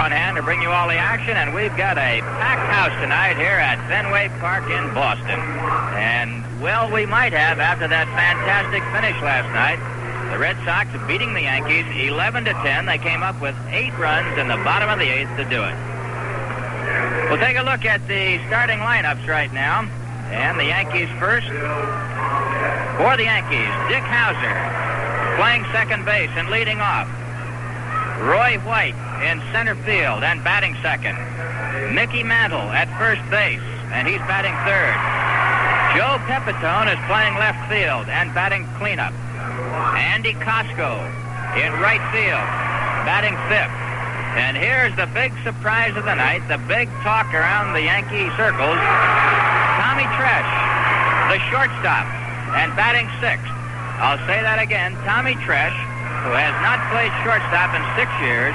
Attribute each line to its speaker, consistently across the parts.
Speaker 1: On hand to bring you all the action, and we've got a packed house tonight here at Fenway Park in Boston. And, well, we might have after that fantastic finish last night. The Red Sox beating the Yankees 11-10. They came up with 8 runs in the bottom of the 8th to do it. We'll take a look at the starting lineups right now. And the Yankees first. For the Yankees, Dick Hauser playing second base and leading off. Roy White in center field and batting second. Mickey Mantle at first base, and he's batting third. Joe Pepitone is playing left field and batting cleanup. Andy Costco in right field, batting fifth. And here's the big surprise of the night, the big talk around the Yankee circles. Tommy Tresh, the shortstop, and batting sixth. I'll say that again. Tommy Tresh, who has not played shortstop in 6 years,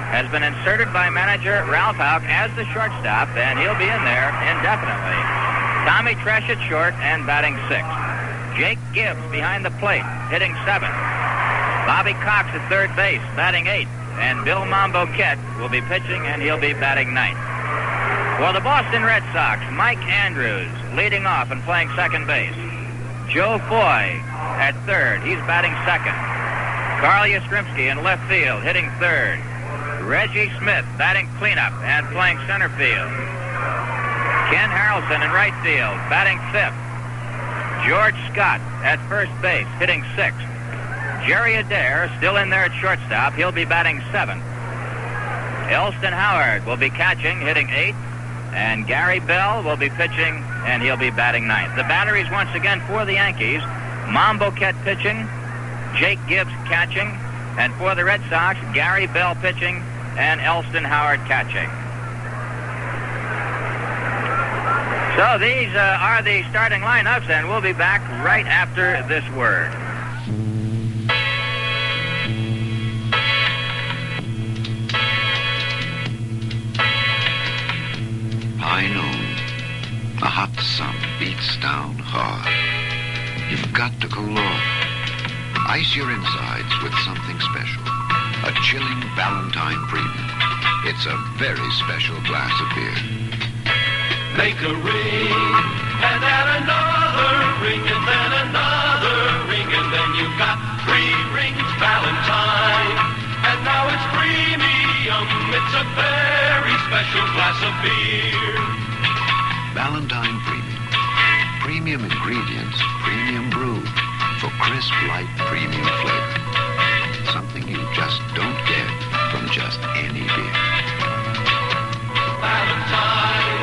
Speaker 1: has been inserted by manager Ralph Houck as the shortstop, and he'll be in there indefinitely. Tommy Tresh at short and batting sixth. Jake Gibbs behind the plate, hitting seventh. Bobby Cox at third base, batting eighth. And Bill Mambo Kett will be pitching, and he'll be batting ninth. For the Boston Red Sox, Mike Andrews leading off and playing second base. Joe Foy at third. He's batting second. Carl Yastrzemski in left field, hitting third. Reggie Smith batting cleanup and playing center field. Ken Harrelson in right field, batting fifth. George Scott at first base, hitting sixth. Jerry Adair still in there at shortstop. He'll be batting seventh. Elston Howard will be catching, hitting eighth. And Gary Bell will be pitching, and he'll be batting ninth. The batteries once again for the Yankees. Mambo Kett pitching, Jake Gibbs catching, and for the Red Sox, Gary Bell pitching and Elston Howard catching. So these are the starting lineups, and we'll be back right after this word.
Speaker 2: High noon, the hot sun beats down hard. You've got to cool off. Ice your insides with something special. A chilling Valentine Premium. It's a very special glass of beer.
Speaker 3: Make a ring, and then another ring, and then another ring, and then you've got 3 rings Valentine. And now it's premium, it's a very special glass of beer.
Speaker 2: Valentine Premium. Premium ingredients, premium brew, for crisp, light, premium flavor. Something you just don't get from just any beer.
Speaker 3: Valentine,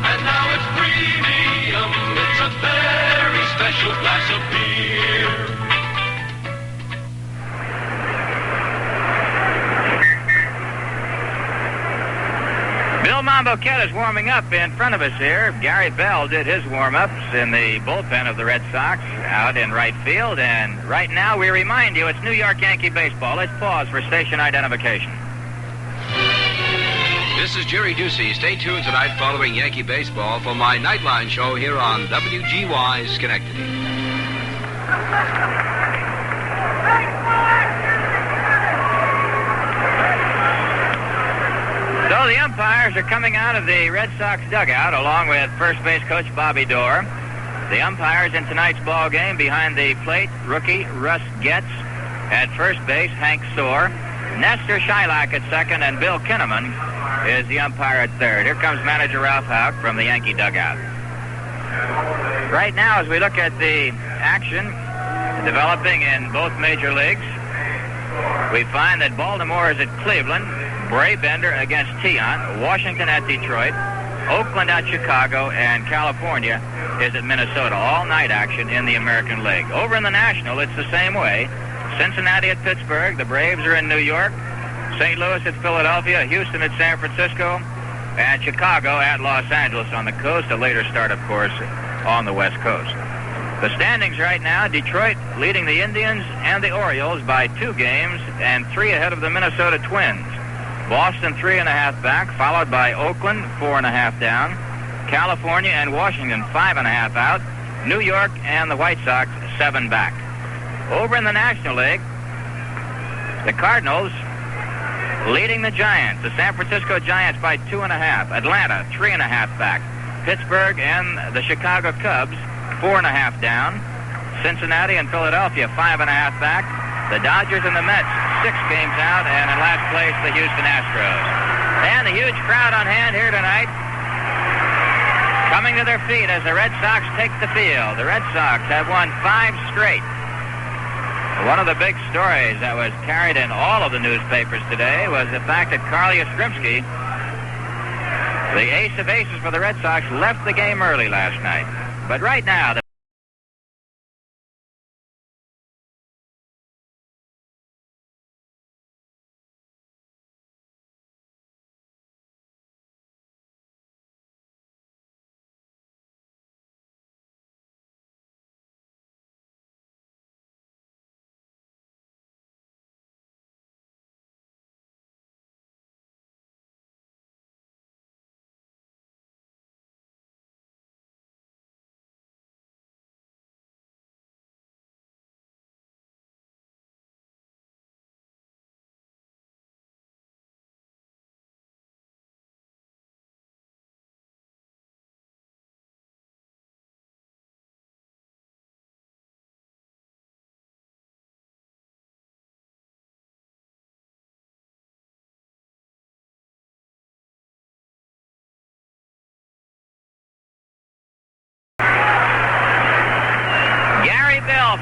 Speaker 3: and now it's premium, it's a very special glass of beer.
Speaker 1: Bill Mambo Kett is warming up in front of us here. Gary Bell did his warm-ups in the bullpen of the Red Sox out in right field. And right now we remind you it's New York Yankee baseball. Let's pause for station identification.
Speaker 4: This is Jerry Ducey. Stay tuned tonight following Yankee baseball for my Nightline show here on WGY Schenectady.
Speaker 1: So the umpires are coming out of the Red Sox dugout along with first base coach Bobby Doerr. The umpires in tonight's ball game behind the plate, rookie Russ Getz. At first base, Hank Soar. Nestor Shylock at second, and Bill Kinnaman is the umpire at third. Here comes manager Ralph Houck from the Yankee dugout. Right now, as we look at the action developing in both major leagues, we find that Baltimore is at Cleveland, Braybender against Tiant, Washington at Detroit, Oakland at Chicago, and California is at Minnesota. All-night action in the American League. Over in the National, it's the same way. Cincinnati at Pittsburgh, the Braves are in New York, St. Louis at Philadelphia, Houston at San Francisco, and Chicago at Los Angeles on the coast. A later start, of course, on the West Coast. The standings right now, Detroit leading the Indians and the Orioles by 2 games and 3 ahead of the Minnesota Twins. Boston 3.5 back, followed by Oakland 4.5 down. California and Washington 5.5 out. New York and the White Sox 7 back. Over in the National League, the Cardinals leading the Giants. The San Francisco Giants by 2.5. Atlanta, 3.5 back. Pittsburgh and the Chicago Cubs, 4.5 down. Cincinnati and Philadelphia, 5.5 back. The Dodgers and the Mets, 6 games out. And in last place, the Houston Astros. And a huge crowd on hand here tonight, coming to their feet as the Red Sox take the field. The Red Sox have won 5 straight. One of the big stories that was carried in all of the newspapers today was the fact that Carl Yastrzemski, the ace of aces for the Red Sox, left the game early last night. But right now,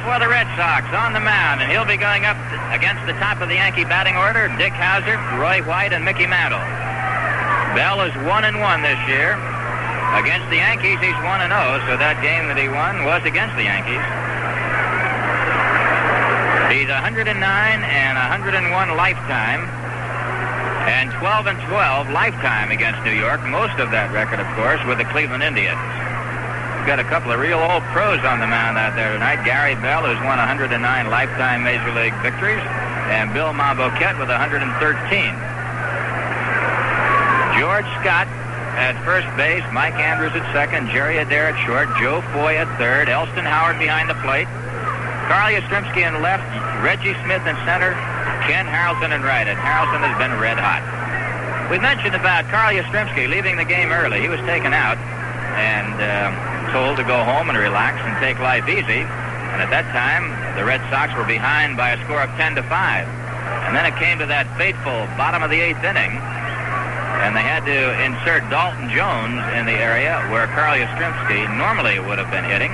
Speaker 1: for the Red Sox on the mound, and he'll be going up against the top of the Yankee batting order, Dick Hauser, Roy White, and Mickey Mantle. Bell is 1-1 this year. Against the Yankees, he's 1-0, so that game that he won was against the Yankees. He's 109 and 101 lifetime, and 12-12 lifetime against New York. Most of that record, of course, with the Cleveland Indians. Got a couple of real old pros on the mound out there tonight. Gary Bell, who's won 109 lifetime Major League victories, and Bill Monboquette with 113. George Scott at first base, Mike Andrews at second, Jerry Adair at short, Joe Foy at third, Elston Howard behind the plate, Carl Yastrzemski in left, Reggie Smith in center, Ken Harrelson in right, and Harrelson has been red hot. We mentioned about Carl Yastrzemski leaving the game early. He was taken out and told to go home and relax and take life easy. And at that time, the Red Sox were behind by a score of 10-5. And then it came to that fateful bottom of the 8th inning, and they had to insert Dalton Jones in the area where Carl Yastrzemski normally would have been hitting.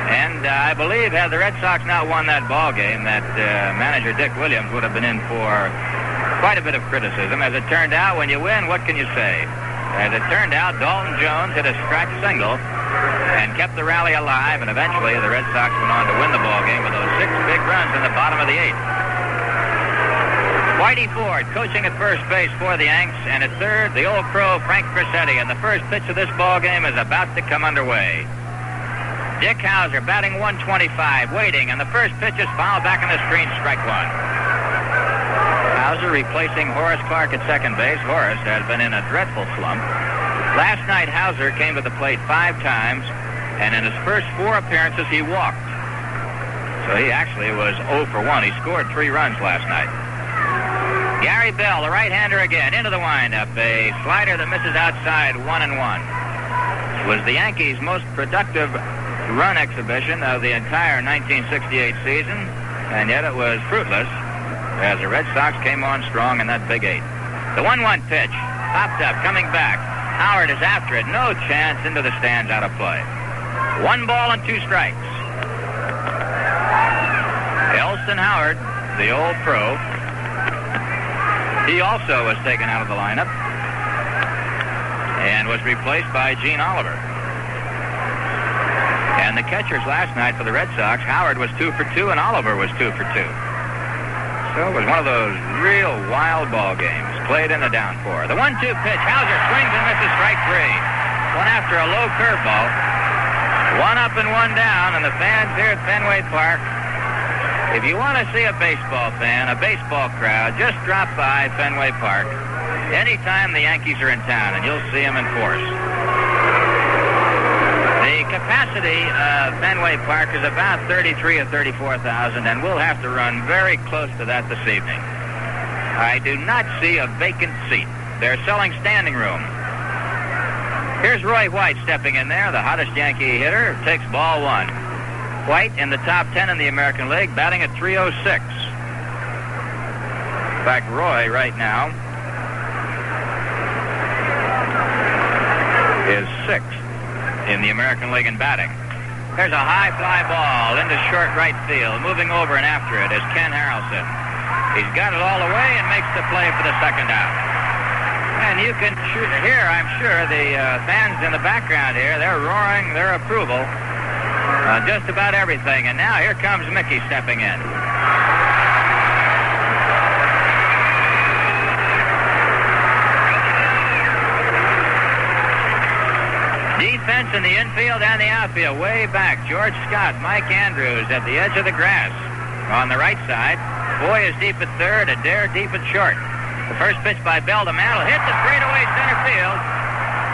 Speaker 1: And I believe had the Red Sox not won that ball game, that manager Dick Williams would have been in for quite a bit of criticism. As it turned out, when you win, what can you say? As it turned out, Dalton Jones hit a stretch single and kept the rally alive, and eventually the Red Sox went on to win the ball game with those 6 big runs in the bottom of the 8th. Whitey Ford coaching at first base for the Yanks, and at third, the old pro Frank Crissetti, and the first pitch of this ball game is about to come underway. Dick Hauser batting 125, waiting, and the first pitch is fouled back in the screen, strike one. Hauser replacing Horace Clark at second base. Horace has been in a dreadful slump. Last night, Hauser came to the plate 5 times, and in his first 4 appearances, he walked. So he actually was 0 for 1. He scored 3 runs last night. Gary Bell, the right-hander again, into the windup. A slider that misses outside, 1-1. It was the Yankees' most productive run exhibition of the entire 1968 season, and yet it was fruitless as the Red Sox came on strong in that big 8. The 1-1 pitch, popped up, coming back. Howard is after it. No chance, into the stands, out of play. 1 ball and 2 strikes. Elston Howard, the old pro, he also was taken out of the lineup and was replaced by Gene Oliver. And the catchers last night for the Red Sox, Howard was 2 for 2 and Oliver was 2 for 2. So it was one of those real wild ball games played in the downpour. The 1-2 pitch, Hauser swings and misses, strike 3. One after a low curveball. 1 up and 1 down, and the fans here at Fenway Park, if you want to see a baseball fan, a baseball crowd, just drop by Fenway Park anytime the Yankees are in town, and you'll see them in force. The capacity of Fenway Park is about 33 or 34,000, and we'll have to run very close to that this evening. I do not see a vacant seat. They're selling standing room. Here's Roy White stepping in there, the hottest Yankee hitter, takes ball one. White in the top 10 in the American League, batting at 306. In fact, Roy right now is 6th in the American League in batting. There's a high fly ball into short right field. Moving over and after it is Ken Harrelson. He's got it all the way and makes the play for the second out. And you can hear, I'm sure, the fans in the background here, they're roaring their approval on just about everything. And now here comes Mickey stepping in. Defense in the infield and the outfield. Way back, George Scott, Mike Andrews at the edge of the grass. On the right side, Boy is deep at third, Adair deep at short. The first pitch by Bell to Mantle, hit the straightaway center field.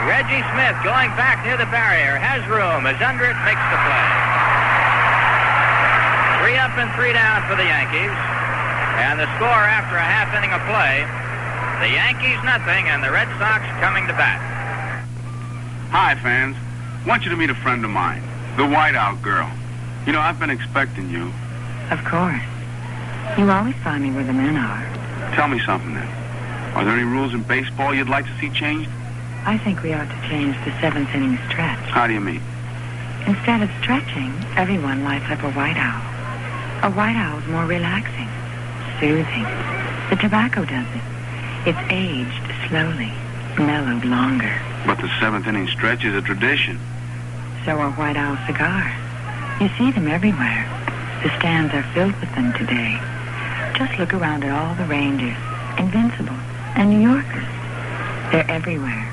Speaker 1: Reggie Smith going back near the barrier, has room, is under it, makes the play. 3 up and 3 down for the Yankees. And the score after a half inning of play, the Yankees nothing and the Red Sox coming to bat.
Speaker 5: Hi, fans. I want you to meet a friend of mine, the Whiteout girl. You know, I've been expecting you.
Speaker 6: Of course. You always find me where the men are.
Speaker 5: Tell me something, then. Are there any rules in baseball you'd like to see changed?
Speaker 6: I think we ought to change the 7th inning stretch.
Speaker 5: How do you mean?
Speaker 6: Instead of stretching, everyone lights up a white owl. A white owl's more relaxing, soothing. The tobacco does it. It's aged slowly, mellowed longer.
Speaker 5: But the 7th inning stretch is a tradition.
Speaker 6: So are white owl cigars. You see them everywhere. The stands are filled with them today. Just look around at all the Rangers, Invincibles, and New Yorkers. They're everywhere.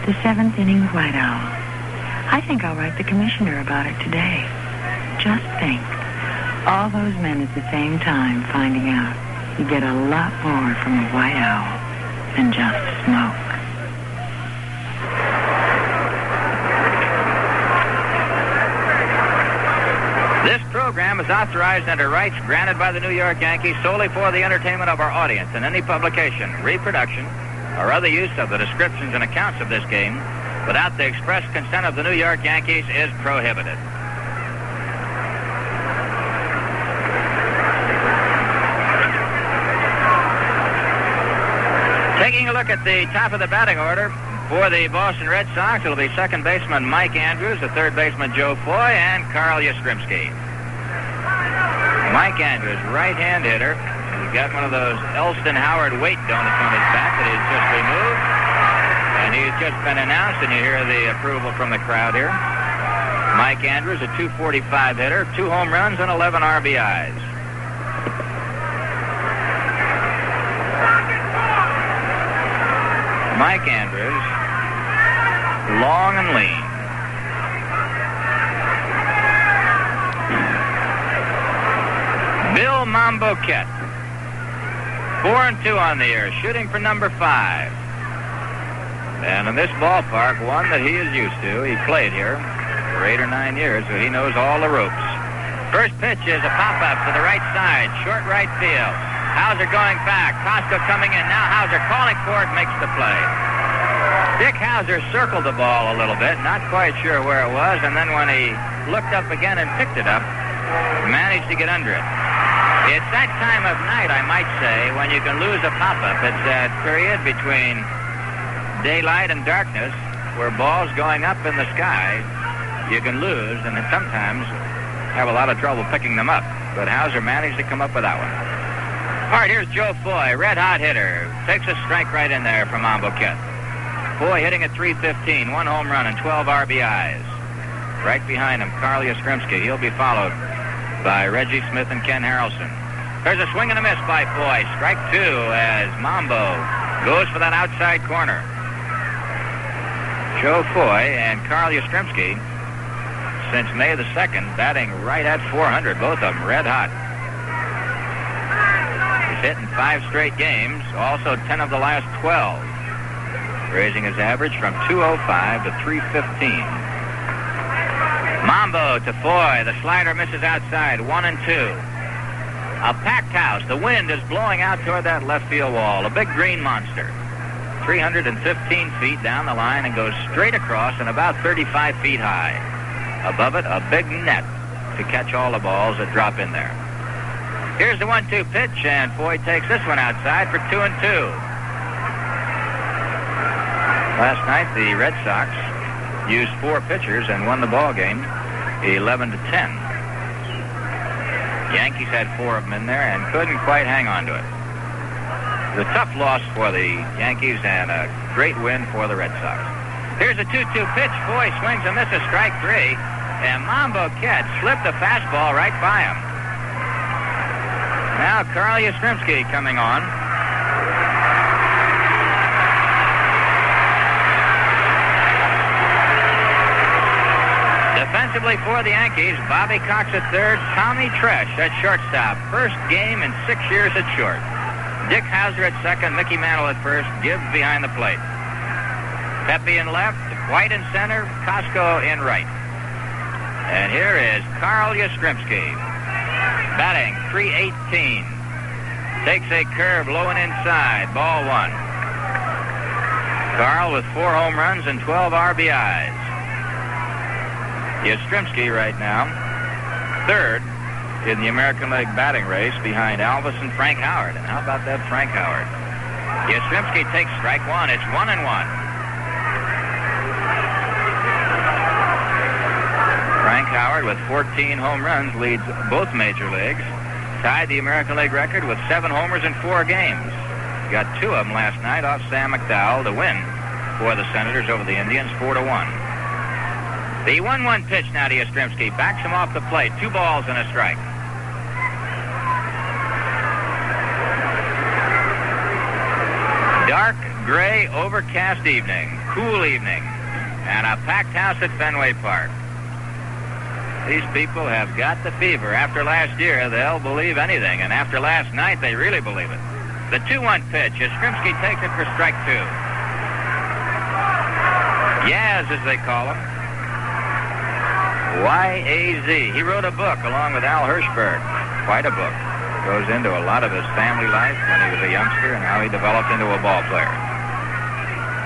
Speaker 6: The 7th inning white owl. I think I'll write the commissioner about it today. Just think. All those men at the same time finding out you get a lot more from a white owl than just smoke.
Speaker 1: This program is authorized under rights granted by the New York Yankees solely for the entertainment of our audience, and any publication, reproduction, or other use of the descriptions and accounts of this game without the express consent of the New York Yankees is prohibited. Taking a look at the top of the batting order for the Boston Red Sox, it'll be second baseman Mike Andrews, the third baseman Joe Foy, and Carl Yastrzemski. Mike Andrews, right-hand hitter. He's got one of those Elston Howard weight donuts on his back that he's just removed. And he's just been announced, and you hear the approval from the crowd here. Mike Andrews, a .245 hitter, 2 home runs and 11 RBIs. Mike Andrews, long and lean. Bill Mamboquette, 4-2 on the year, shooting for number 5. And in this ballpark, one that he is used to. He played here for 8 or 9 years, so he knows all the ropes. First pitch is a pop-up to the right side, short right field. Hauser going back, Costco coming in. Now Hauser calling for it, makes the play. Dick Hauser circled the ball a little bit, not quite sure where it was, and then when he looked up again and picked it up, managed to get under it. It's that time of night, I might say, when you can lose a pop-up. It's that period between daylight and darkness where balls going up in the sky you can lose, and sometimes have a lot of trouble picking them up. But Hauser managed to come up with that one. All right, here's Joe Foy, red-hot hitter. Takes a strike right in there from Mamboquette. Foy hitting at .315, 1 home run and 12 RBIs. Right behind him, Carl Yastrzemski. He'll be followed by Reggie Smith and Ken Harrelson. There's a swing and a miss by Foy. Strike 2 as Mambo goes for that outside corner. Joe Foy and Carl Yastrzemski, since May the 2nd, batting right at .400, both of them red-hot. He's hit in 5 straight games, also 10 of the last 12, raising his average from .205 to .315. Mambo to Foy. The slider misses outside, 1-2. A packed house. The wind is blowing out toward that left field wall. A big green monster. 315 feet down the line and goes straight across and about 35 feet high. Above it, a big net to catch all the balls that drop in there. Here's the 1-2 pitch, and Foy takes this one outside for 2-2. Last night, the Red Sox used 4 pitchers and won the ball game 11-10. Yankees had 4 of them in there and couldn't quite hang on to it. It was a tough loss for the Yankees and a great win for the Red Sox. Here's a 2-2 pitch. Foy swings and misses, strike 3. And Mambo Kid slipped a fastball right by him. Now Carl Yastrzemski coming on. Defensively for the Yankees, Bobby Cox at third, Tommy Tresh at shortstop. First game in 6 years at short. Dick Hauser at second, Mickey Mantle at first, Gibbs behind the plate. Pepe in left, White in center, Costco in right. And here is Carl Yastrzemski, batting .318. Takes a curve low and inside, ball 1. Carl with 4 home runs and 12 RBIs. Yastrzemski right now, third in the American League batting race behind Alvis and Frank Howard. And how about that Frank Howard? Yastrzemski takes strike 1. It's 1-1. Frank Howard with 14 home runs leads both major leagues. Tied the American League record with 7 homers in 4 games. Got 2 of them last night off Sam McDowell to win for the Senators over the Indians 4-1. The 1-1 pitch now to Yastrzemski. Backs him off the plate. 2 balls and a strike. Dark, gray, overcast evening. Cool evening. And a packed house at Fenway Park. These people have got the fever. After last year, they'll believe anything. And after last night, they really believe it. The 2-1 pitch. Yastrzemski takes it for strike 2. Yaz, as they call him. Y-A-Z. He wrote a book along with Al Hirschberg. Quite a book. Goes into a lot of his family life when he was a youngster and how he developed into a ball player.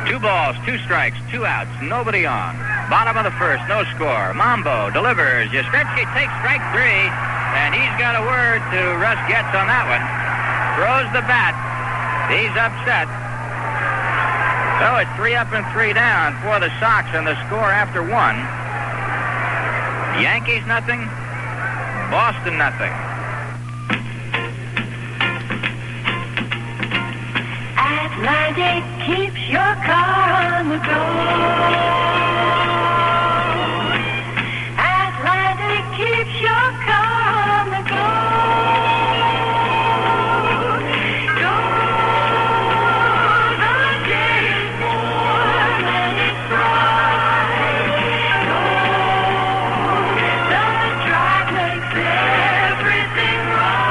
Speaker 1: 2 balls, 2 strikes, 2 outs, nobody on. Bottom of the first, no score. Mambo delivers. Yastrzemski takes strike 3, and he's got a word to Russ Getz on that one. Throws the bat. He's upset. So it's 3 up and 3 down for the Sox, and the score after 1. Yankees nothing, Boston nothing.
Speaker 7: Atlantic keeps your car on the go. Atlantic keeps your car on the go. Go, the day is warm and it's bright. Go, the drive makes everything right.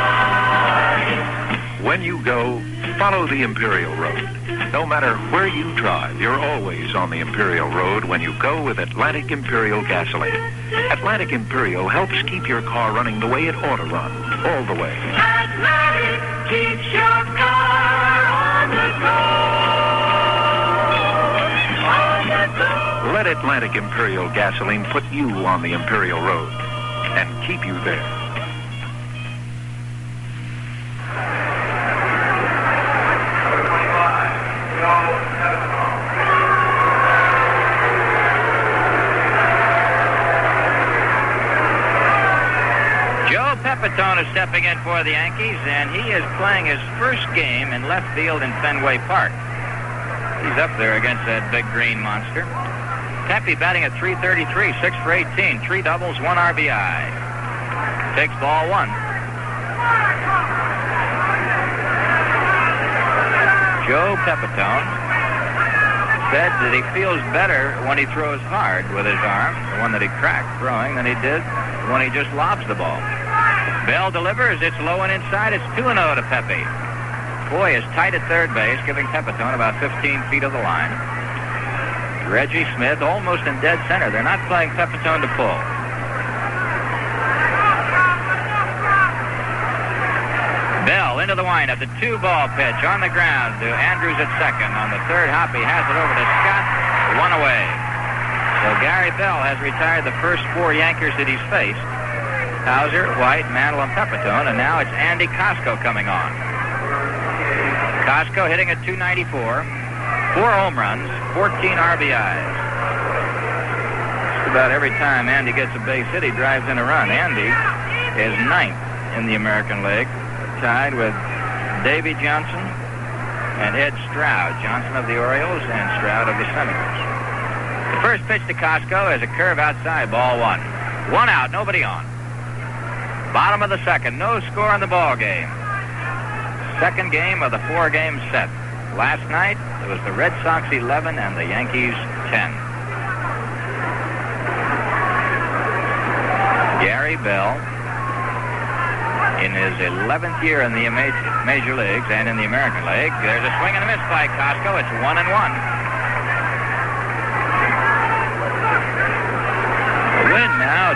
Speaker 8: When you go, follow the Imperial Road. No matter where you drive, you're always on the Imperial Road when you go with Atlantic Imperial gasoline. Atlantic Imperial helps keep your car running the way it ought to run, all the way.
Speaker 7: Atlantic keeps your car on the go. On the go.
Speaker 8: Let Atlantic Imperial gasoline put you on the Imperial Road and keep you there.
Speaker 1: Pepitone is stepping in for the Yankees, and he is playing his first game in left field in Fenway Park. He's up there against that big green monster. Pepe batting at .333, 6 for 18, 3 doubles, 1 RBI. Takes ball 1. Joe Pepitone said that he feels better when he throws hard with his arm, the one that he cracked throwing, than he did when he just lobs the ball. Bell delivers. It's low and inside. It's 2-0 to Pepe. Foy is tight at third base, giving Pepitone about 15 feet of the line. Reggie Smith almost in dead center. They're not playing Pepitone to pull. into the windup. The 2-ball pitch on the ground to Andrews at second. On the third hop, he has it over to Scott. One away. So Gary Bell has retired the first 4 Yankers that he's faced. Hauser, White, Mantle, and Pepitone. And now it's Andy Costco coming on. Costco hitting at 294. 4 home runs, 14 RBIs. Just about every time Andy gets a base hit, he drives in a run. Andy is 9th in the American League, tied with Davy Johnson and Ed Stroud. Johnson of the Orioles and Stroud of the Seminoles. The first pitch to Costco is a curve outside, ball 1. 1 out, nobody on. Bottom of the second, no score in the ball game. Second game of the 4-game set. Last night, it was the Red Sox 11 and the Yankees 10. Gary Bell, in his 11th year in the Major Leagues and in the American League. There's a swing and a miss by Costco. It's 1-1. The wind now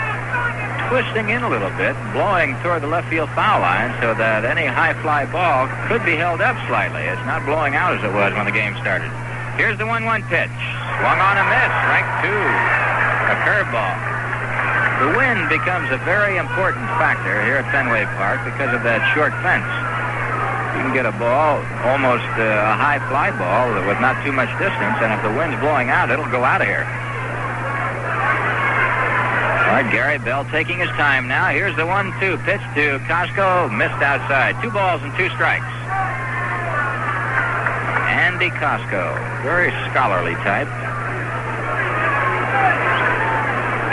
Speaker 1: twisting in a little bit, blowing toward the left field foul line so that any high fly ball could be held up slightly. It's not blowing out as it was when the game started. Here's the 1-1 pitch. Swung on a miss. Strike 2. A curveball. The wind becomes a very important factor here at Fenway Park because of that short fence. You can get a ball, almost a high fly ball with not too much distance, and if the wind's blowing out, it'll go out of here. All right, Gary Bell taking his time now. Here's the 1-2 pitch to Costco. Missed outside. 2 balls and 2 strikes. Andy Costco, very scholarly type.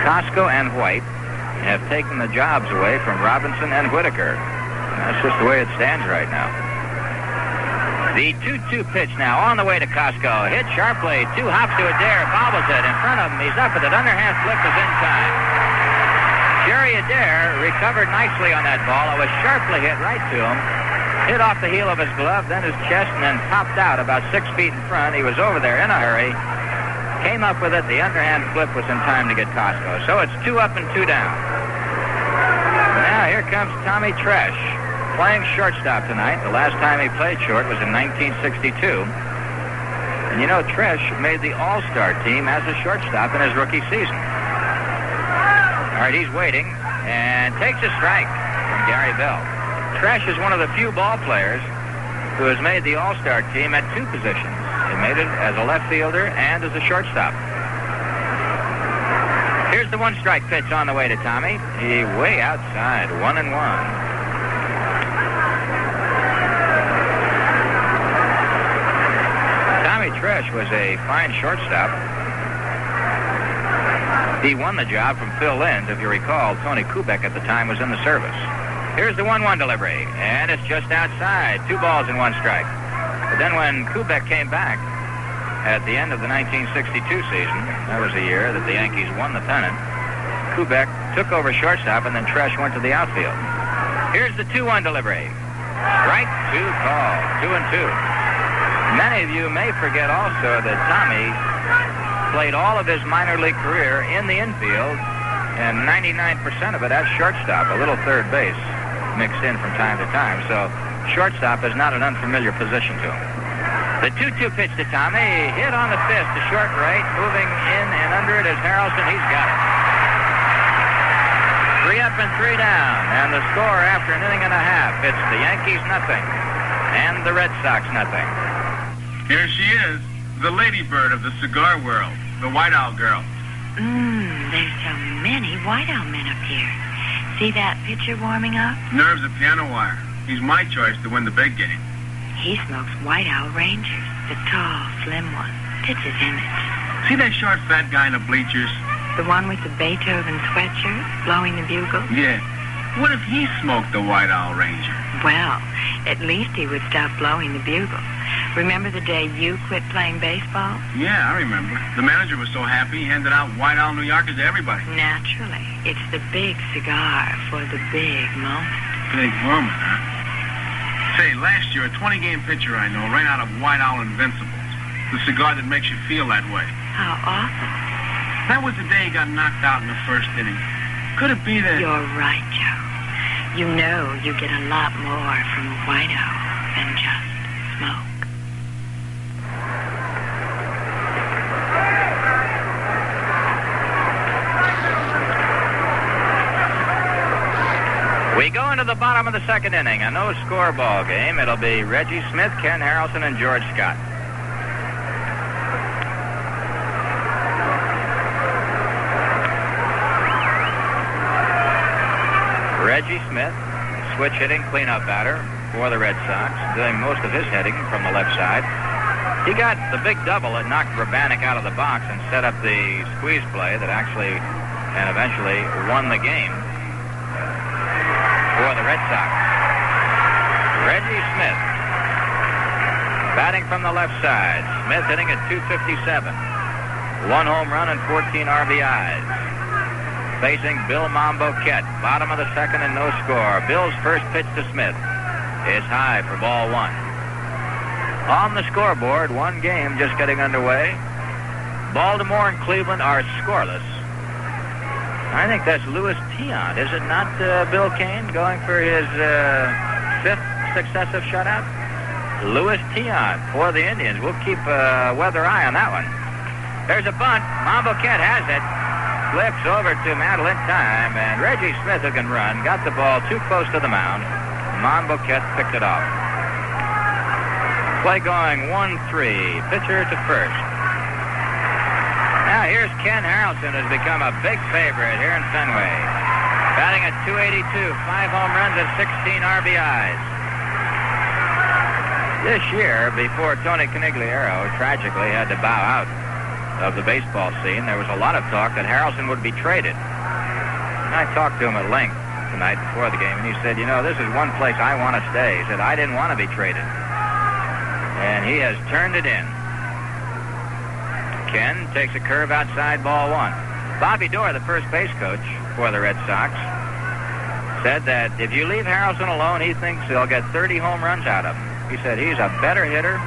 Speaker 1: Costco and White have taken the jobs away from Robinson and Whitaker. That's just the way it stands right now. The 2-2 pitch now on the way to Costco. Hit sharply. 2 hops to Adair. Bobbles it in front of him. He's up with it. Underhand flip is in time. Jerry Adair recovered nicely on that ball. It was sharply hit right to him. Hit off the heel of his glove, then his chest, and then popped out about 6 feet in front. He was over there in a hurry. Came up with it. The underhand flip was in time to get Costco. So it's 2 up and 2 down. Now here comes Tommy Tresh, playing shortstop tonight. The last time he played short was in 1962. And you know, Tresh made the All-Star team as a shortstop in his rookie season. All right, he's waiting and takes a strike from Gary Bell. Tresh is one of the few ball players who has made the All-Star team at 2 positions. He made it as a left fielder and as a shortstop. Here's the 1-strike pitch on the way to Tommy. He way outside, 1-1. Tommy Tresh was a fine shortstop. He won the job from Phil Lind. If you recall, Tony Kubek at the time was in the service. Here's the 1-1 delivery, and it's just outside. 2 balls and 1 strike. But then when Kubek came back at the end of the 1962 season, that was the year that the Yankees won the pennant, Kubek took over shortstop, and then Tresh went to the outfield. Here's the 2-1 delivery. Strike 2 call, 2-2. Many of you may forget also that Tommy played all of his minor league career in the infield, and 99% of it at shortstop, a little third base mixed in from time to time. So shortstop is not an unfamiliar position to him. The 2-2 pitch to Tommy, hit on the fist to short right, moving in and under it is Harrelson. He's got it. 3 up and 3 down, and the score after an inning and a half, it's the Yankees nothing and the Red Sox nothing.
Speaker 5: Here she is, the ladybird of the cigar world, the White Owl girl.
Speaker 6: There's so many White Owl men up here. See that pitcher warming up?
Speaker 5: Nerves a piano wire. He's my choice to win the big game.
Speaker 6: He smokes White Owl Rangers, the tall, slim one. Fits his image.
Speaker 5: See that short, fat guy in the bleachers?
Speaker 6: The one with the Beethoven sweatshirt, blowing the bugle?
Speaker 5: Yeah. What if he smoked the White Owl Ranger?
Speaker 6: Well, at least he would stop blowing the bugle. Remember the day you quit playing baseball?
Speaker 5: Yeah, I remember. The manager was so happy he handed out White Owl New Yorkers to everybody.
Speaker 6: Naturally. It's the big cigar for the big moment.
Speaker 5: Big moment, huh? Say, last year, a 20-game pitcher I know ran out of White Owl Invincibles. The cigar that makes you feel that way.
Speaker 6: How awful.
Speaker 5: That was the day he got knocked out in the first inning. Could it be that...
Speaker 6: You're right, Joe. you know you get a lot more from White Owl than just smoke.
Speaker 1: We go into the bottom of the second inning, a no-score ball game. It'll be Reggie Smith, Ken Harrelson, and George Scott. Reggie Smith, switch hitting cleanup batter for the Red Sox, doing most of his hitting from the left side. He got the big double that knocked Urbanek out of the box and set up the squeeze play that actually and eventually won the game for the Red Sox. Reggie Smith, batting from the left side. Smith hitting at .257. 1 home run and 14 RBIs. Facing Bill Mamboquette, bottom of the second and no score. Bill's first pitch to Smith is high for ball 1. On the scoreboard, one game just getting underway. Baltimore and Cleveland are scoreless. I think that's Louis Tiant, is it not, Bill Kane, going for his 5th successive shutout? Louis Tiant for the Indians. We'll keep a weather eye on that one. There's a bunt. Mamboquette has it. Flips over to Mantle in time, and Reggie Smith, who can run, got the ball too close to the mound. Mamboquette picked it off. Play going 1-3. Pitcher to first. Now here's Ken Harrelson, who's become a big favorite here in Fenway. Batting at .282, 5 home runs and 16 RBIs. This year, before Tony Conigliaro tragically had to bow out of the baseball scene, there was a lot of talk that Harrelson would be traded. And I talked to him at length tonight before the game, and he said, you know, this is one place I want to stay. He said, I didn't want to be traded. And he has turned it in. Ken takes a curve outside ball 1. Bobby Doerr, the first base coach for the Red Sox, said that if you leave Harrelson alone, he thinks he'll get 30 home runs out of him. He said he's a better hitter.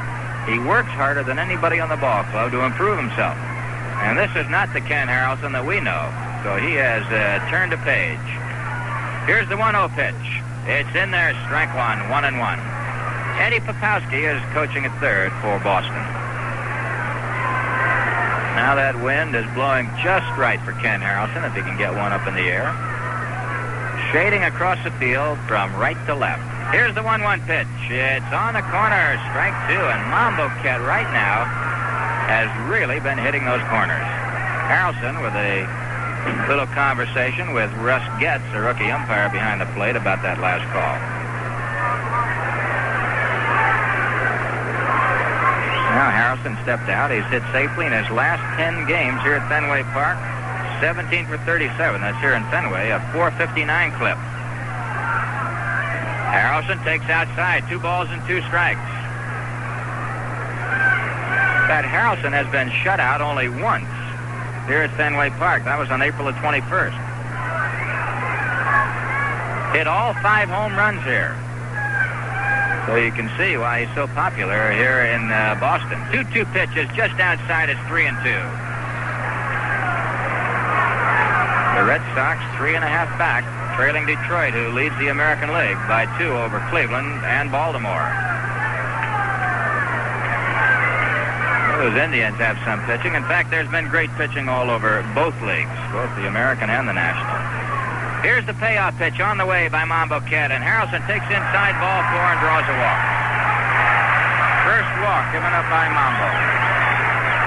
Speaker 1: He works harder than anybody on the ball club to improve himself. And this is not the Ken Harrelson that we know. So he has turned a page. Here's the 1-0 pitch. It's in there, strike 1, 1-1. Eddie Popowski is coaching at third for Boston. Now that wind is blowing just right for Ken Harrelson, if he can get one up in the air. Shading across the field from right to left. Here's the 1-1 pitch. It's on the corner, strike 2, and Mamboquette right now has really been hitting those corners. Harrelson with a little conversation with Russ Getz, the rookie umpire behind the plate, about that last call. Now Harrelson stepped out. He's hit safely in his last 10 games here at Fenway Park. 17 for 37. That's here in Fenway, a .459 clip. Harrelson takes outside. 2 balls and 2 strikes. That Harrelson has been shut out only once here at Fenway Park. That was on April the 21st. Hit all 5 home runs here. So you can see why he's so popular here in Boston. 2-2 pitches just outside. It's 3-2. The Red Sox 3.5 back, trailing Detroit, who leads the American League by 2 over Cleveland and Baltimore. Those Indians have some pitching. In fact, there's been great pitching all over both leagues, both the American and the National. Here's the payoff pitch on the way by Mamboquette, and Harrelson takes inside ball 4 and draws a walk. First walk given up by Mambo.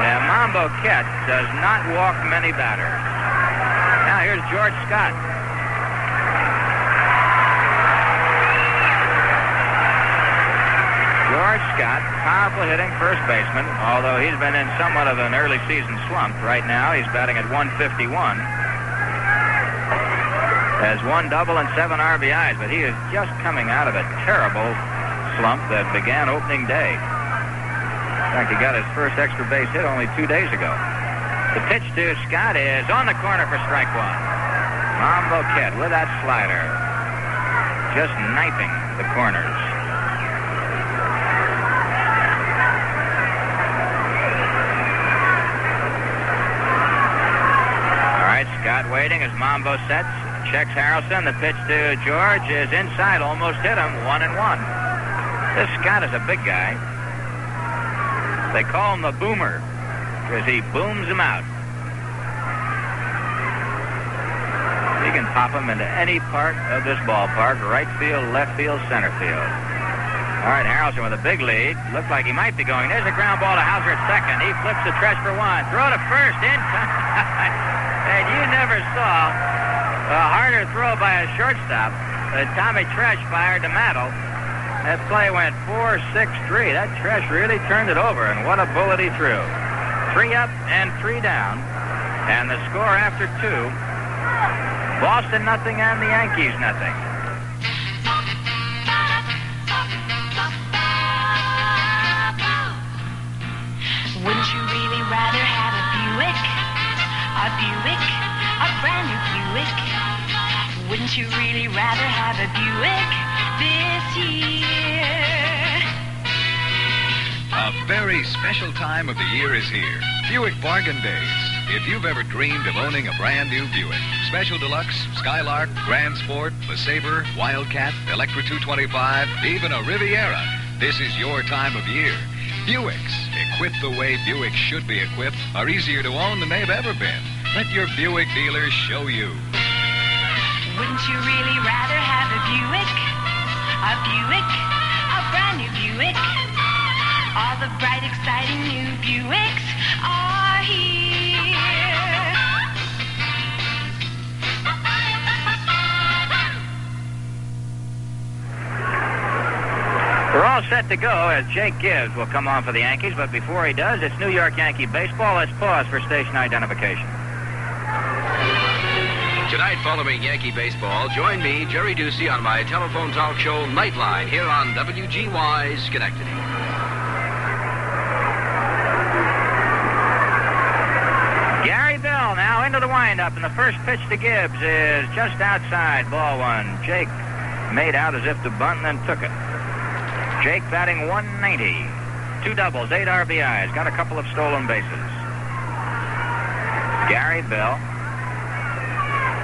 Speaker 1: And Mamboquette does not walk many batters. Now here's George Scott. George Scott, powerful hitting first baseman, although he's been in somewhat of an early season slump. Right now he's batting at .151. Has 1 double and 7 RBIs, but he is just coming out of a terrible slump that began opening day. In fact, he got his first extra base hit only 2 days ago. The pitch to Scott is on the corner for strike 1. Mamboquette with that slider, just knifing the corners. All right, Scott waiting as Mambo sets. checks Harrelson. The pitch to George is inside. Almost hit him. 1-1. This Scott is a big guy. They call him the boomer because he booms them out. He can pop them into any part of this ballpark. Right field, left field, center field. All right, Harrelson with a big lead. Looks like he might be going. There's a ground ball to Hauser at second. He flips the Tresh for one. Throw to first in time. And you never saw a harder throw by a shortstop that Tommy Tresh fired to Mattel. That play went 4-6-3. That Tresh really turned it over, and what a bullet he threw. 3 up and 3 down. And the score after 2, Boston nothing and the Yankees nothing.
Speaker 7: Wouldn't you really rather have a Buick? A Buick? A brand new Buick? Wouldn't you really rather have a Buick this year?
Speaker 9: A very special time of the year is here. Buick Bargain Days. If you've ever dreamed of owning a brand new Buick, Special Deluxe, Skylark, Grand Sport, LeSabre, Wildcat, Electra 225, even a Riviera, this is your time of year. Buicks, equipped the way Buicks should be equipped, are easier to own than they've ever been. Let your Buick dealer show you.
Speaker 7: Wouldn't you really rather have a Buick? A Buick? A brand new Buick? All the bright, exciting new Buicks are here.
Speaker 1: We're all set to go as Jake Gibbs will come on for the Yankees, but before he does, it's New York Yankee baseball. Let's pause for station identification.
Speaker 4: Tonight, following Yankee baseball, join me, Jerry Ducey, on my telephone talk show Nightline here on WGY Schenectady.
Speaker 1: Gary Bell now into the windup, and the first pitch to Gibbs is just outside, ball one. Jake made out as if to bunt and then took it. Jake batting 190. 2 doubles, 8 RBIs. Got a couple of stolen bases. Gary Bell,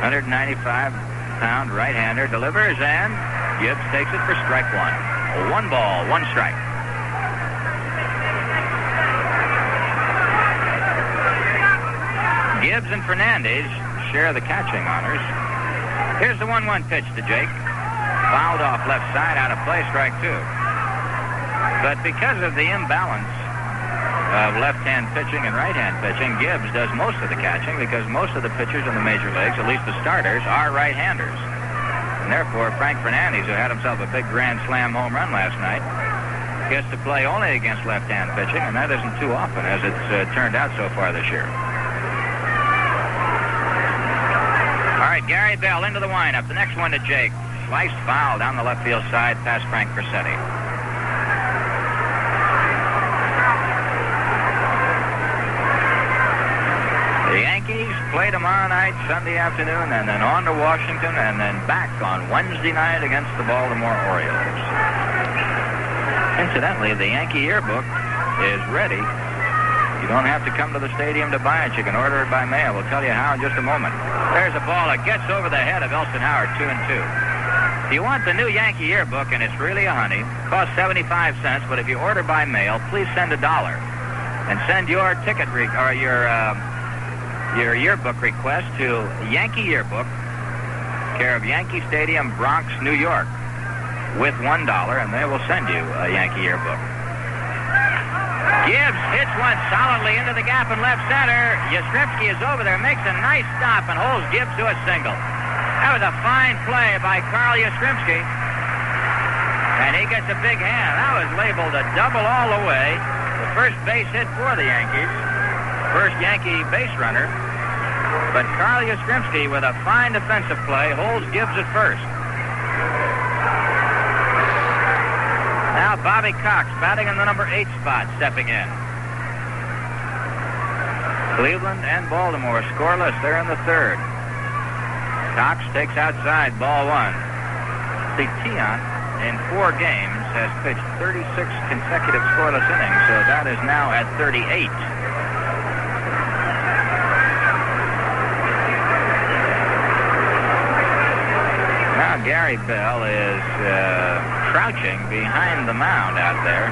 Speaker 1: 195-pound right-hander, delivers, and Gibbs takes it for strike 1. 1 ball, 1 strike. Gibbs and Fernandez share the catching honors. Here's the 1-1 pitch to Jake. Fouled off left side, out of play, strike 2. But because of the imbalance of left-hand pitching and right-hand pitching, Gibbs does most of the catching because most of the pitchers in the major leagues, at least the starters, are right-handers. And therefore, Frank Fernandez, who had himself a big grand slam home run last night, gets to play only against left-hand pitching, and that isn't too often as it's turned out so far this year. All right, Gary Bell into the windup. The next one to Jake. Sliced foul down the left field side past Frank Frasetti. The Yankees play tomorrow night, Sunday afternoon, and then on to Washington, and then back on Wednesday night against the Baltimore Orioles. Incidentally, the Yankee yearbook is ready. You don't have to come to the stadium to buy it. You can order it by mail. We'll tell you how in just a moment. There's a ball that gets over the head of Elston Howard, 2-2. If you want the new Yankee yearbook, and it's really a honey, it costs 75 cents, but if you order by mail, please send $1 and send your ticket or your yearbook request to Yankee Yearbook, care of Yankee Stadium, Bronx, New York, with $1, and they will send you a Yankee Yearbook. Gibbs hits one solidly into the gap in left center. Yastrzemski is over there, makes a nice stop, and holds Gibbs to a single. That was a fine play by Carl Yastrzemski. And he gets a big hand. That was labeled a double all the way. The first base hit for the Yankees. First Yankee base runner. But Carl Yastrzemski, with a fine defensive play, holds Gibbs at first. Now Bobby Cox batting in the number 8 spot, stepping in. Cleveland and Baltimore scoreless. They're in the third. Cox takes outside, ball 1. See, Tiant in 4 games has pitched 36 consecutive scoreless innings, so that is now at 38. Now Gary Bell is crouching behind the mound out there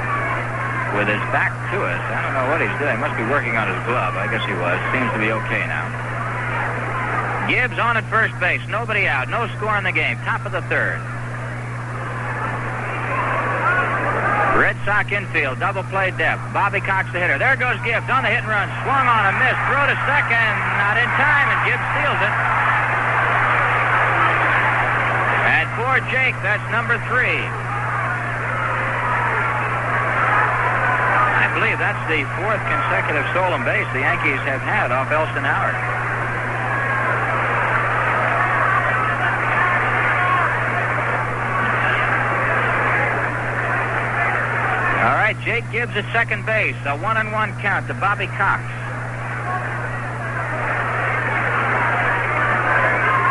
Speaker 1: with his back to us. I don't know what he's doing. Must be working on his glove. I guess he was. Seems to be okay now. Gibbs on at first base. Nobody out. No score in the game. Top of the third. Red Sox infield. Double play depth. Bobby Cox the hitter. There goes Gibbs on the hit and run. Swung on a miss. Throw to second. Not in time, and Gibbs steals it. And for Jake, that's number 3. I believe that's the 4th consecutive stolen base the Yankees have had off Elston Howard. All right, Jake Gibbs at second base. A 1-1 count to Bobby Cox.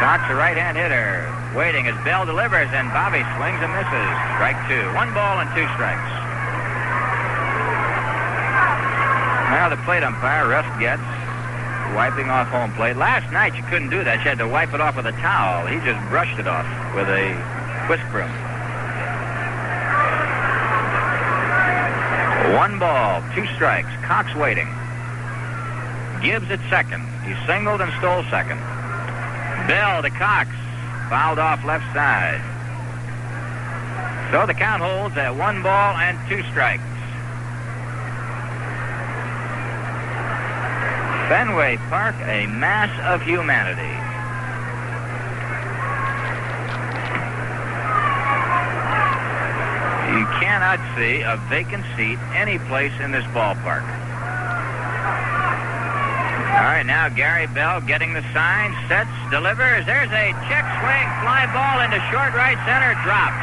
Speaker 1: Cox, a right-hand hitter. Waiting as Bell delivers, and Bobby swings and misses. Strike 2. 1 ball and 2 strikes. Now the plate umpire, Russ Getz, wiping off home plate. Last night you couldn't do that. You had to wipe it off with a towel. He just brushed it off with a whisk broom. 1 ball, 2 strikes. Cox waiting. Gibbs at second. He singled and stole second. Bell to Cox. Fouled off left side. So the count holds at 1 ball and 2 strikes. Fenway Park, a mass of humanity. You cannot see a vacant seat any place in this ballpark. All right, now Gary Bell getting the sign, sets, delivers. There's a check swing, fly ball into short right center, drops.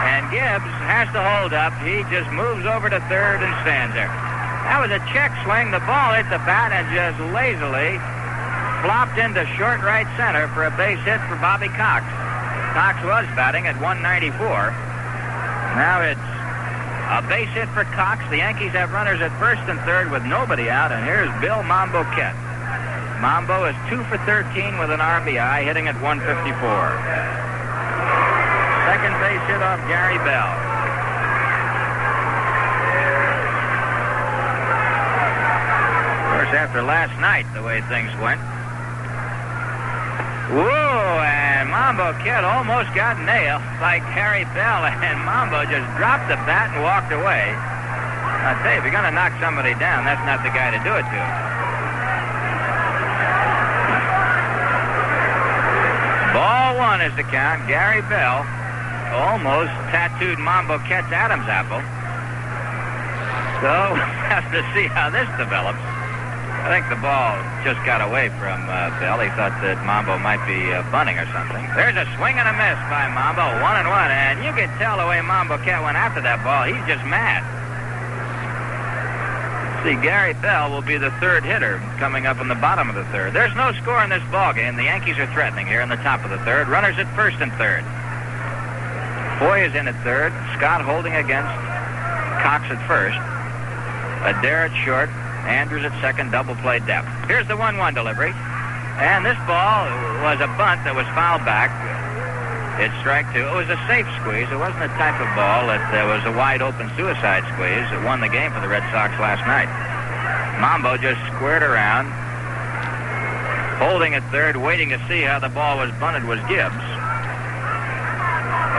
Speaker 1: And Gibbs has to hold up. He just moves over to third and stands there. That was a check swing. The ball hit the bat and just lazily flopped into short right center for a base hit for Bobby Cox. Cox was batting at 194. Now it's a base hit for Cox. The Yankees have runners at first and third with nobody out, and here's Bill Mambo Kett. Mambo is 2 for 13 with an RBI, hitting at 154. Second base hit off Gary Bell. Of course, after last night, the way things went. Whoa, and Mambo Kett almost got nailed by Gary Bell, and Mambo just dropped the bat and walked away. I'll tell you, if you're going to knock somebody down, that's not the guy to do it to. Ball 1 is the count. Gary Bell almost tattooed Mambo Kett's Adam's apple. So we'll have to see how this develops. I think the ball just got away from Bell. He thought that Mambo might be bunting or something. There's a swing and a miss by Mambo, 1-1, and you could tell the way Mambo Kett went after that ball. He's just mad. See, Gary Bell will be the third hitter coming up in the bottom of the third. There's no score in this ball game. The Yankees are threatening here in the top of the third. Runners at first and third. Foy is in at third. Scott holding against Cox at first. Adair at short. Andrews at second, double play depth. Here's the 1-1 delivery. And this ball was a bunt that was fouled back. It's strike 2. It was a safe squeeze. It wasn't the type of ball that was a wide open suicide squeeze. It won the game for the Red Sox last night. Mambo just squared around. Holding at third, waiting to see how the ball was bunted was Gibbs.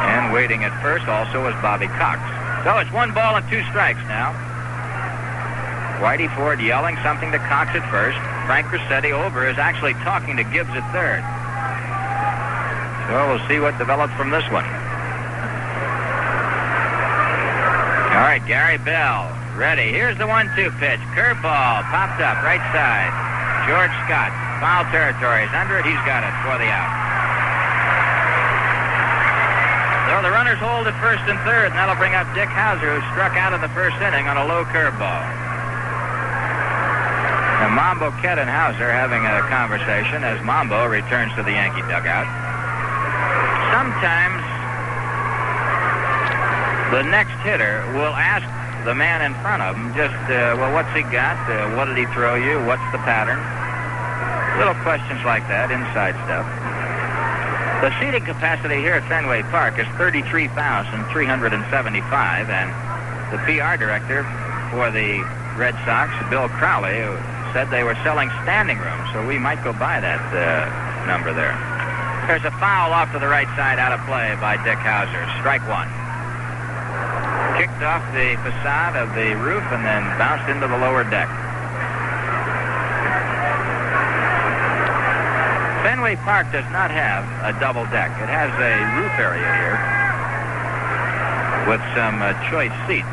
Speaker 1: And waiting at first also was Bobby Cox. So it's 1 ball and 2 strikes now. Whitey Ford yelling something to Cox at first. Frank Rossetti over is actually talking to Gibbs at third. So we'll see what develops from this one. All right, Gary Bell ready. Here's the 1-2 pitch. Curveball popped up right side. George Scott, foul territory. He's under it. He's got it for the out. So the runners hold at first and third, and that'll bring up Dick Hauser, who struck out in the first inning on a low curveball. And Mambo Kett and Hauser having a conversation as Mambo returns to the Yankee dugout. Sometimes the next hitter will ask the man in front of him just, well, what's he got? What did he throw you? What's the pattern? Little questions like that, inside stuff. The seating capacity here at Fenway Park is 33,375, and the PR director for the Red Sox, Bill Crowley, said they were selling standing room, so we might go by that number there. There's a foul off to the right side, out of play by Dick Hauser. Strike one. Kicked off the facade of the roof and then bounced into the lower deck. Fenway Park does not have a double deck. It has a roof area here with some choice seats,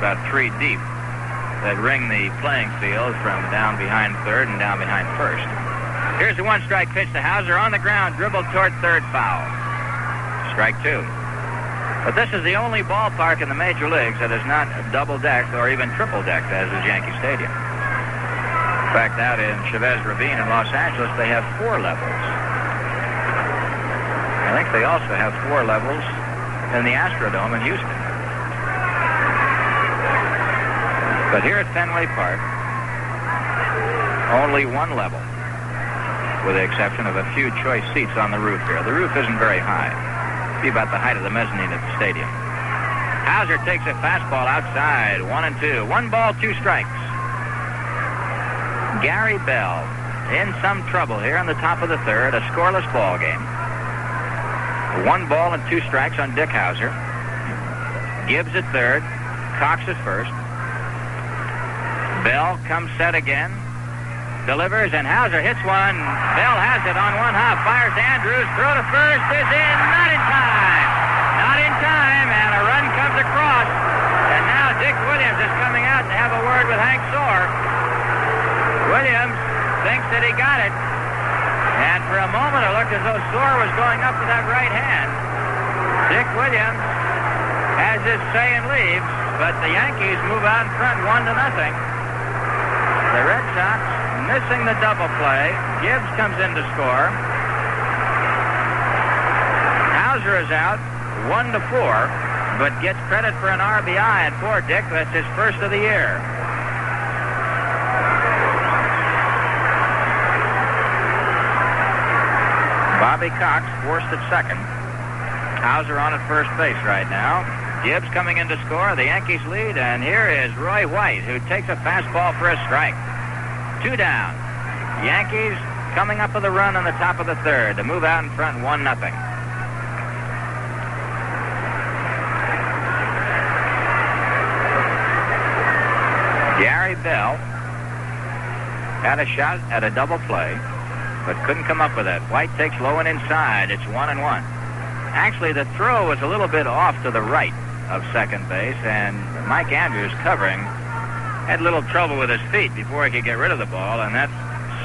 Speaker 1: about 3 deep, that ring the playing field from down behind third and down behind first. Here's the one-strike pitch to Hauser on the ground, dribbled toward third, foul. Strike two. But this is the only ballpark in the major leagues that is not double-decked or even triple-decked, as is Yankee Stadium. In fact, out in Chavez Ravine in Los Angeles, they have 4 levels. I think they also have 4 levels in the Astrodome in Houston. But here at Fenway Park, only 1 level, with the exception of a few choice seats on the roof here. The roof isn't very high. It'd be about the height of the mezzanine at the stadium. Hauser takes a fastball outside, 1-2. 1 ball, 2 strikes. Gary Bell in some trouble here in the top of the third, a scoreless ball game. 1 ball and 2 strikes on Dick Hauser. Gibbs at third, Cox at first. Bell comes set again, delivers, and Hauser hits one. Bell has it on 1 hop, fires to Andrews, throw to first is in, not in time. Not in time, and a run comes across. And now Dick Williams is coming out to have a word with Hank Soar. Williams thinks that he got it, and for a moment it looked as though Soar was going up with that right hand. Dick Williams has his say and leaves, but the Yankees move out in front 1-0. The Red Sox missing the double play. Gibbs comes in to score. Hauser is out 1-4, but gets credit for an RBI, and for Dick, that's his first of the year. Bobby Cox forced at second. Hauser on at first base right now. Gibbs coming in to score. The Yankees lead, and here is Roy White, who takes a fastball for a strike. 2 down. Yankees coming up with a run on the top of the third to move out in front 1-0. Gary Bell had a shot at a double play, but couldn't come up with it. White takes low and inside. It's 1-1. Actually, the throw was a little bit off to the right of second base, and Mike Andrews, covering, had a little trouble with his feet before he could get rid of the ball, and that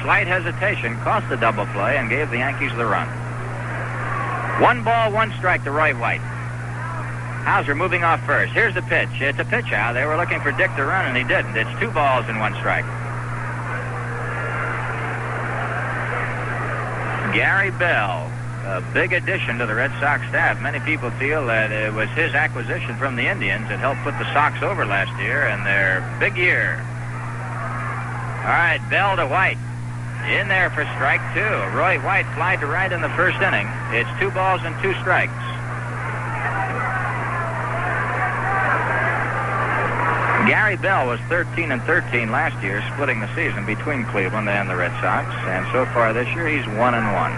Speaker 1: slight hesitation cost the double play and gave the Yankees the run. 1 ball, 1 strike to Roy White. Hauser moving off first. Here's the pitch. It's a pitch out. They were looking for Dick to run, and he didn't. It's 2 balls and 1 strike. Gary Bell, a big addition to the Red Sox staff. Many people feel that it was his acquisition from the Indians that helped put the Sox over last year in their big year. All right, Bell to White. In there for strike 2. Roy White flied to right in the first inning. It's 2 balls and 2 strikes. Gary Bell was 13-13 last year, splitting the season between Cleveland and the Red Sox, and so far this year he's 1-1.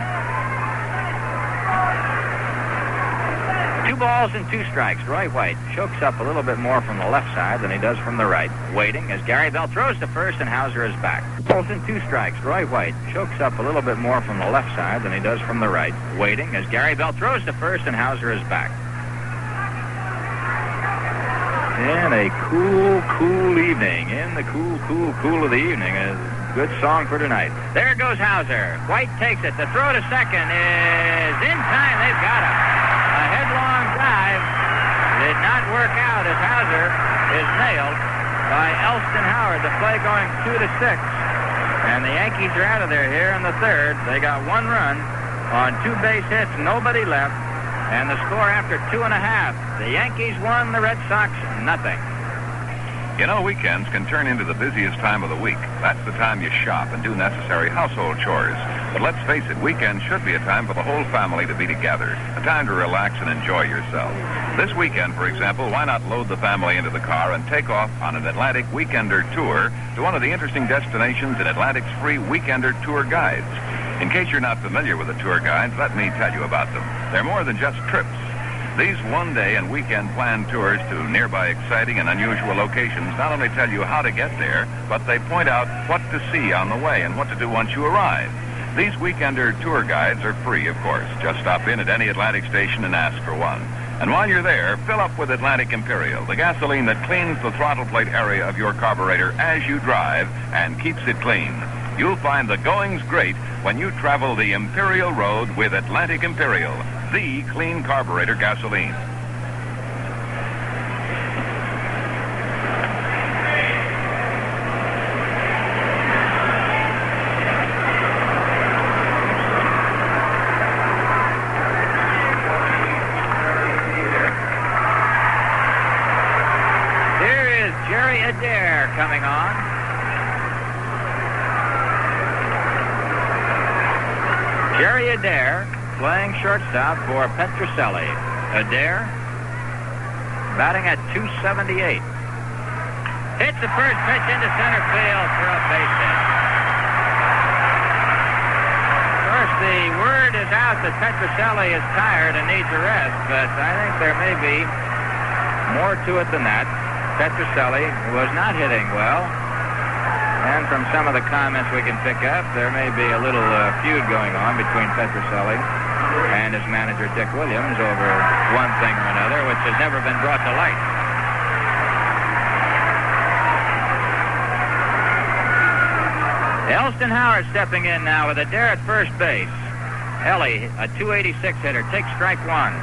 Speaker 1: 2 balls and 2 strikes. Roy White chokes up a little bit more from the left side than he does from the right, waiting as Gary Bell throws to first and Hauser is back. 2 balls and 2 strikes. Roy White chokes up a little bit more from the left side than he does from the right, waiting as Gary Bell throws to first and Hauser is back. And a cool evening. In the cool of the evening. A good song for tonight. There goes Hauser. White takes it. The throw to second is in time. They've got him. A headlong dive did not work out as Hauser is nailed by Elston Howard. The play going 2-6. And the Yankees are out of there here in the third. They got 1 run on 2 base hits. Nobody left. And the score after 2.5. The Yankees won, the Red Sox nothing.
Speaker 8: You know, weekends can turn into the busiest time of the week. That's the time you shop and do necessary household chores, But let's face it, weekend should be a time for the whole family to be together, a time to relax and enjoy yourself. This weekend, for example, why not load the family into the car and take off on an Atlantic Weekender tour to one of the interesting destinations in Atlantic's free Weekender tour guides. In case you're not familiar with the tour guides, let me tell you about them. They're more than just trips. These one-day and weekend planned tours to nearby exciting and unusual locations not only tell you how to get there, but they point out what to see on the way and what to do once you arrive. These Weekender tour guides are free, of course. Just stop in at any Atlantic station and ask for one. And while you're there, fill up with Atlantic Imperial, the gasoline that cleans the throttle plate area of your carburetor as you drive and keeps it clean. You'll find the going's great when you travel the Imperial Road with Atlantic Imperial, the clean carburetor gasoline.
Speaker 1: Here is Jerry Adair coming on. Jerry Adair playing shortstop for Petrocelli. Adair batting at .278. Hits the first pitch into center field for a base hit. Of course, the word is out that Petrocelli is tired and needs a rest, but I think there may be more to it than that. Petrocelli was not hitting well. And from some of the comments we can pick up, there may be a little feud going on between Petrocelli and his manager, Dick Williams, over one thing or another, which has never been brought to light. Elston Howard stepping in now with Adair at first base. Ellie, a .286 hitter, takes strike one.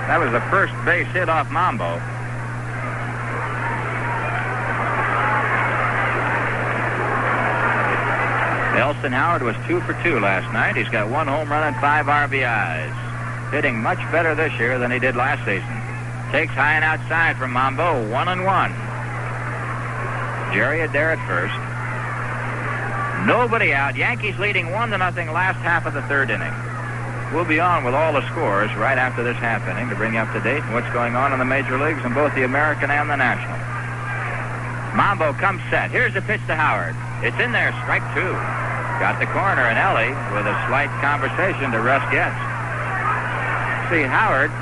Speaker 1: That was the first base hit off Mambo. Elston Howard was 2 for 2 last night. He's got 1 home run and 5 RBIs. Hitting much better this year than he did last season. Takes high and outside from Mambo, 1-1. Jerry Adair at first. Nobody out. Yankees leading 1-0 last half of the third inning. We'll be on with all the scores right after this half inning to bring you up to date on what's going on in the major leagues in both the American and the National. Mambo comes set. Here's the pitch to Howard. It's in there, strike 2. Got the corner, and Ellie with a slight conversation to Russ Getz. See, Howard,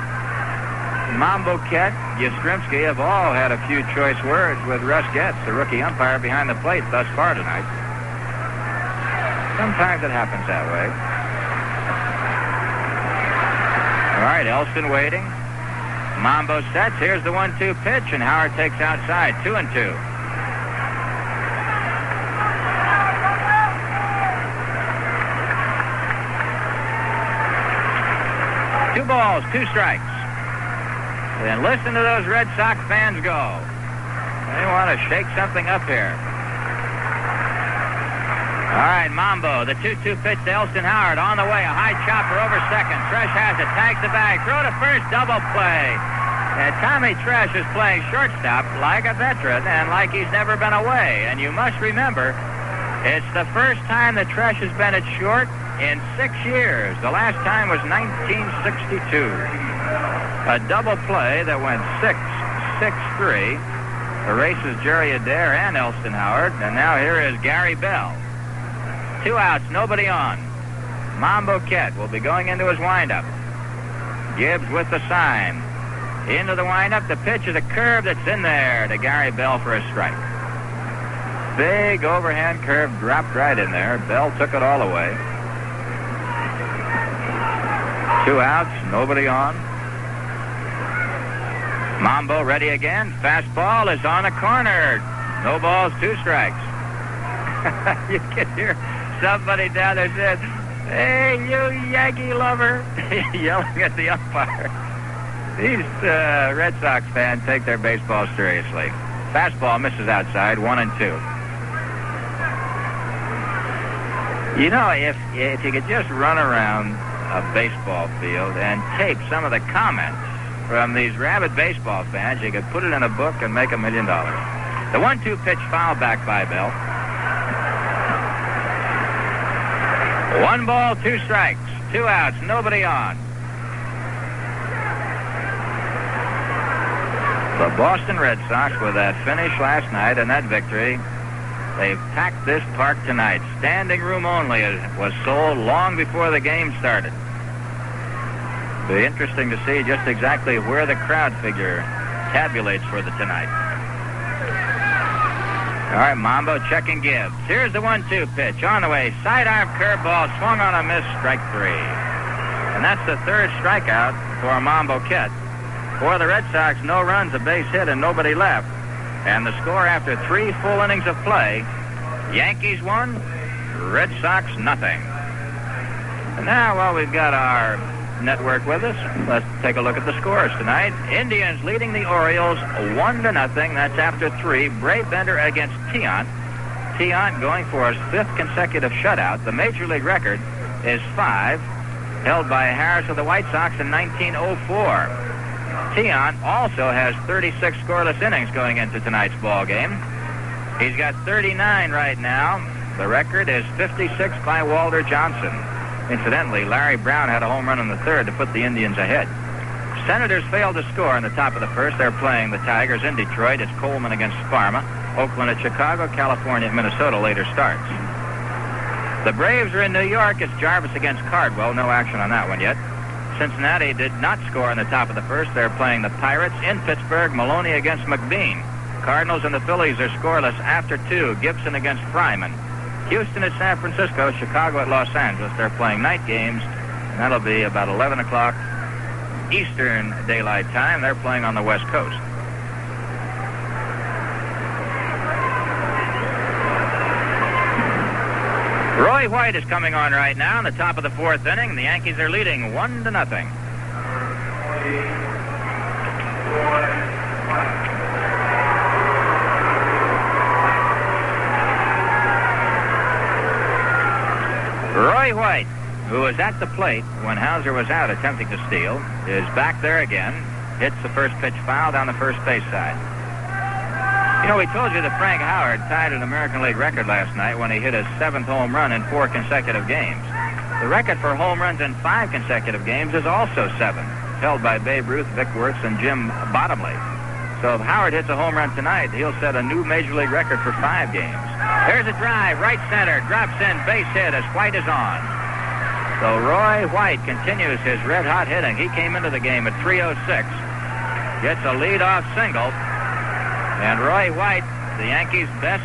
Speaker 1: Mambo, Kett, Yastrzemski have all had a few choice words with Russ Getz, the rookie umpire behind the plate thus far tonight. Sometimes it happens that way. All right, Elston waiting. Mambo sets. Here's the 1-2 pitch, and Howard takes outside, 2-2. 2 balls, 2 strikes. And listen to those Red Sox fans go. They want to shake something up here. All right, Mambo, the 2-2 pitch to Elston Howard on the way. A high chopper over second. Tresh has it, tags the bag, throw to first, double play. And Tommy Tresh is playing shortstop like a veteran and like he's never been away. And you must remember, it's the first time that Tresh has been at short in 6 years. The last time was 1962. A double play that went 6-6-3. Erases Jerry Adair and Elston Howard. And now here is Gary Bell. 2 outs, nobody on. Mambo Kett will be going into his windup. Gibbs with the sign. Into the windup. The pitch is a curve that's in there to Gary Bell for a strike. Big overhand curve dropped right in there. Bell took it all away. 2 outs, nobody on. Mambo ready again. Fastball is on the corner. No balls, 2 strikes. You can hear somebody down there said, "Hey, you Yankee lover," yelling at the umpire. These Red Sox fans take their baseball seriously. Fastball misses outside, 1-2. You know, if you could just run around a baseball field and tape some of the comments from these rabid baseball fans, you could put it in a book and make $1 million. The 1-2 pitch foul back by Bell. 1 ball, 2 strikes, 2 outs, nobody on. The Boston Red Sox, with that finish last night and that victory, they've packed this park tonight. Standing room only. It was sold long before the game started. Be interesting to see just exactly where the crowd figure tabulates for the tonight. All right, Mambo check and gives. Here's the 1-2 pitch. On the way, sidearm curveball, swung on a miss, strike 3. And that's the 3rd strikeout for Mambo Kett. For the Red Sox, no runs, a base hit, and nobody left. And the score after 3 full innings of play, Yankees 1, Red Sox nothing. And now, while we've got our network with us, let's take a look at the scores tonight. Indians leading the Orioles 1-0. That's after 3. Bray Bender against Tiant. Tiant going for his 5th consecutive shutout. The Major League record is 5, held by Harris of the White Sox in 1904. Tiant also has 36 scoreless innings going into tonight's ball game. He's got 39 right now. The record is 56 by Walter Johnson. Incidentally, Larry Brown had a home run in the 3rd to put the Indians ahead. Senators failed to score in the top of the 1st. They're playing the Tigers in Detroit. It's Coleman against Sparma. Oakland at Chicago. California at Minnesota later starts. The Braves are in New York. It's Jarvis against Cardwell. No action on that one yet. Cincinnati did not score in the top of the 1st. They're playing the Pirates in Pittsburgh. Maloney against McBean. Cardinals and the Phillies are scoreless after 2. Gibson against Fryman. Houston at San Francisco. Chicago at Los Angeles. They're playing night games. And that'll be about 11 o'clock Eastern Daylight Time. They're playing on the West Coast. Roy White is coming on right now in the top of the 4th inning. The Yankees are leading 1-0. Roy White, who was at the plate when Hauser was out attempting to steal, is back there again. Hits the first pitch foul down the first base side. You know, we told you that Frank Howard tied an American League record last night when he hit his 7th home run in 4 consecutive games. The record for home runs in 5 consecutive games is also 7, held by Babe Ruth, Vic Wertz, and Jim Bottomley. So if Howard hits a home run tonight, he'll set a new Major League record for 5 games. There's a drive, right center, drops in, base hit as White is on. So Roy White continues his red-hot hitting. He came into the game at 3:06, gets a lead-off single. And Roy White, the Yankees' best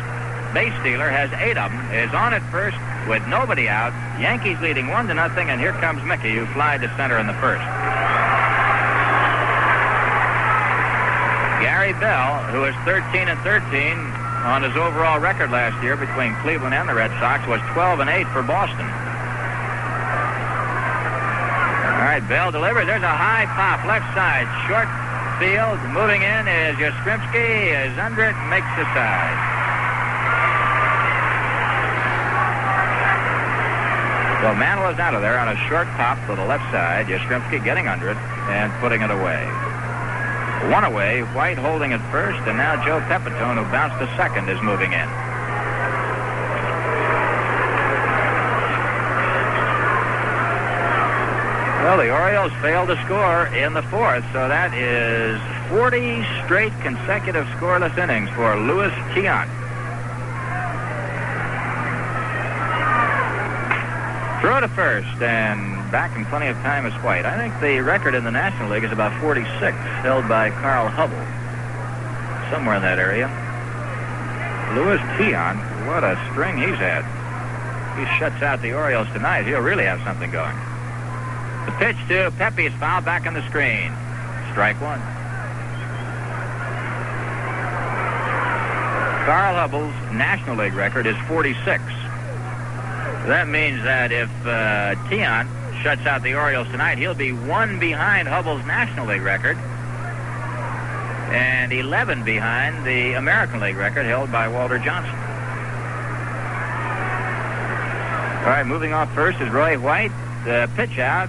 Speaker 1: base stealer, has 8 of them, is on at first with nobody out. Yankees leading 1-0, and here comes Mickey, who flied to center in the 1st. Gary Bell, who is 13-13 on his overall record last year between Cleveland and the Red Sox, was 12-8 for Boston. All right, Bell delivers. There's a high pop, left side, short field. Moving in is Yastrzemski, is under it, makes the side. So Mantle is out of there on a short pop to the left side. Yastrzemski getting under it and putting it away. 1 away, White holding at first, and now Joe Pepitone, who bounced to second, is moving in. Well, the Orioles failed to score in the 4th, so that is 40 straight consecutive scoreless innings for Louis Tiant. Throw to first, and back in plenty of time is White. I think the record in the National League is about 46, held by Carl Hubble. Somewhere in that area. Louis Tiant, what a string he's had. He shuts out the Orioles tonight. He'll really have something going. The pitch to Pepe is fouled back on the screen. Strike 1. Carl Hubble's National League record is 46. That means that if Tiant shuts out the Orioles tonight, he'll be 1 behind Hubble's National League record and 11 behind the American League record held by Walter Johnson. All right, moving off first is Roy White. The pitch out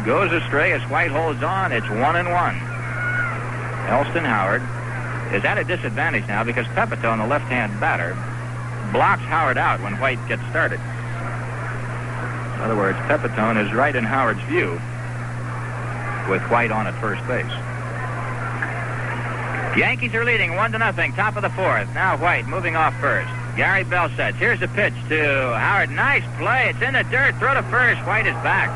Speaker 1: goes astray as White holds on. It's 1-1. Elston Howard is at a disadvantage now because Pepitone, the left-hand batter, blocks Howard out when White gets started. In other words, Pepitone is right in Howard's view with White on at first base. Yankees are leading 1-0, top of the fourth. Now White moving off first. Gary Bell sets. Here's the pitch to Howard. Nice play. It's in the dirt. Throw to first. White is back.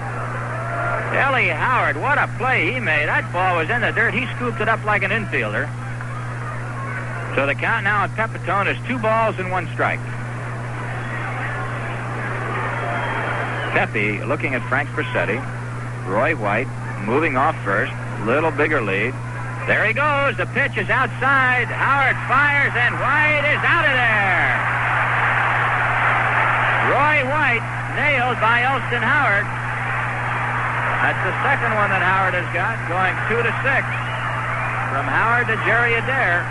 Speaker 1: Ellie Howard, what a play he made. That ball was in the dirt. He scooped it up like an infielder. So the count now on Pepitone is 2 balls and 1 strike. Pepe looking at Frank Bracetti. Roy White moving off first. Little bigger lead. There he goes. The pitch is outside. Howard fires, and White is out of there. Roy White nailed by Elston Howard. That's the second one that Howard has got, going 2-6. From Howard to Jerry Adair.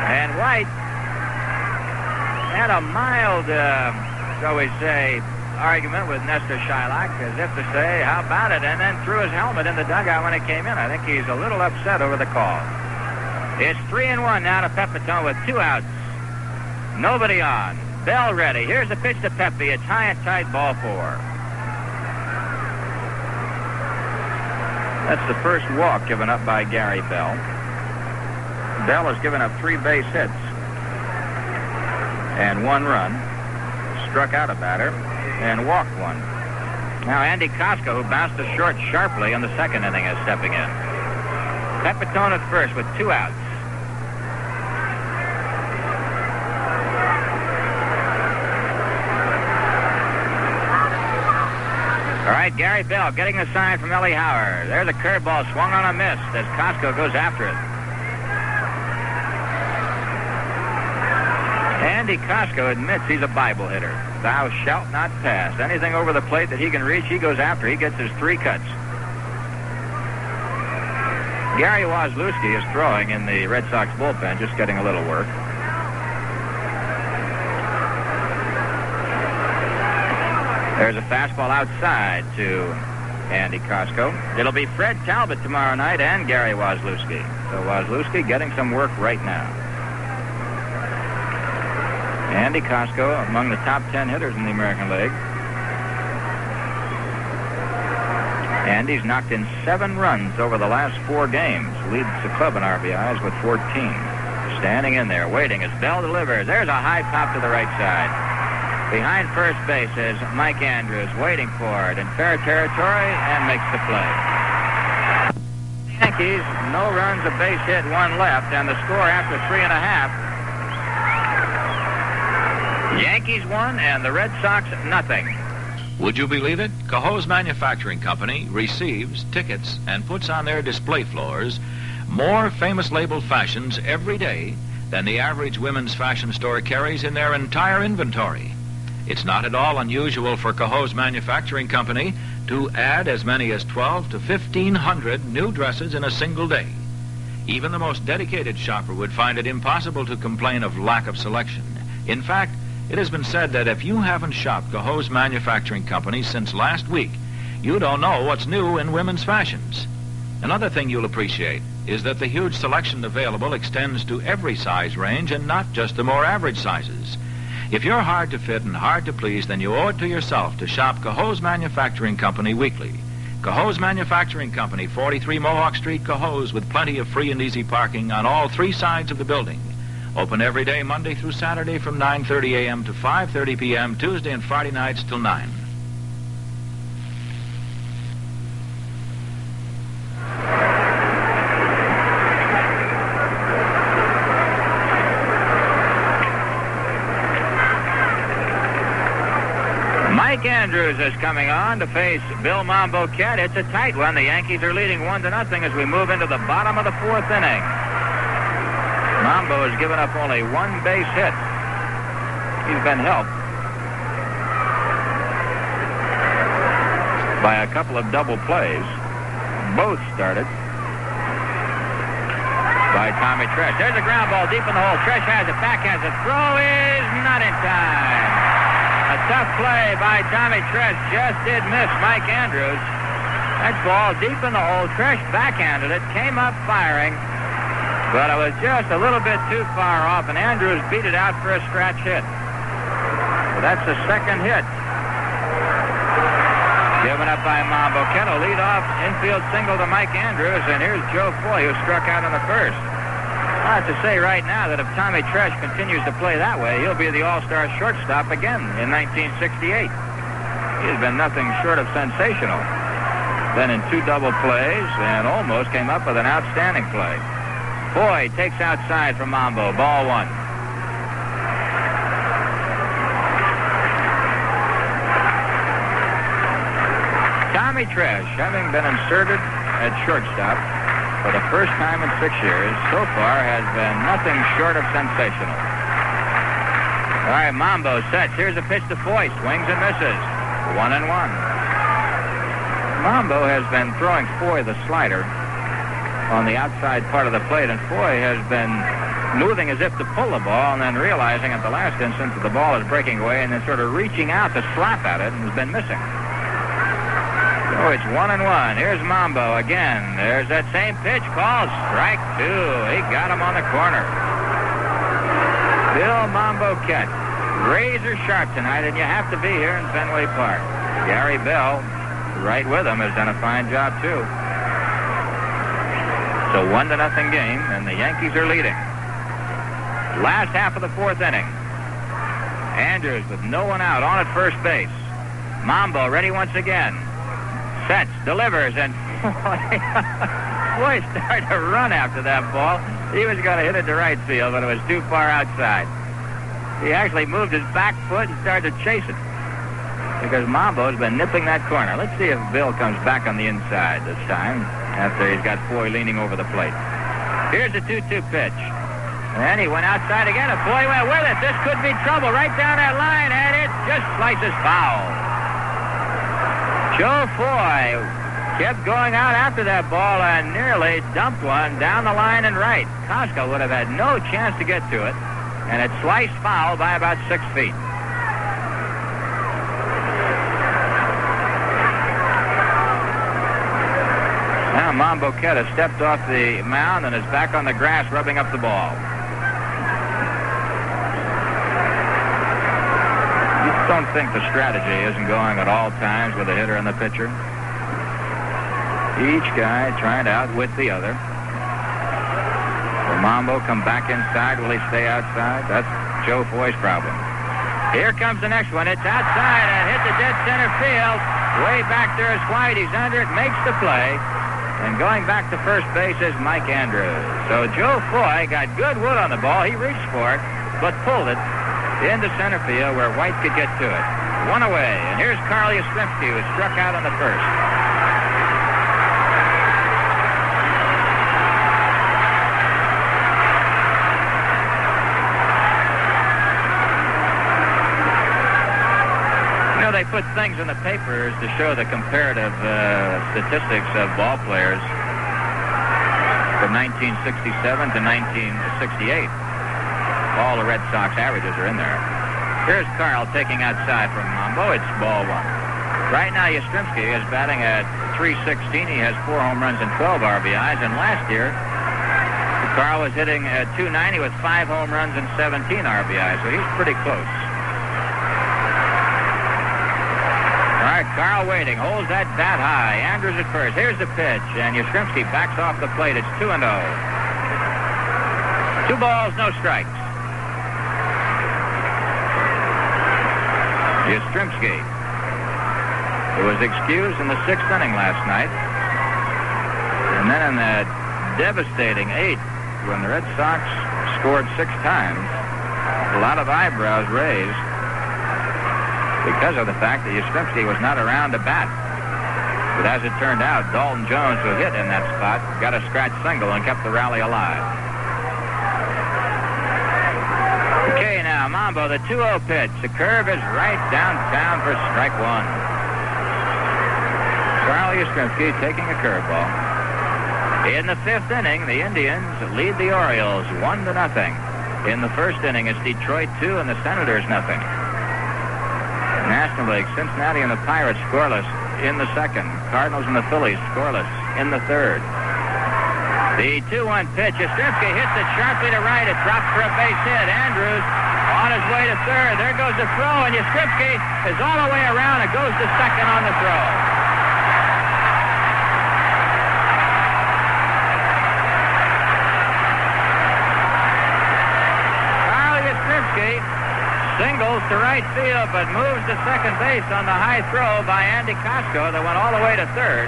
Speaker 1: And White had a mild, shall we say, argument with Nestor Shylock, as if to say, how about it? And then threw his helmet in the dugout when it came in. I think he's a little upset over the call. It's 3-1 now to Pepitone with 2 outs. Nobody on. Bell ready. Here's the pitch to Pepe. It's high and tight, ball 4. That's the first walk given up by Gary Bell. Bell has given up 3 base hits and 1 run. Struck out a batter and walked 1. Now Andy Costco, who bounced to short sharply in the second inning, is stepping in. Pepitone at first with 2 outs. All right, Gary Bell getting the sign from Ellie Howard. There's a curveball swung on a miss as Costco goes after it. Andy Costco admits he's a Bible hitter. Thou shalt not pass. Anything over the plate that he can reach, he goes after. He gets his 3 cuts. Gary Wozlewski is throwing in the Red Sox bullpen, just getting a little work. There's a fastball outside to Andy Costco. It'll be Fred Talbot tomorrow night and Gary Wozlewski. So Wozlewski getting some work right now. Andy Costco among the top 10 hitters in the American League. Andy's knocked in 7 runs over the last 4 games. Leads the club in RBIs with 14. Standing in there, waiting as Bell delivers. There's a high pop to the right side. Behind first base is Mike Andrews, waiting for it in fair territory, and makes the play. Yankees, no runs, a base hit, 1 left, and the score after 3.5. Yankees 1 and the Red Sox nothing.
Speaker 9: Would you believe it? Cahoe's Manufacturing Company receives, tickets, and puts on their display floors more famous label fashions every day than the average women's fashion store carries in their entire inventory. It's not at all unusual for Cahoe's Manufacturing Company to add as many as 1,200 to 1,500 new dresses in a single day. Even the most dedicated shopper would find it impossible to complain of lack of selection. In fact, it has been said that if you haven't shopped Cahoe's Manufacturing Company since last week, you don't know what's new in women's fashions. Another thing you'll appreciate is that the huge selection available extends to every size range and not just the more average sizes. If you're hard to fit and hard to please, then you owe it to yourself to shop Cahoe's Manufacturing Company weekly. Cahoe's Manufacturing Company, 43 Mohawk Street, Cahoe's, with plenty of free and easy parking on all 3 sides of the building. Open every day, Monday through Saturday from 9:30 a.m. to 5:30 p.m., Tuesday and Friday nights till 9.
Speaker 1: Mike Andrews is coming on to face Bill Mambo Cat. It's a tight one. The Yankees are leading 1-0 as we move into the bottom of the 4th inning. Mambo has given up only 1 base hit. He's been helped by a couple of double plays. Both started by Tommy Tresh. There's a ground ball deep in the hole. Tresh has it, backhands it. Throw is not in time. A tough play by Tommy Tresh just did miss Mike Andrews. That ball deep in the hole. Tresh backhanded it, came up firing. But it was just a little bit too far off, and Andrews beat it out for a scratch hit. That's the second hit. Given up by Mambo. Kettle lead off infield single to Mike Andrews, and here's Joe Foy, who struck out in the first. I have to say right now that if Tommy Tresh continues to play that way, he'll be the All-Star shortstop again in 1968. He's been nothing short of sensational. Then in 2 double plays and almost came up with an outstanding play. Foy takes outside from Mambo. Ball 1. Tommy Tresh, having been inserted at shortstop for the first time in 6 years, so far has been nothing short of sensational. All right, Mambo sets. Here's a pitch to Foy. Swings and misses. 1-1. Mambo has been throwing Foy the slider on the outside part of the plate, and Foy has been moving as if to pull the ball and then realizing at the last instant that the ball is breaking away and then sort of reaching out to slap at it and has been missing. So it's 1-1. Here's Mambo again. There's that same pitch called strike 2. He got him on the corner. Bill Mambo catch. Razor sharp tonight, and you have to be here in Fenway Park. Gary Bell, right with him, has done a fine job too. It's a 1-0 game, and the Yankees are leading. Last half of the 4th inning. Andrews with no one out on at first base. Mambo ready once again. Sets, delivers, and Foy started to run after that ball. He was going to hit it to right field, but it was too far outside. He actually moved his back foot and started to chase it because Mambo's been nipping that corner. Let's see if Bill comes back on the inside this time after he's got Foy leaning over the plate. Here's the 2-2 pitch. And he went outside again, and Foy went with it. This could be trouble right down that line, and it just slices foul. Joe Foy kept going out after that ball and nearly dumped one down the line and right. Costco would have had no chance to get to it, and it sliced foul by about 6 feet. Now Mambo has stepped off the mound and is back on the grass rubbing up the ball. Don't think the strategy isn't going at all times with the hitter and the pitcher. Each guy trying to outwit the other. Will Mambo come back inside? Will he stay outside? That's Joe Foy's problem. Here comes the next one. It's outside and hit the dead center field. Way back there is White. He's under it, makes the play. And going back to first base is Mike Andrews. So Joe Foy got good wood on the ball. He reached for it, but pulled it into center field where White could get to it. One away, and here's Carl Yastrzemski, who struck out on the first. You know, they put things in the papers to show the comparative statistics of ball players from 1967 to 1968. All the Red Sox averages are in there. Here's Carl taking outside from Mambo. It's ball 1. Right now, Yastrzemski is batting at .316. He has 4 home runs and 12 RBIs. And last year, Carl was hitting at .290 with 5 home runs and 17 RBIs. So he's pretty close. All right, Carl waiting. Holds that bat high. Andrews at first. Here's the pitch. And Yastrzemski backs off the plate. It's 2-0. 2 balls, no strikes. Yastrzemski, who was excused in the 6th inning last night. And then in that devastating 8th, when the Red Sox scored 6 times, a lot of eyebrows raised because of the fact that Yastrzemski was not around to bat. But as it turned out, Dalton Jones, who hit in that spot, got a scratch single and kept the rally alive. Okay, now, Mambo, the 2-0 pitch. The curve is right downtown for strike 1. Carl Yastrzemski taking a curveball. In the 5th inning, the Indians lead the Orioles 1-0. In the 1st inning, it's Detroit 2 and the Senators 0. National League, Cincinnati and the Pirates scoreless in the 2nd. Cardinals and the Phillies scoreless in the 3rd. The 2-1 pitch. Yastrzemski hits it sharply to right. It drops for a base hit. Andrews on his way to third. There goes the throw, and Yastrzemski is all the way around and goes to second on the throw. Carl Yastrzemski singles to right field, but moves to second base on the high throw by Andy Costco that went all the way to third.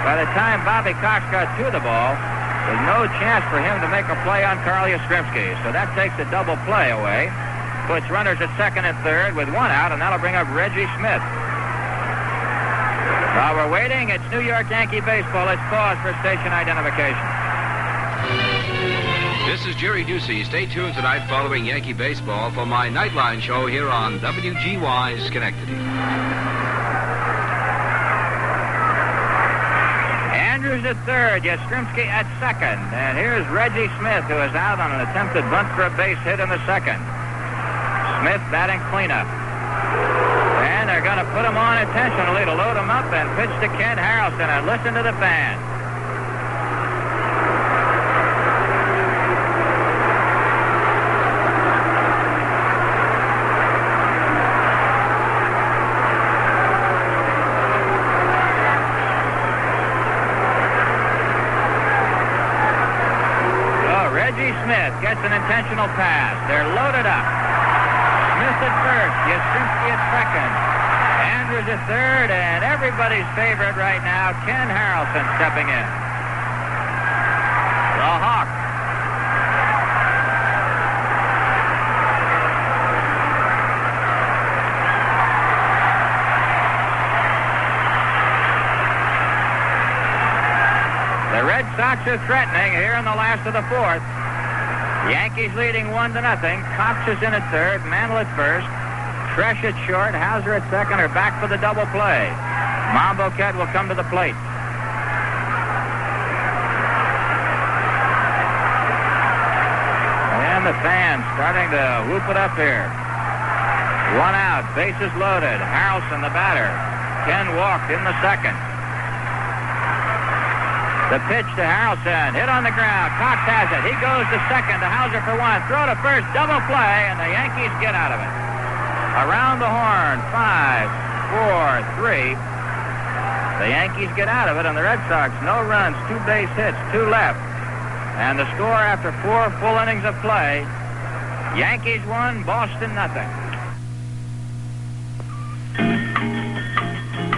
Speaker 1: By the time Bobby Cox got to the ball, there's no chance for him to make a play on Carl Yastrzemski. So that takes a double play away. Puts runners at second and third with one out, and that'll bring up Reggie Smith. While we're waiting, it's New York Yankee baseball. Let's pause for station identification.
Speaker 4: This is Jerry Ducey. Stay tuned tonight following Yankee baseball for my Nightline show here on WGY Schenectady.
Speaker 1: Andrews at third, Yastrzemski at second. And here's Reggie Smith, who is out on an attempted bunt for a base hit in the second. Smith batting cleanup. And they're going to put him on intentionally to load him up and pitch to Ken Harrelson. And listen to the band. Smith gets an intentional pass. They're loaded up. Smith at first, Yastrzemski at second, Andrews at third, and everybody's favorite right now, Ken Harrelson stepping in. The Hawk. The Red Sox are threatening here in the last of the fourth. Yankees leading 1-0. Cox is in at third, Mantle at first, Tresh at short, Hauser at second are back for the double play. Monboquette will come to the plate. And the fans starting to whoop it up here. One out, bases loaded. Harrelson, the batter. Ken walked in the second. The pitch to Harrelson, hit on the ground. Cox has it. He goes to second to Hauser for one. Throw to first, double play, and the Yankees get out of it. Around the horn, 5, 4, 3. The Yankees get out of it, and the Red Sox, no runs, 2 base hits, 2 left. And the score after 4 full innings of play, Yankees 1, Boston nothing.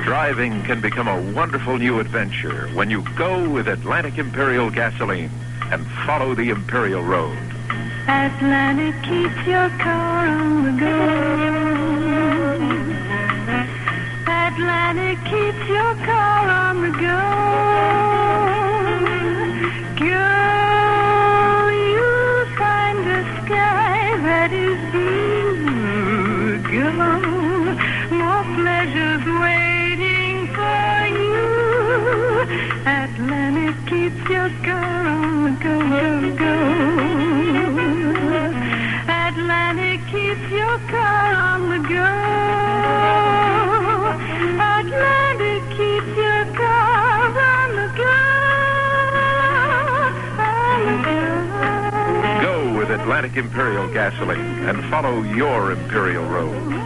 Speaker 8: Driving can become a wonderful new adventure when you go with Atlantic Imperial gasoline and follow the Imperial Road.
Speaker 7: Atlantic keeps your car on the go. Atlantic keeps your car on the go. Go, you find a sky that is blue. Go, more pleasures waiting for you. Atlantic keeps your car on the go, go, go. Atlantic keeps your car on the go. Atlantic keeps your car on the go.
Speaker 8: Go with Atlantic Imperial gasoline and follow your Imperial Road.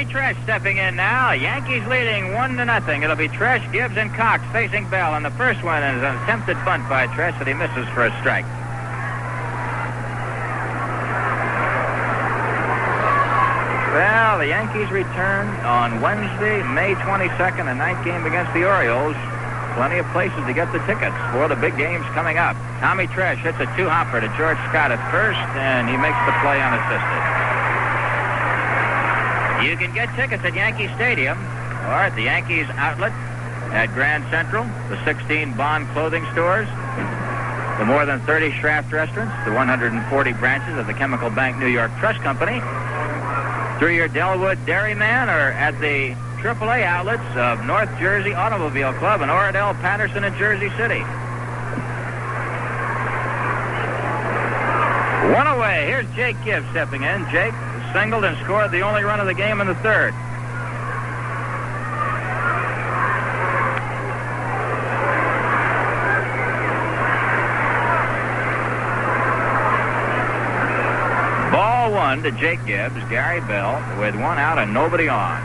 Speaker 1: Tresh stepping in now. Yankees leading 1-0. It'll be Tresh, Gibbs, and Cox facing Bell. And the first one is an attempted bunt by Tresh that he misses for a strike. Well, the Yankees return on Wednesday, May 22nd, a night game against the Orioles. Plenty of places to get the tickets for the big games coming up. Tommy Tresh hits a 2-hopper to George Scott at first, and he makes the play unassisted. You can get tickets at Yankee Stadium or at the Yankees outlet at Grand Central, the 16 Bond clothing stores, the more than 30 Schraft restaurants, the 140 branches of the Chemical Bank New York Trust Company, through your Delwood Dairyman, or at the AAA outlets of North Jersey Automobile Club and Oradell Patterson in Jersey City. One away. Here's Jake Gibbs stepping in. Jake singled and scored the only run of the game in the third. 3-1 to Jake Gibbs. Gary Bell with 1 out and nobody on.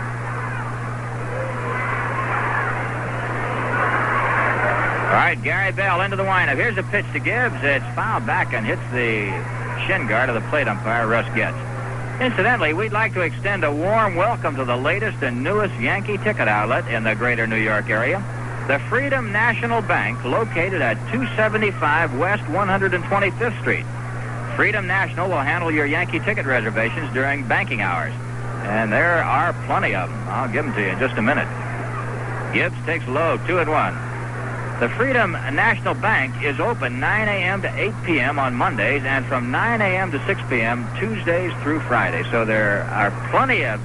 Speaker 1: All right, Gary Bell into the windup. Here's a pitch to Gibbs. It's fouled back and hits the shin guard of the plate umpire, Russ Getz. Incidentally, we'd like to extend a warm welcome to the latest and newest Yankee ticket outlet in the greater New York area, the Freedom National Bank, located at 275 West 125th Street. Freedom National will handle your Yankee ticket reservations during banking hours. And there are plenty of them. I'll give them to you in just a minute. Gibbs takes low, 2-1. The Freedom National Bank is open 9 a.m. to 8 p.m. on Mondays and from 9 a.m. to 6 p.m. Tuesdays through Friday. So there are plenty of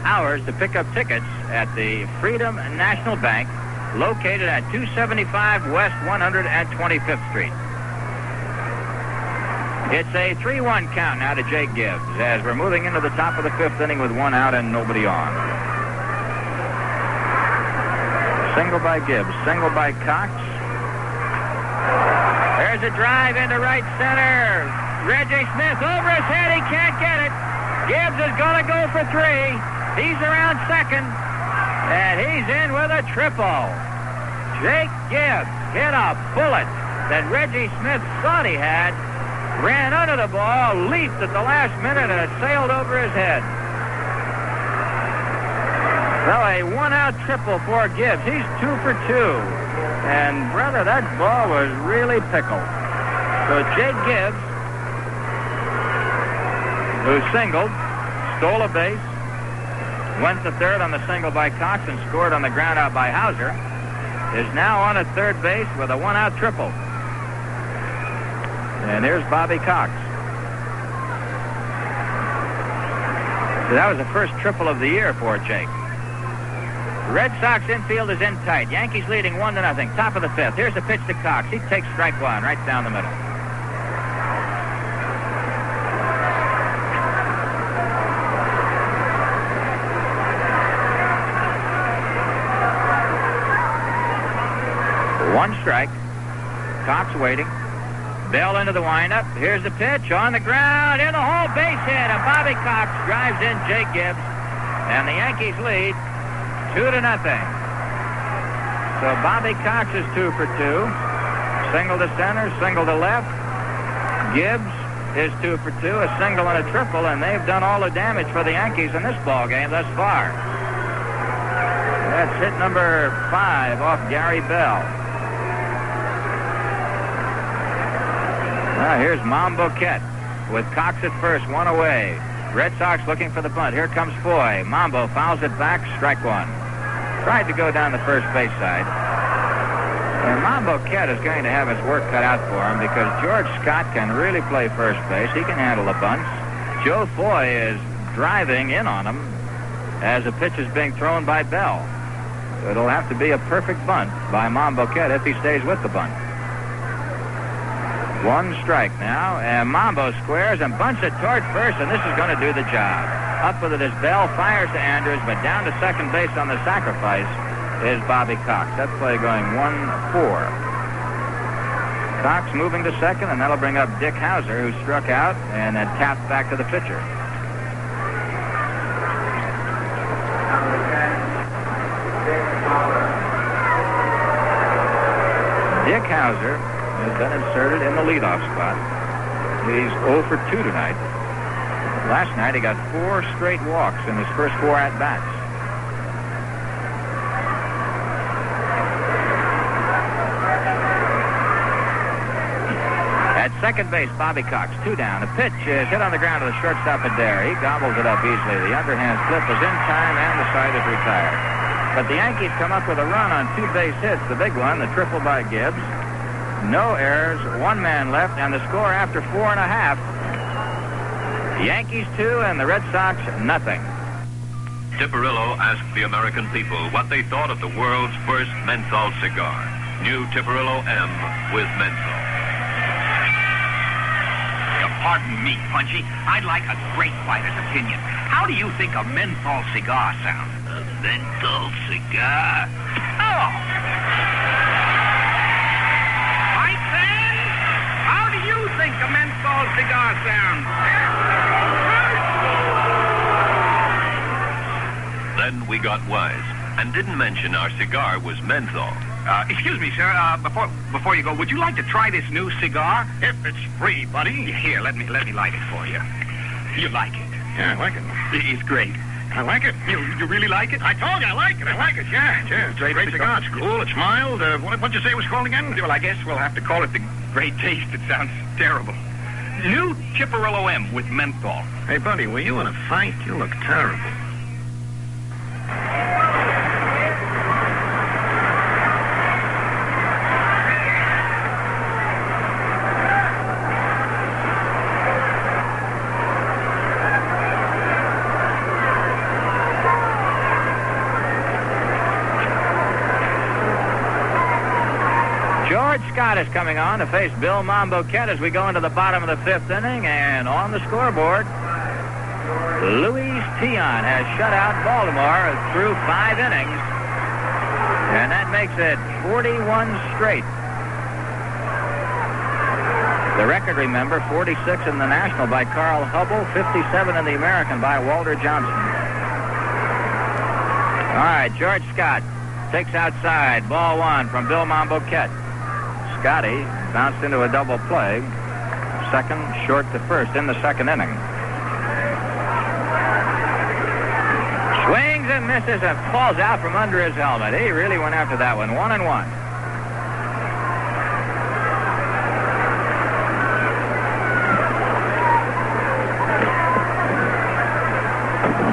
Speaker 1: hours to pick up tickets at the Freedom National Bank, located at 275 West 125th Street. It's a 3-1 count now to Jake Gibbs as we're moving into the top of the 5th inning with 1 out and nobody on. Single by Gibbs, single by Cox. There's a drive into right center. Reggie Smith over his head. He can't get it. Gibbs is going to go for 3. He's around second. And he's in with a triple. Jake Gibbs hit a bullet that Reggie Smith thought he had, ran under the ball, leaped at the last minute, and it sailed over his head. Well, a 1-out triple for Gibbs. He's 2 for 2. And, brother, that ball was really pickled. So Jake Gibbs, who singled, stole a base, went to third on the single by Cox and scored on the ground out by Hauser, is now on at third base with a 1-out triple. And here's Bobby Cox. So that was the first triple of the year for Jake. Red Sox infield is in tight. Yankees leading 1-0. Top of the 5th. Here's a pitch to Cox. He takes strike 1 right down the middle. One strike. Cox waiting. Bell into the windup. Here's the pitch on the ground in the hole, base hit, and Bobby Cox drives in Jake Gibbs, and the Yankees lead 2-0. So Bobby Cox is 2 for 2. Single to center, single to left. Gibbs is 2 for 2, a single and a triple, and they've done all the damage for the Yankees in this ball game thus far. That's hit number 5 off Gary Bell. Now here's Mom Boquette with Cox at first, 1 away. Red Sox looking for the bunt. Here comes Foy. Mambo fouls it back, strike 1. Tried to go down the first base side. And Mambo Boquette is going to have his work cut out for him because George Scott can really play first base. He can handle the bunts. Joe Foy is driving in on him as a pitch is being thrown by Bell. So it'll have to be a perfect bunt by Mambo Boquette if he stays with the bunt. 1 strike now, and Mambo squares and bunts it toward first, and this is going to do the job. Up with it is Bell, fires to Andrews, but down to second base on the sacrifice is Bobby Cox. That play going 1-4. Cox moving to second, and that'll bring up Dick Hauser, who struck out and then tapped back to the pitcher. Dick Hauser has been inserted in the leadoff spot. He's 0 for 2 tonight. Last night he got 4 straight walks in his first 4 at-bats. At second base, Bobby Cox, 2 down. A pitch is hit on the ground to the shortstop Adair. He gobbles it up easily. The underhand flip is in time and the side is retired. But the Yankees come up with a run on 2 base hits. The big one, the triple by Gibbs. No errors, 1 man left, and the score after 4.5. The Yankees 2 and the Red Sox nothing.
Speaker 10: Tipperillo asked the American people what they thought of the world's first menthol cigar. New Tipperillo M with menthol.
Speaker 11: Pardon me, Punchy. I'd like a great fighter's opinion. How do you think a menthol cigar sounds?
Speaker 12: A menthol cigar?
Speaker 11: Oh! Mike Van, how do you think a menthol cigar sounds?
Speaker 10: got wise and didn't mention our cigar was menthol.
Speaker 11: Excuse me, sir. Before you go, would you like to try this new cigar?
Speaker 13: If it's free, buddy.
Speaker 11: Here, let me light it for you. You like it?
Speaker 13: Yeah, I like it.
Speaker 11: It's great.
Speaker 13: I like it.
Speaker 11: You really like it?
Speaker 13: I told you I like it. I like it. Yeah. It's a great cigar. It's cool. It's mild. What'd you say it was called again?
Speaker 11: Well, I guess we'll have to call it the Great Taste. It sounds terrible. New Chipperillo M with menthol.
Speaker 13: Hey, buddy, were you in a fight? You look terrible.
Speaker 1: George Scott is coming on to face Bill Mambo Kent as we go into the bottom of the fifth inning. And on the scoreboard, Luis Tion has shut out Baltimore through 5 innings. And that makes it 41 straight. The record, remember, 46 in the National by Carl Hubble, 57 in the American by Walter Johnson. All right, George Scott takes outside. Ball 1 from Bill Mambo Kent. Scotty bounced into a double play. Second, short to first in the second inning. Swings and misses and falls out from under his helmet. He really went after that one. 1-1.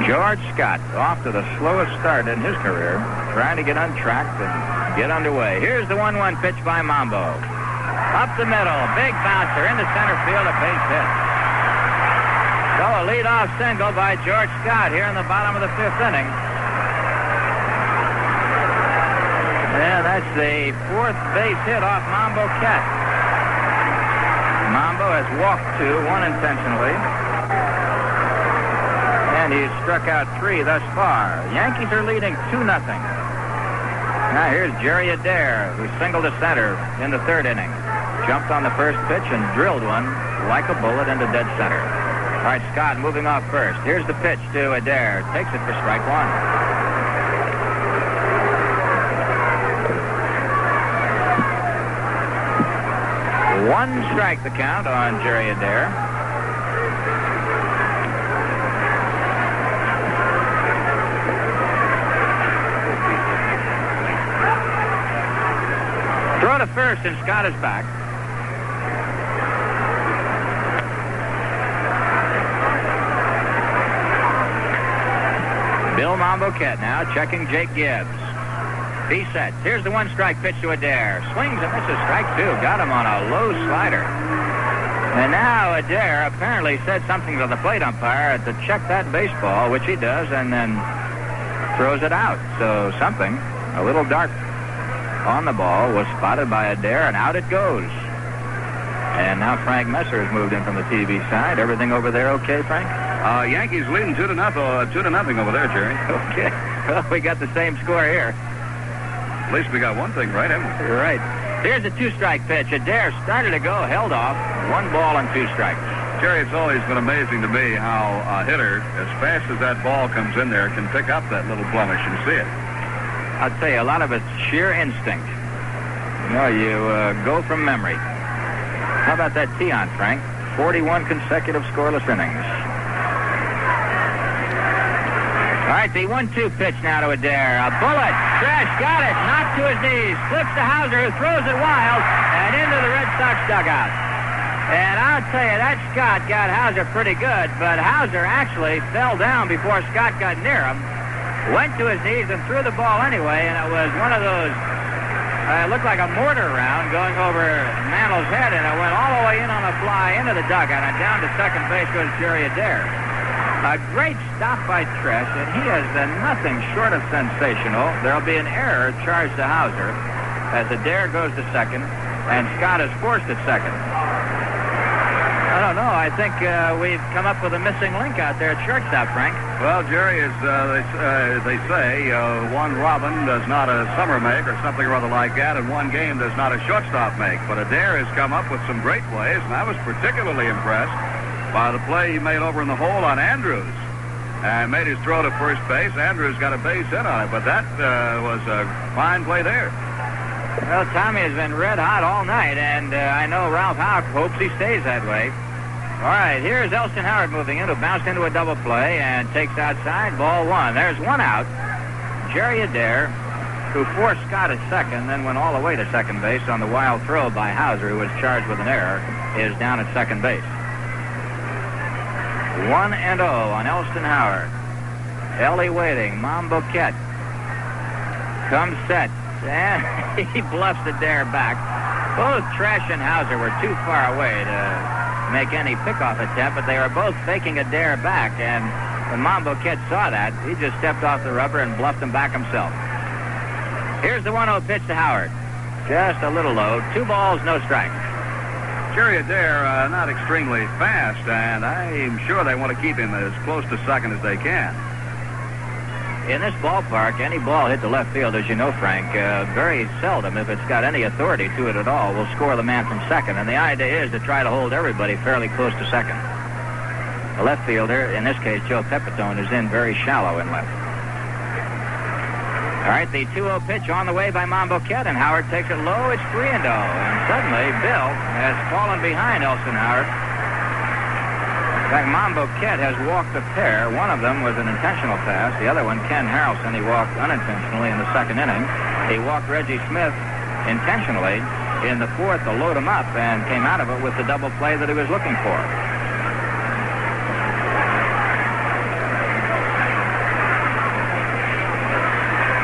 Speaker 1: George Scott off to the slowest start in his career, trying to get untracked and get underway. Here's the 1-1 pitch by Mambo. Up the middle, big bouncer into center field, a base hit. So a leadoff single by George Scott here in the bottom of the fifth inning. And that's the 4th base hit off Mambo Kent. Mambo has walked 2, 1 intentionally. And he's struck out 3 thus far. Yankees are leading 2-0. Now here's Jerry Adair, who singled to center in the third inning. Jumped on the first pitch and drilled one like a bullet into dead center. All right, Scott moving off first. Here's the pitch to Adair. Takes it for strike 1. 1 strike the count on Jerry Adair. Throw to first, and Scott is back. Bill Mambo Kent now checking Jake Gibbs. He sets. Here's the 1-strike pitch to Adair. Swings and misses, strike 2. Got him on a low slider. And now Adair apparently said something to the plate umpire to check that baseball, which he does, and then throws it out. So something, a little dark on the ball, was spotted by Adair, and out it goes. And now Frank Messer has moved in from the TV side. Everything over there okay, Frank?
Speaker 14: Yankees leading 2-0 over there, Jerry.
Speaker 1: Okay. Well, we got the same score here.
Speaker 14: At least we got one thing right, haven't we?
Speaker 1: You're right. Here's a 2-strike pitch. Adair started to go, held off. 1 ball and 2 strikes.
Speaker 14: Jerry, it's always been amazing to me how a hitter, as fast as that ball comes in there, can pick up that little blemish and see it.
Speaker 1: I'll tell you, a lot of it's sheer instinct. You know, you go from memory. How about that Tion, Frank? 41 consecutive scoreless innings. All right, the 1-2 pitch now to Adair. A bullet. Trash got it. Knocked to his knees. Flips to Hauser, who throws it wild and into the Red Sox dugout. And I'll tell you, that Scott got Hauser pretty good, but Hauser actually fell down before Scott got near him. Went to his knees and threw the ball anyway, and it was one of those, it looked like a mortar round going over Mantle's head, and it went all the way in on a fly into the dugout, and down to second base goes Jerry Adair. A great stop by Tresh, and he has been nothing short of sensational. There'll be an error charged to Hauser as Adair goes to second, and Scott is forced at second. I don't know. I think we've come up with a missing link out there at shortstop, Frank.
Speaker 14: Well, Jerry, as they say, one robin does not a summer make, or something or other like that, and one game does not a shortstop make. But Adair has come up with some great plays, and I was particularly impressed by the play he made over in the hole on Andrews. and made his throw to first base. Andrews got a base hit on it, but that was a fine play there.
Speaker 1: Well, Tommy has been red hot all night, and I know Ralph Houck hopes he stays that way. All right, here's Elston Howard moving in, who bounced into a double play and takes outside, ball one. There's one out. Jerry Adair, who forced Scott at second, then went all the way to second base on the wild throw by Hauser, who was charged with an error, is down at second base. 1-0 on Elston Howard. Ellie waiting. Monboquette comes set, and he bluffs Adair back. Both Tresh and Hauser were too far away to make any pickoff attempt, but they were both faking Adair back, and when Monboquette saw that, he just stepped off the rubber and bluffed him back himself. Here's the 1-0 pitch to Howard. Just a little low. 2 balls, no strikes.
Speaker 14: Jerry Adair, not extremely fast, and I'm sure they want to keep him as close to second as they can.
Speaker 1: In this ballpark, any ball hit to left field, as you know, Frank, very seldom, if it's got any authority to it at all, will score the man from second. And the idea is to try to hold everybody fairly close to second. The left fielder, in this case, Joe Pepitone, is in very shallow in left. All right, the 2-0 pitch on the way by Monboquette, and Howard takes it low. It's 3-0. And suddenly, Bill has fallen behind Elston Howard. In fact, Monboquette has walked a pair. One of them was an intentional pass. The other one, Ken Harrelson, he walked unintentionally in the second inning. He walked Reggie Smith intentionally in the fourth to load him up and came out of it with the double play that he was looking for.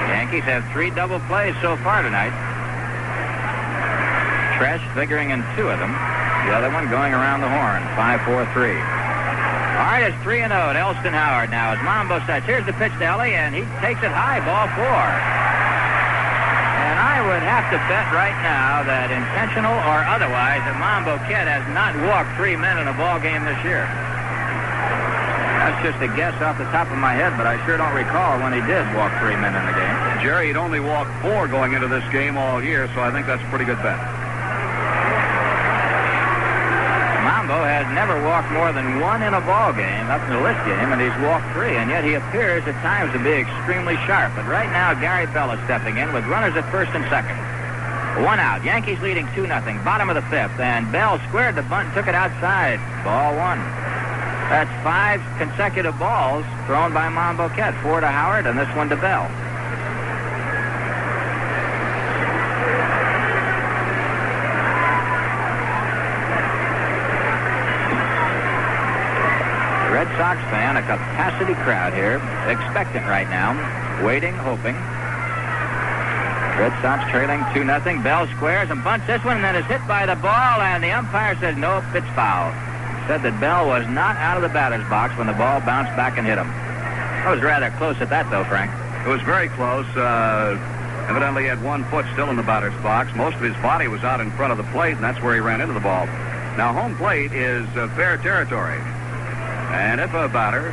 Speaker 1: Yankees have 3 double plays so far tonight. Tresh figuring in 2 of them. The other one going around the horn. 5-4-3. All right, it's 3-0 to Elston Howard now as Mambo sets. Here's the pitch to Ellie, and he takes it high, ball 4. And I would have to bet right now that intentional or otherwise that Monboquette has not walked 3 men in a ball game this year. That's just a guess off the top of my head, but I sure don't recall when he did walk 3 men in the game.
Speaker 14: Jerry, he'd only walked 4 going into this game all year, so I think that's a pretty good bet.
Speaker 1: Mambo has never walked more than 1 in a ball game up until this game, and he's walked 3, and yet he appears at times to be extremely sharp. But right now, Gary Bell is stepping in with runners at first and second. 1 out. Yankees leading 2-0. Bottom of the 5th, and Bell squared the bunt and took it outside. Ball 1. That's 5 consecutive balls thrown by Monboquette. 4 to Howard, and this one to Bell. Red Sox fan, a capacity crowd here, expectant right now, waiting, hoping. Red Sox trailing 2-0. Bell squares and bunts this one, and then is hit by the ball, and the umpire says nope, it's foul. Said that Bell was not out of the batter's box when the ball bounced back and hit him. That was rather close at that, though, Frank.
Speaker 14: It was very close. Evidently he had 1 foot still in the batter's box. Most of his body was out in front of the plate, and that's where he ran into the ball. Now, home plate is fair territory. And if a batter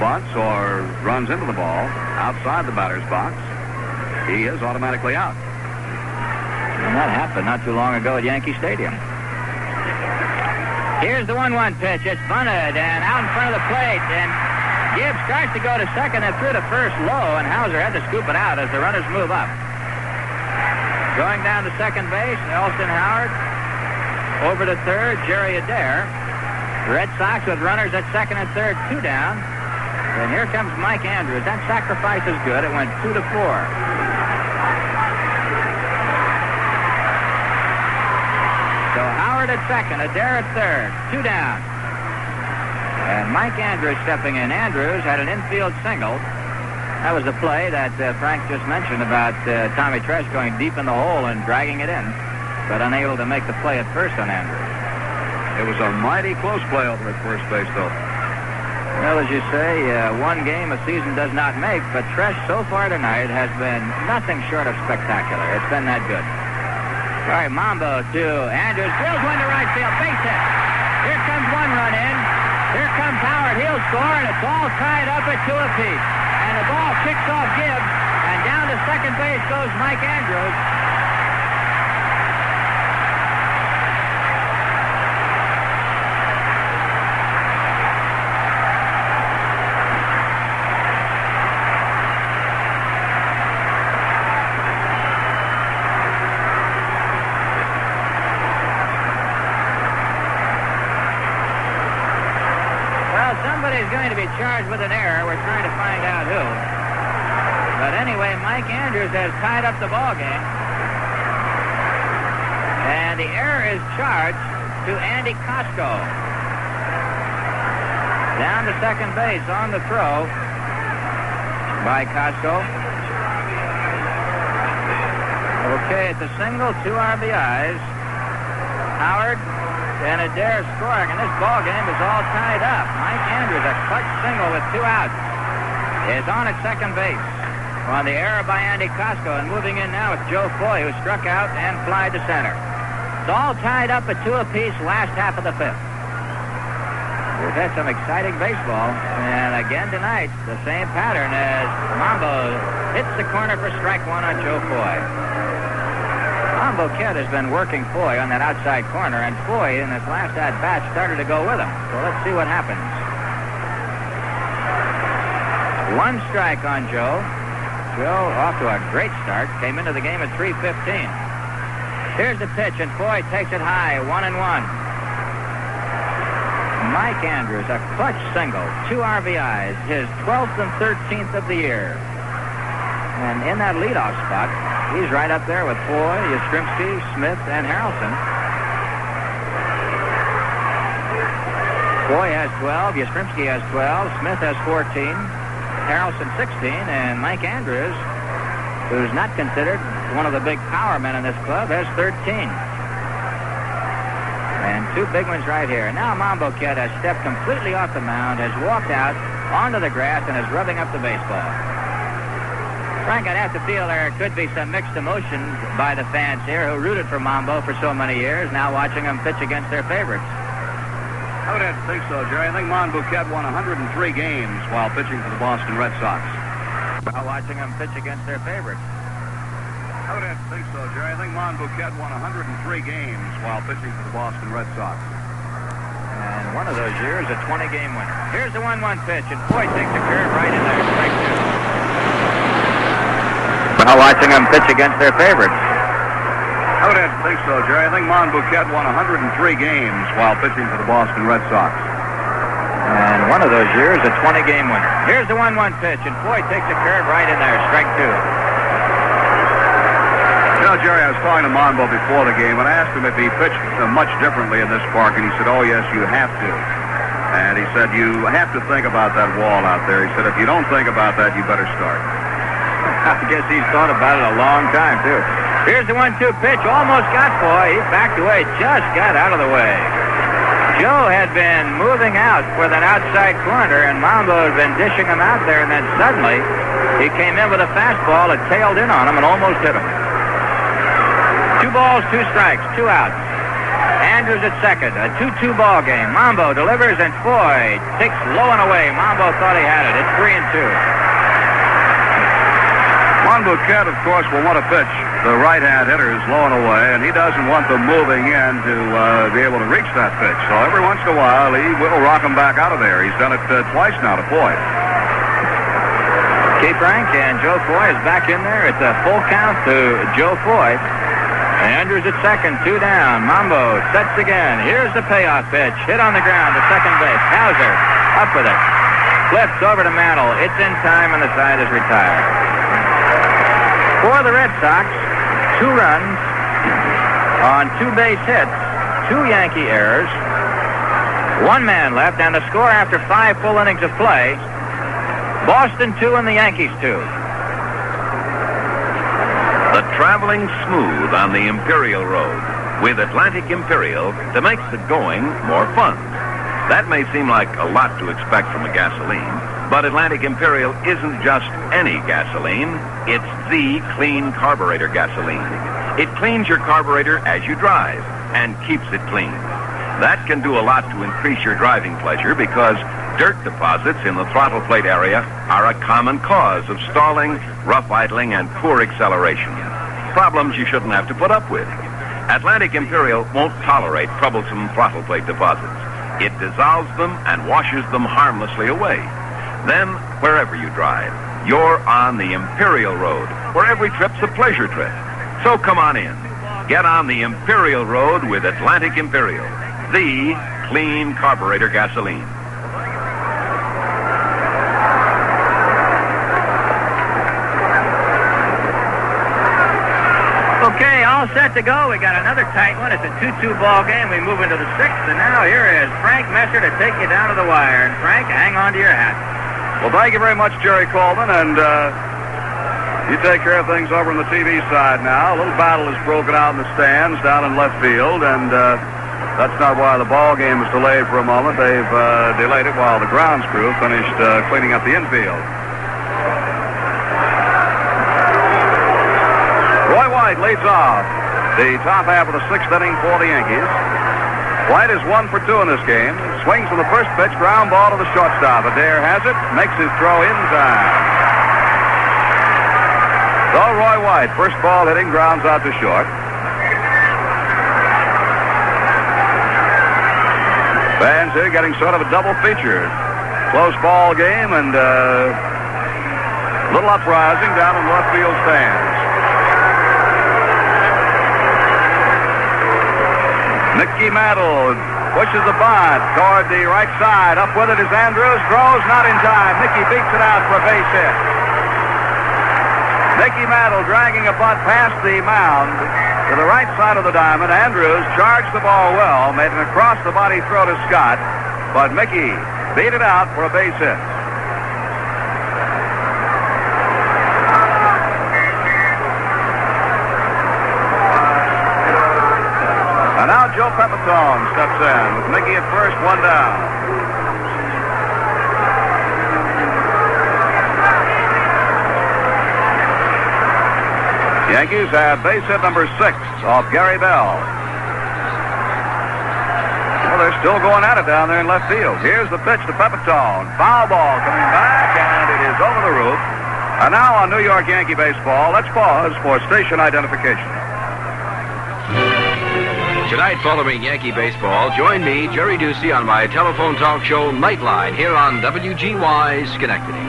Speaker 14: bunts or runs into the ball outside the batter's box, he is automatically out.
Speaker 1: And that happened not too long ago at Yankee Stadium. Here's the 1-1 pitch. It's bunted and out in front of the plate. And Gibbs starts to go to second and threw to first low, and Hauser had to scoop it out as the runners move up. Going down to second base, Elston Howard. Over to third, Jerry Adair. The Red Sox with runners at second and third, 2 down. And here comes Mike Andrews. That sacrifice is good. It went 2 to 4. So Howard at second, Adair at third, 2 down. And Mike Andrews stepping in. Andrews had an infield single. That was the play that Frank just mentioned about Tommy Tresh going deep in the hole and dragging it in, but unable to make the play at first on Andrews.
Speaker 14: It was a mighty close play over at first base, though.
Speaker 1: Well, as you say, 1 game a season does not make, but Tresh so far tonight has been nothing short of spectacular. It's been that good. All right, Mambo to Andrews. Drills one to right field. Base hit. Here comes 1 run in. Here comes Howard. He'll score, and it's all tied up at 2 apiece. And the ball kicks off Gibbs, and down to second base goes Mike Andrews. to be charged with an error. We're trying to find out who. But anyway, Mike Andrews has tied up the ball game. And the error is charged to Andy Costco. Down to second base on the throw by Costco. Okay, it's a single, 2 RBIs. Howard and Adair scoring, and this ball game is all tied up. Mike Andrews, a clutch single with 2 outs, is on at second base on the error by Andy Costco, and moving in now with Joe Foy, who struck out and flied to center. It's all tied up at 2 apiece last half of the 5th. We've had some exciting baseball, and again tonight, the same pattern as Mambo hits the corner for strike 1 on Joe Foy. Mambo Kid has been working Foy on that outside corner, and Foy in his last at-bat started to go with him. So let's see what happens. 1 strike on Joe. Joe off to a great start. Came into the game at 3:15. Here's the pitch, and Foy takes it high, 1-1. Mike Andrews, a clutch single, 2 RBIs, his 12th and 13th of the year. And in that leadoff spot, he's right up there with Foy, Yastrzemski, Smith, and Harrelson. Foy has 12, Yastrzemski has 12, Smith has 14, Harrelson 16, and Mike Andrews, who's not considered one of the big power men in this club, has 13. And 2 big ones right here. And now Mambo Kid has stepped completely off the mound, has walked out onto the grass, and is rubbing up the baseball. Frank, I'd have to feel there could be some mixed emotions by the fans here who rooted for Mambo for so many years, now watching him pitch against their favorites.
Speaker 14: I would have to think so, Jerry. I think Monbouquet won 103 games while pitching for the Boston Red Sox.
Speaker 1: Now watching him pitch against their favorites.
Speaker 14: I would have to think so, Jerry. I think Monbouquet won 103 games while pitching for the Boston Red Sox.
Speaker 1: And one of those years, a 20-game winner. Here's the 1-1 pitch, and Foy takes a curve right in there. Strike 2. Now watching them pitch against their favorites.
Speaker 14: I would have to think so, Jerry. I think Monbouquet won 103 games while pitching for the Boston Red Sox.
Speaker 1: And one of those years, a 20-game winner. Here's the 1-1 pitch, and Foy takes a curve right in there. Strike 2.
Speaker 14: You know, Jerry, I was talking to Monbo before the game, and I asked him if he pitched much differently in this park, and he said, oh, yes, you have to. And he said, you have to think about that wall out there. He said, if you don't think about that, you better start.
Speaker 1: I guess he's thought about it a long time, too. Here's the 1-2 pitch. Almost got Foy. He backed away. Just got out of the way. Joe had been moving out for that outside corner, and Mambo had been dishing him out there, and then suddenly he came in with a fastball that tailed in on him and almost hit him. 2 balls, 2 strikes, 2 outs. Andrews at second. A 2-2 ball game. Mambo delivers, and Foy takes low and away. Mambo thought he had it. It's 3-2.
Speaker 14: Monbouquet, of course, will want to pitch the right-hand hitters low and away, and he doesn't want them moving in to be able to reach that pitch. So every once in a while, he will rock them back out of there. He's done it twice now to Foy.
Speaker 1: Keith Frank and Joe Foy is back in there. It's a full count to Joe Foy. Andrews at second, 2 down. Mambo sets again. Here's the payoff pitch. Hit on the ground to second base. Hauser up with it. Flips over to Mantle. It's in time, and the side is retired. For the Red Sox, 2 runs on 2 base hits, 2 Yankee errors, 1 man left, and the score after 5 full innings of play, Boston 2 and the Yankees 2.
Speaker 10: The traveling smooth on the Imperial Road with Atlantic Imperial that makes the going more fun. That may seem like a lot to expect from a gasoline, but Atlantic Imperial isn't just any gasoline. It's the clean carburetor gasoline. It cleans your carburetor as you drive and keeps it clean. That can do a lot to increase your driving pleasure because dirt deposits in the throttle plate area are a common cause of stalling, rough idling, and poor acceleration. Problems you shouldn't have to put up with. Atlantic Imperial won't tolerate troublesome throttle plate deposits. It dissolves them and washes them harmlessly away. Then, wherever you drive, you're on the Imperial Road, where every trip's a pleasure trip. So come on in. Get on the Imperial Road with Atlantic Imperial, the clean carburetor gasoline.
Speaker 1: Okay, all set to go. We got another tight one. It's a 2-2 ball game. We move into the sixth, and now here is Frank Messer to take you down to the wire. And Frank, hang on to your hat.
Speaker 14: Well, thank you very much, Jerry Coleman, and you take care of things over on the TV side now. A little battle is broken out in the stands down in left field, and that's not why the ball game was delayed for a moment. They've delayed it while the grounds crew finished cleaning up the infield. Roy White leads off the top half of the sixth inning for the Yankees. White is 1 for 2 in this game. Swings from the first pitch, ground ball to the shortstop. Adair has it, makes his throw in time. So Roy White, first ball hitting, grounds out to short. Fans here getting sort of a double feature. Close ball game and a little uprising down in left field stands. Mickey Mantle pushes the bunt toward the right side. Up with it is Andrews. Throws not in time. Mickey beats it out for a base hit. Mickey Mantle dragging a bunt past the mound to the right side of the diamond. Andrews charged the ball well, made an across-the-body throw to Scott, but Mickey beat it out for a base hit. And now Joe Pepitone steps in with Mickey at first, 1 down. Yankees have base hit number 6 off Gary Bell. Well, they're still going at it down there in left field. Here's the pitch to Pepitone. Foul ball coming back, and it is over the roof. And now on New York Yankee baseball, let's pause for station identification.
Speaker 4: Tonight, following Yankee baseball, join me, Jerry Ducey, on my telephone talk show Nightline here on WGY Schenectady.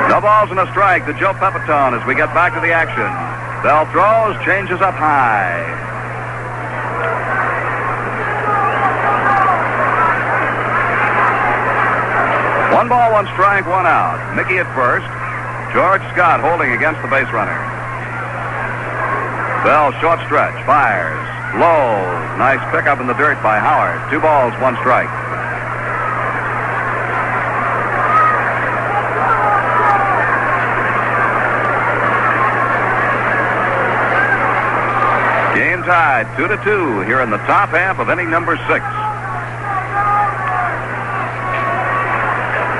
Speaker 14: No balls and a strike to Joe Pepitone as we get back to the action. Bell throws, changes up high. One ball, 1 strike, 1 out. Mickey at first. George Scott holding against the base runner. Bell short stretch, fires. Low. Nice pickup in the dirt by Howard. 2 balls, 1 strike. Game tied 2-2 here in the top half of inning number 6.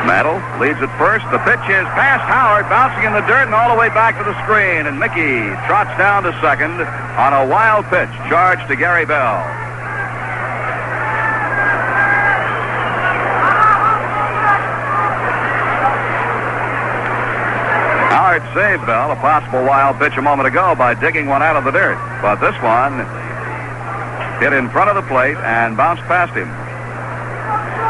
Speaker 14: Mantle leads at first. The pitch is past Howard, bouncing in the dirt and all the way back to the screen. And Mickey trots down to second on a wild pitch charged to Gary Bell. Howard saved Bell a possible wild pitch a moment ago by digging one out of the dirt. But this one hit in front of the plate and bounced past him.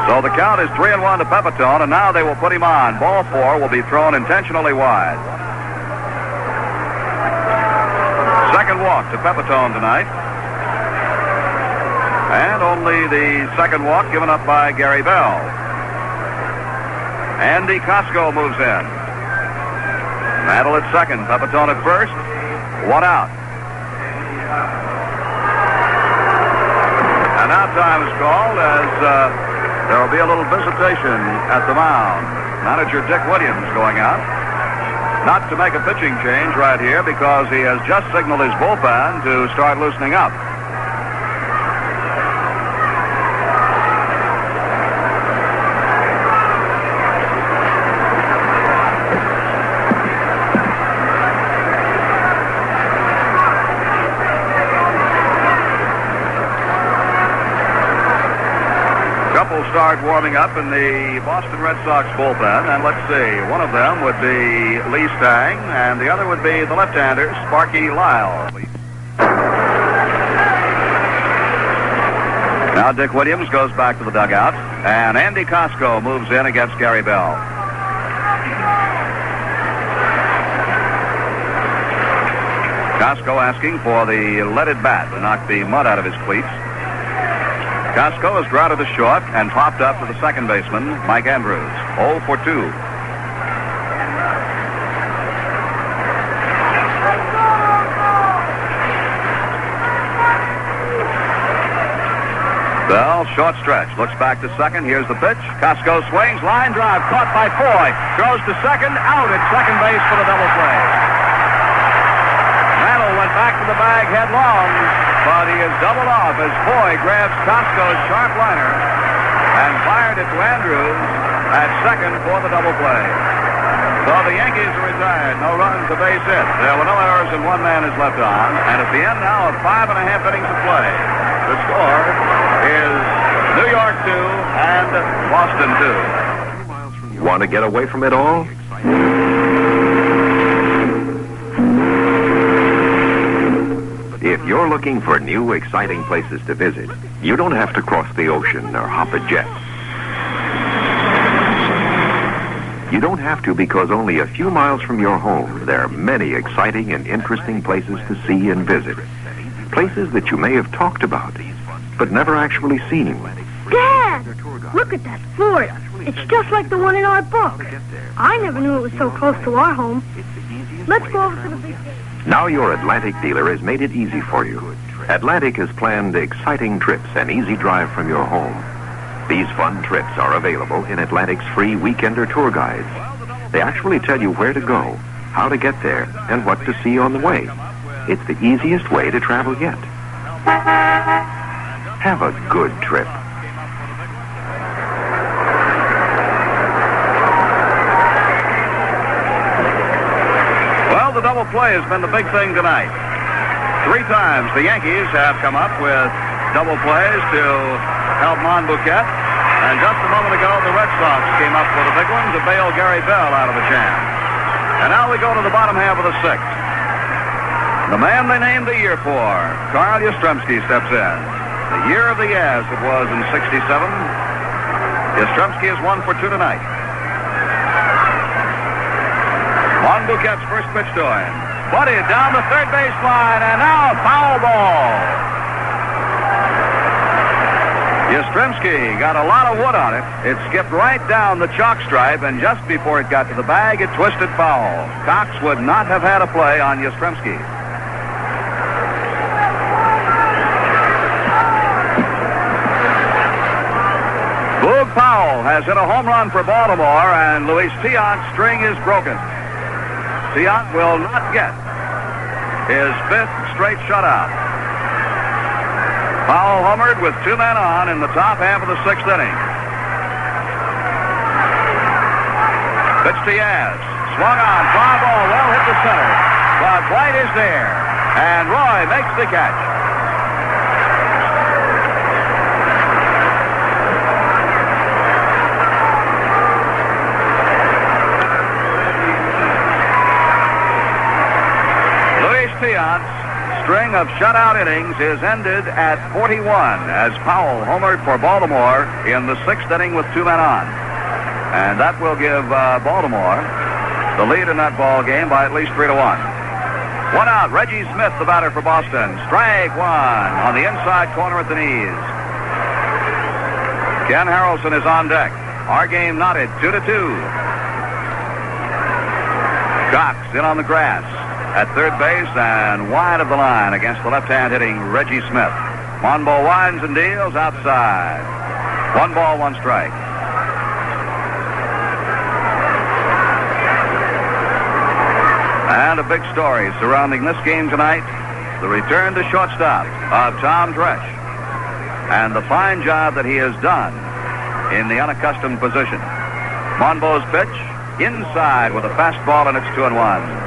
Speaker 14: So the count is 3-1 to Pepitone, and now they will put him on. Ball 4 will be thrown intentionally wide. Second walk to Pepitone tonight. And only the second walk given up by Gary Bell. Andy Costco moves in. Mantle at second, Pepitone at first. 1 out. And now time is called as there will be a little visitation at the mound. Manager Dick Williams going out. Not to make a pitching change right here because he has just signaled his bullpen to start loosening up. Start warming up in the Boston Red Sox bullpen, and let's see, one of them would be Lee Stang, and the other would be the left-hander, Sparky Lyle. Now Dick Williams goes back to the dugout, and Andy Costco moves in against Gary Bell. Costco asking for the leaded bat to knock the mud out of his cleats. Costco is grounded to short and popped up to the second baseman, Mike Andrews. 0 for 2. Bell, short stretch. Looks back to second. Here's the pitch. Costco swings. Line drive. Caught by Foy. Throws to second. Out at second base for the double play. Randall went back to the bag headlong, but he is doubled off as Foy grabs Costco's sharp liner and fired it to Andrews at second for the double play. So the Yankees are retired. No runs, a base hit. There were no errors and one man is left on. And at the end now of 5.5 innings of play, the score is New York 2 and Boston 2.
Speaker 8: Want to get away from it all? If you're looking for new, exciting places to visit, you don't have to cross the ocean or hop a jet. You don't have to because only a few miles from your home, there are many exciting and interesting places to see and visit. Places that you may have talked about, but never actually seen.
Speaker 15: Dad! Look at that fort. It's just like the one in our book. I never knew it was so close to our home. Let's go over to the big...
Speaker 8: Now your Atlantic dealer has made it easy for you. Atlantic has planned exciting trips and easy drive from your home. These fun trips are available in Atlantic's free weekender tour guides. They actually tell you where to go, how to get there, and what to see on the way. It's the easiest way to travel yet. Have a good trip.
Speaker 14: Well, the double play has been the big thing tonight. 3 times the Yankees have come up with double plays to help Monbouquet. And just a moment ago, the Red Sox came up with a big one to bail Gary Bell out of a jam. And now we go to the bottom half of the 6th. The man they named the year for, Carl Yastrzemski, steps in. The year of the Yaz it was in '67. Yastrzemski is 1 for 2 tonight. Monbouquet's first pitch to him. Buddy down the third baseline, and now foul ball. Yastrzemski got a lot of wood on it. It skipped right down the chalk stripe, and just before it got to the bag, it twisted foul. Cox would not have had a play on Yastrzemski. Boog Powell has hit a home run for Baltimore, and Luis Tiant's string is broken. Tiant will not get his 5th straight shutout. Powell homered with 2 men on in the top half of the 6th inning. Pitch to Yaz. Swung on. Fly ball. Well hit to center. But White is there. And Roy makes the catch. Luis Tiant's string of shutout innings is ended at 41 as Powell homered for Baltimore in the 6th inning with 2 men on. And that will give Baltimore the lead in that ball game by at least 3-1. 1 out. Reggie Smith, the batter for Boston. Strike 1 on the inside corner at the knees. Ken Harrelson is on deck. Our game knotted 2-2. Cox in on the grass at third base and wide of the line against the left-hand hitting Reggie Smith. Monbo winds and deals outside. 1 ball, 1 strike. And a big story surrounding this game tonight, the return to shortstop of Tom Dresch and the fine job that he has done in the unaccustomed position. Monbo's pitch inside with a fastball, and it's 2-1.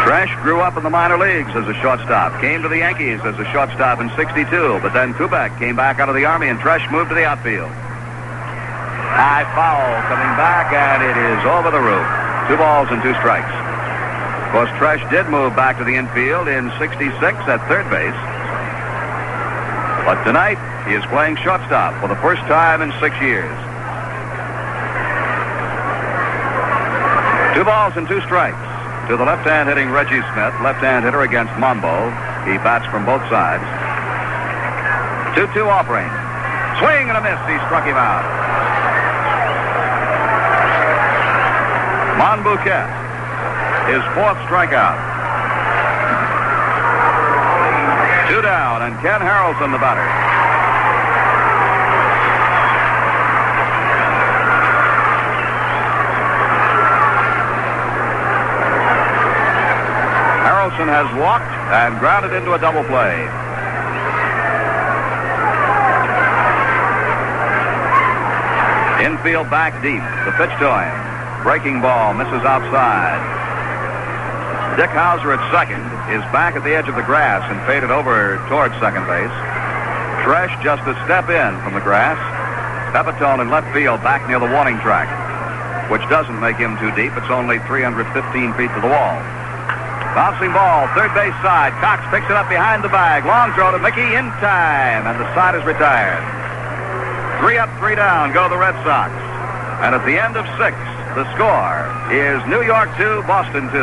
Speaker 14: Dresch grew up in the minor leagues as a shortstop, came to the Yankees as a shortstop in '62, but then Kubek came back out of the Army and Dresch moved to the outfield. High foul coming back, and it is over the roof. 2 balls and 2 strikes. Of course, Dresch did move back to the infield in '66 at third base, but tonight he is playing shortstop for the first time in 6 years. 2 balls and 2 strikes. To the left-hand hitting Reggie Smith, left-hand hitter against Monbo. He bats from both sides. 2-2 offering. Swing and a miss. He struck him out. Monbouquet, his fourth strikeout. 2 down, and Ken Harrelson, the batter. Harrelson has walked and grounded into a double play. Infield back deep. The pitch to him. Breaking ball, misses outside. Dick Hauser at second is back at the edge of the grass and faded over towards second base. Tresh just a step in from the grass. Pepitone in left field back near the warning track, which doesn't make him too deep. It's only 315 feet to the wall. Bouncing ball, third base side. Cox picks it up behind the bag. Long throw to Mickey in time, and the side is retired. 3 up, 3 down go the Red Sox. And at the end of 6, the score is New York 2, Boston 2.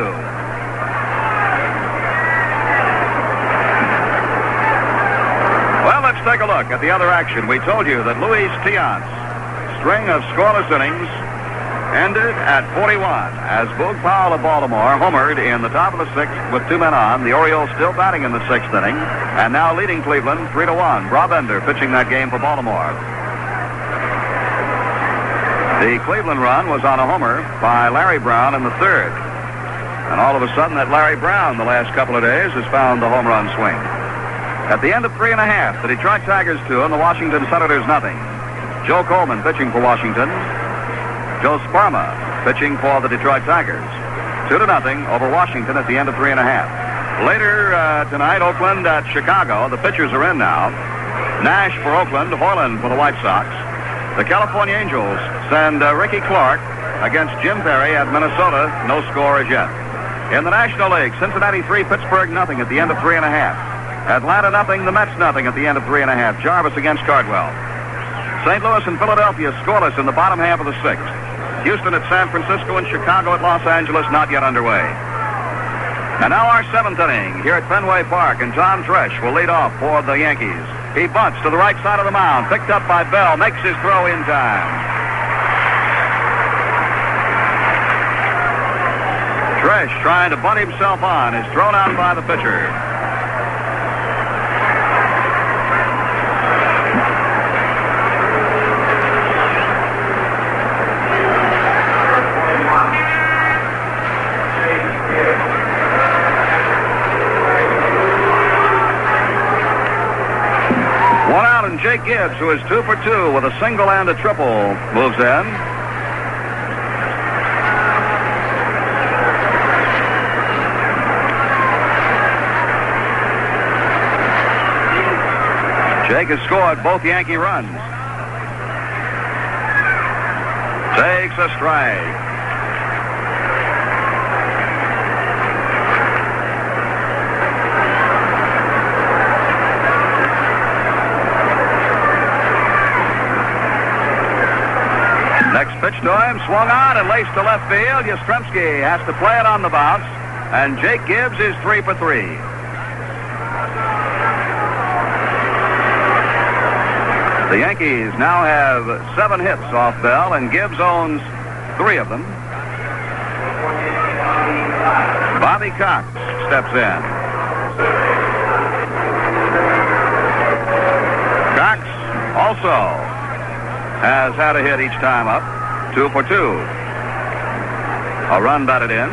Speaker 14: Well, let's take a look at the other action. We told you that Luis Tiant's string of scoreless innings ended at 41 as Boog Powell of Baltimore homered in the top of the 6th with 2 men on. The Orioles still batting in the 6th inning and now leading Cleveland 3-1. Brabender pitching that game for Baltimore. The Cleveland run was on a homer by Larry Brown in the 3rd. And all of a sudden, that Larry Brown the last couple of days has found the home run swing. At the end of 3.5, the Detroit Tigers 2 and the Washington Senators nothing. Joe Coleman pitching for Washington. Joe Sparma pitching for the Detroit Tigers. 2-0 over Washington at the end of 3.5. Later tonight, Oakland at Chicago. The pitchers are in now. Nash for Oakland, Hoyland for the White Sox. The California Angels send Ricky Clark against Jim Perry at Minnesota. No score as yet. In the National League, Cincinnati 3, Pittsburgh nothing at the end of 3.5. Atlanta nothing, the Mets nothing at the end of 3.5. Jarvis against Cardwell. St. Louis and Philadelphia scoreless in the bottom half of the 6th. Houston at San Francisco and Chicago at Los Angeles not yet underway. And now our 7th inning here at Fenway Park, and Tom Tresh will lead off for the Yankees. He bunts to the right side of the mound, picked up by Bell, makes his throw in time. Tresh trying to bunt himself on is thrown out by the pitcher. Jake Gibbs, who is 2 for 2 with a single and a triple, moves in. Jake has scored both Yankee runs. Takes a strike. Next pitch to him, swung on and laced to left field. Yastrzemski has to play it on the bounce, and Jake Gibbs is 3 for 3. The Yankees now have 7 hits off Bell, and Gibbs owns 3 of them. Bobby Cox steps in. Cox also has had a hit each time up. 2 for 2. A run batted in.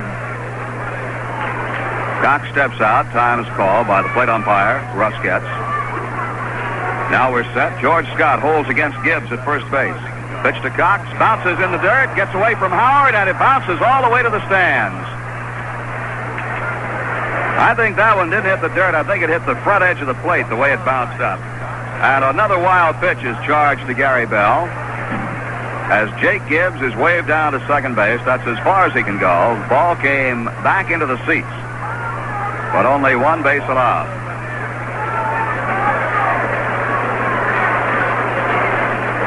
Speaker 14: Cox steps out. Time is called by the plate umpire, Russ Getz. Now we're set. George Scott holds against Gibbs at first base. Pitch to Cox. Bounces in the dirt. Gets away from Howard, and it bounces all the way to the stands. I think that one didn't hit the dirt. I think it hit the front edge of the plate the way it bounced up. And another wild pitch is charged to Gary Bell. As Jake Gibbs is waved down to second base, that's as far as he can go. The ball came back into the seats, but only 1 base allowed.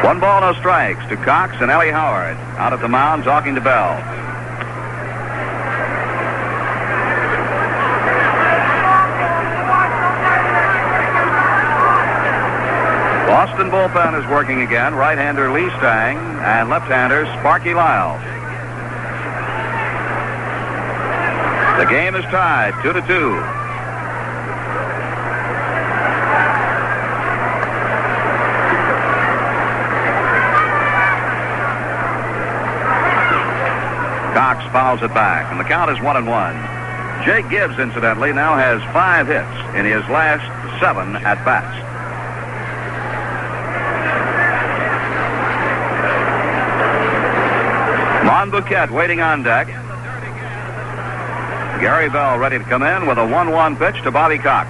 Speaker 14: One ball, no strikes to Cox and Ellie Howard out at the mound talking to Bell. Boston bullpen is working again. Right-hander Lee Stang and left-hander Sparky Lyle. The game is tied 2-2. Cox fouls it back, and the count is 1-1. Jake Gibbs, incidentally, now has 5 hits in his last 7 at-bats. Monbouquet waiting on deck. Gary Bell ready to come in with a 1-1 pitch to Bobby Cox.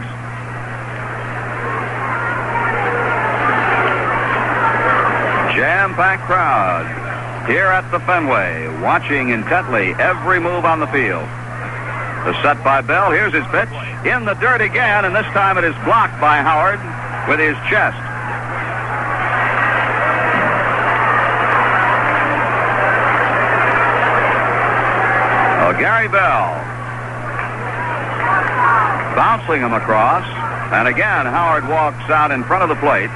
Speaker 14: Jam-packed crowd here at the Fenway, watching intently every move on the field. The set by Bell. Here's his pitch. In the dirt again, and this time it is blocked by Howard with his chest. Oh, Gary Bell bouncing him across, and again Howard walks out in front of the plate,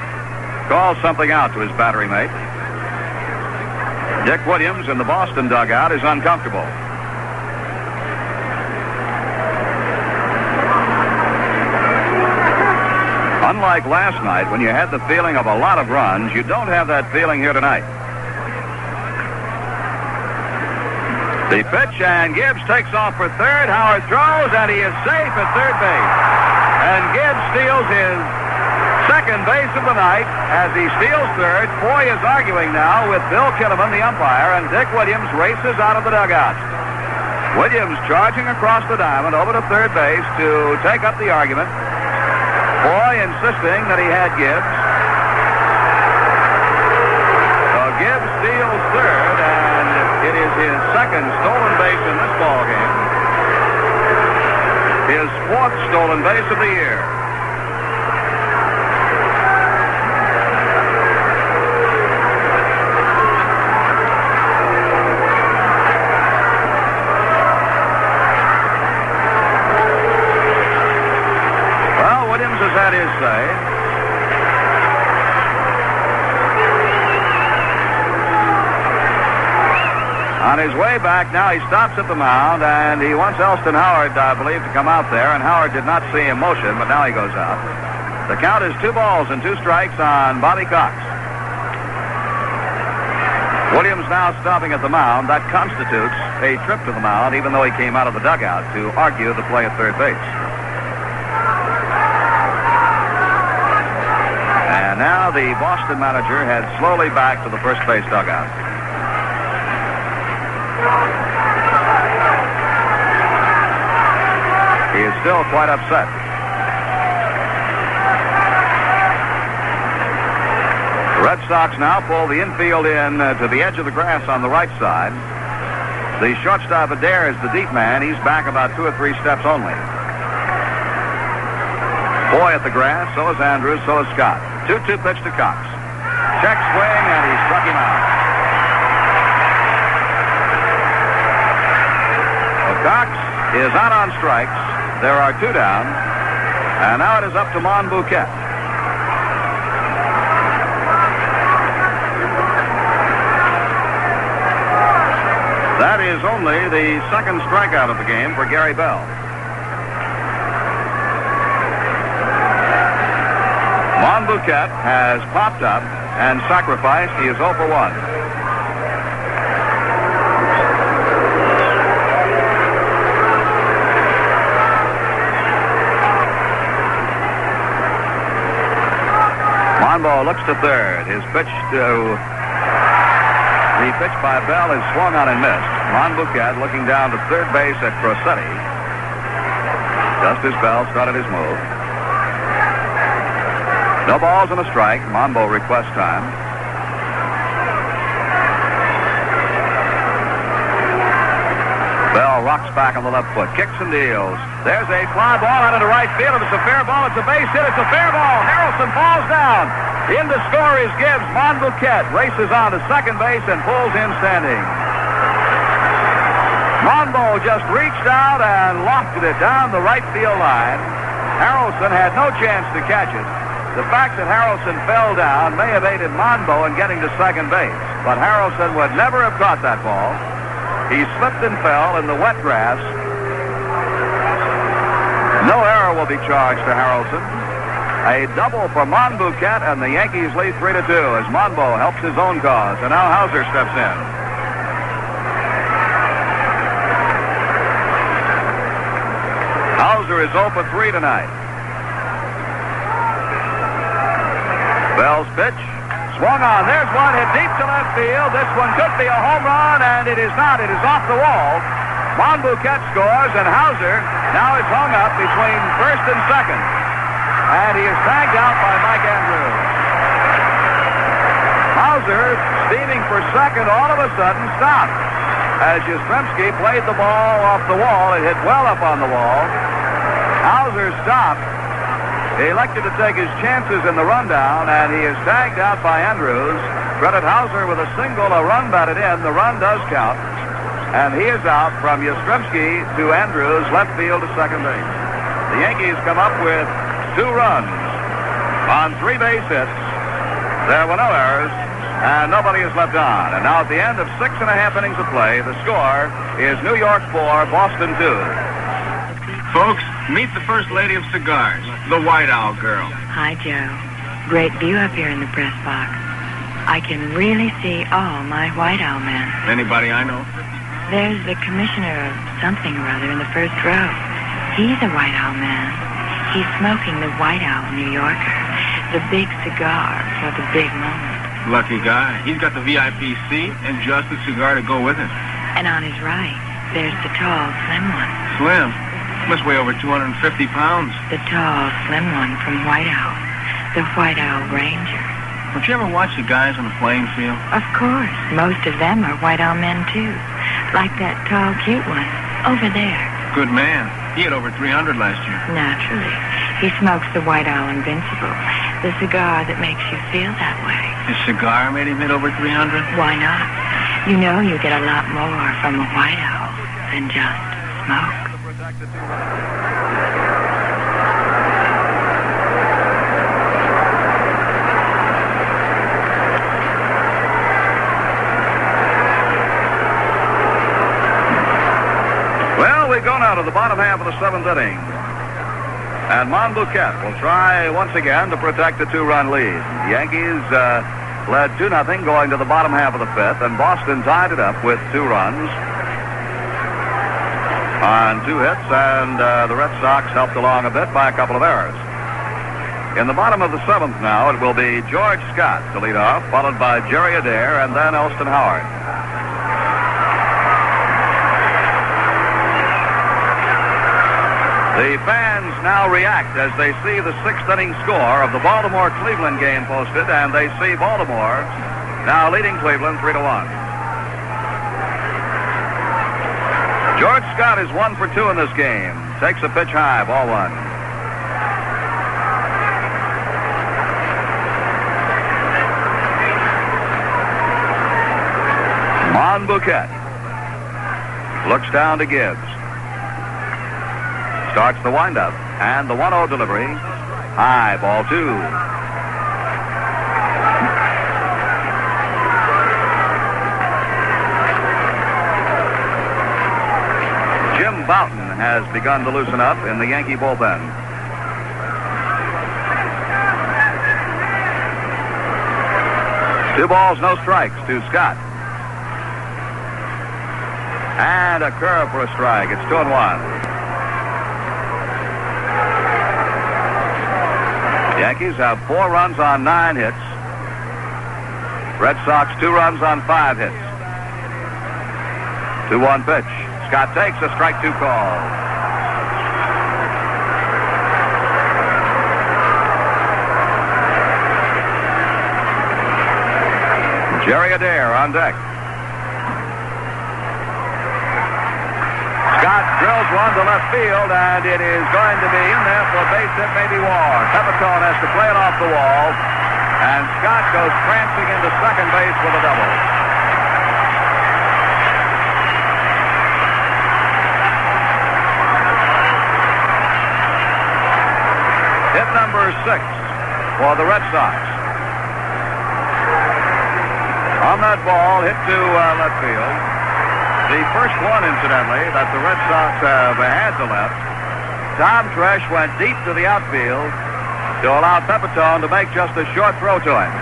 Speaker 14: calls something out to his battery mate. Dick Williams in the Boston dugout is uncomfortable. Unlike last night, when you had the feeling of a lot of runs, you don't have that feeling here tonight. The pitch, and Gibbs takes off for third. Howard throws, and he is safe at third base. And Gibbs steals his second base of the night as he steals third. Foy is arguing now with Bill Kinnaman, the umpire, and Dick Williams races out of the dugout. Williams charging across the diamond over to third base to take up the argument. Foy insisting that he had Gibbs. So Gibbs steals third, and it is his second stolen base in this ballgame. His 4th stolen base of the year. Had his say. On his way back now, he stops at the mound, and he wants Elston Howard, I believe, to come out there, and Howard did not see him motion, but now he goes out. The count is 2 balls and 2 strikes on Bobby Cox. Williams now stopping at the mound. That constitutes a trip to the mound, even though he came out of the dugout to argue the play at third base. And now the Boston manager heads slowly back to the first base dugout. He is still quite upset. The Red Sox now pull the infield in to the edge of the grass on the right side. The shortstop Adair is the deep man. He's back about 2 or 3 steps only. Foy at the grass, so is Andrews, so is Scott. 2-2 pitch to Cox. Check swing, and he struck him out. So Cox is out on strikes. There are 2 down. And now it is up to Monbouquet. That is only the second strikeout of the game for Gary Bell. Monbouquet has popped up and sacrificed. He is 0 for 1. Monbo looks to third. His pitch to the pitch by Bell is swung on and missed. Monbouquet looking down to third base at Crosetti just as Bell started his move. No balls and a strike. Monbo requests time. Bell rocks back on the left foot, kicks and deals. There's a fly ball out into right field. If it's a fair ball, it's a base hit. It's a fair ball. Harrelson falls down. In to score is Gibbs. Monbouquet races on to second base and pulls him standing. Monbo just reached out and lofted it down the right field line. Harrelson had no chance to catch it. The fact that Harrelson fell down may have aided Monbo in getting to second base, but Harrelson would never have caught that ball. He slipped and fell in the wet grass. No error will be charged to Harrelson. A double for Monbouquet, and the Yankees lead 3-2 as Monbo helps his own cause, and now Hauser steps in. Hauser is 0 for 3 tonight. Bell's pitch. Swung on. There's one hit deep to left field. This one could be a home run, and it is not. It is off the wall. Monbouquet scores, and Hauser now is hung up between first and second. And he is tagged out by Mike Andrews. Hauser, steaming for second, all of a sudden stopped. As Yastrzemski played the ball off the wall, it hit well up on the wall. Hauser stopped. He elected to take his chances in the rundown, and he is tagged out by Andrews. Credit Hauser with a single, a run batted in. The run does count. And he is out from Yastrzemski to Andrews, left field to second base. The Yankees come up with 2 runs on 3 base hits. There were no errors, and nobody is left on. And now at the end of 6.5 innings of play, the score is New York 4, Boston 2.
Speaker 5: Folks, meet the first lady of cigars, the White Owl girl.
Speaker 6: Hi, Joe. Great view up here in the press box. I can really see all my White Owl men.
Speaker 5: Anybody I know?
Speaker 6: There's the commissioner of something or other in the first row. He's a White Owl man. He's smoking the White Owl New Yorker, the big cigar for the big moment.
Speaker 5: Lucky guy. He's got the VIP seat and just the cigar to go with it.
Speaker 6: And on his right, there's the tall, slim one.
Speaker 5: Slim? Must weigh over 250 pounds.
Speaker 6: The tall, slim one from White Owl, the White Owl Ranger.
Speaker 5: Don't you ever watch the guys on the playing field?
Speaker 6: Of course. Most of them are White Owl men, too. Like that tall, cute one over there.
Speaker 5: Good man. He had over 300 last year.
Speaker 6: Naturally. He smokes the White Owl Invincible, the cigar that makes you feel that way.
Speaker 5: His cigar made him hit over 300?
Speaker 6: Why not? You know you get a lot more from a White Owl than just smoke.
Speaker 14: Well, we go now to the bottom half of the 7th inning. And Monbouquet will try once again to protect the 2-run lead. The Yankees led 2-0 going to the bottom half of the 5th, and Boston tied it up with 2 runs on 2 hits, and the Red Sox helped along a bit by a couple of errors. In the bottom of the 7th now, it will be George Scott to lead off, followed by Jerry Adair, and then Elston Howard. The fans now react as they see the 6th inning score of the Baltimore-Cleveland game posted, and they see Baltimore now leading Cleveland 3-1. George Scott is 1 for 2 in this game. Takes a pitch high, ball 1. Monbouquet looks down to Gibbs. Starts the windup, and the 1-0 delivery. High, ball 2. Jim Bouton has begun to loosen up in the Yankee bullpen. Two balls, no strikes to Scott. And a curve for a strike. It's 2-1. Yankees have 4 runs on 9 hits. Red Sox 2 runs on 5 hits. 2-1 pitch. Scott takes a strike 2 call. Jerry Adair on deck. Scott drills one to left field, and it is going to be in there for a base hit, maybe War. Pepitone has to play it off the wall, and Scott goes prancing into second base with a double. Hit number 6 for the Red Sox. On that ball, hit to left field. The first one, incidentally, that the Red Sox have had to left. Tom Tresh went deep to the outfield to allow Pepitone to make just a short throw to him.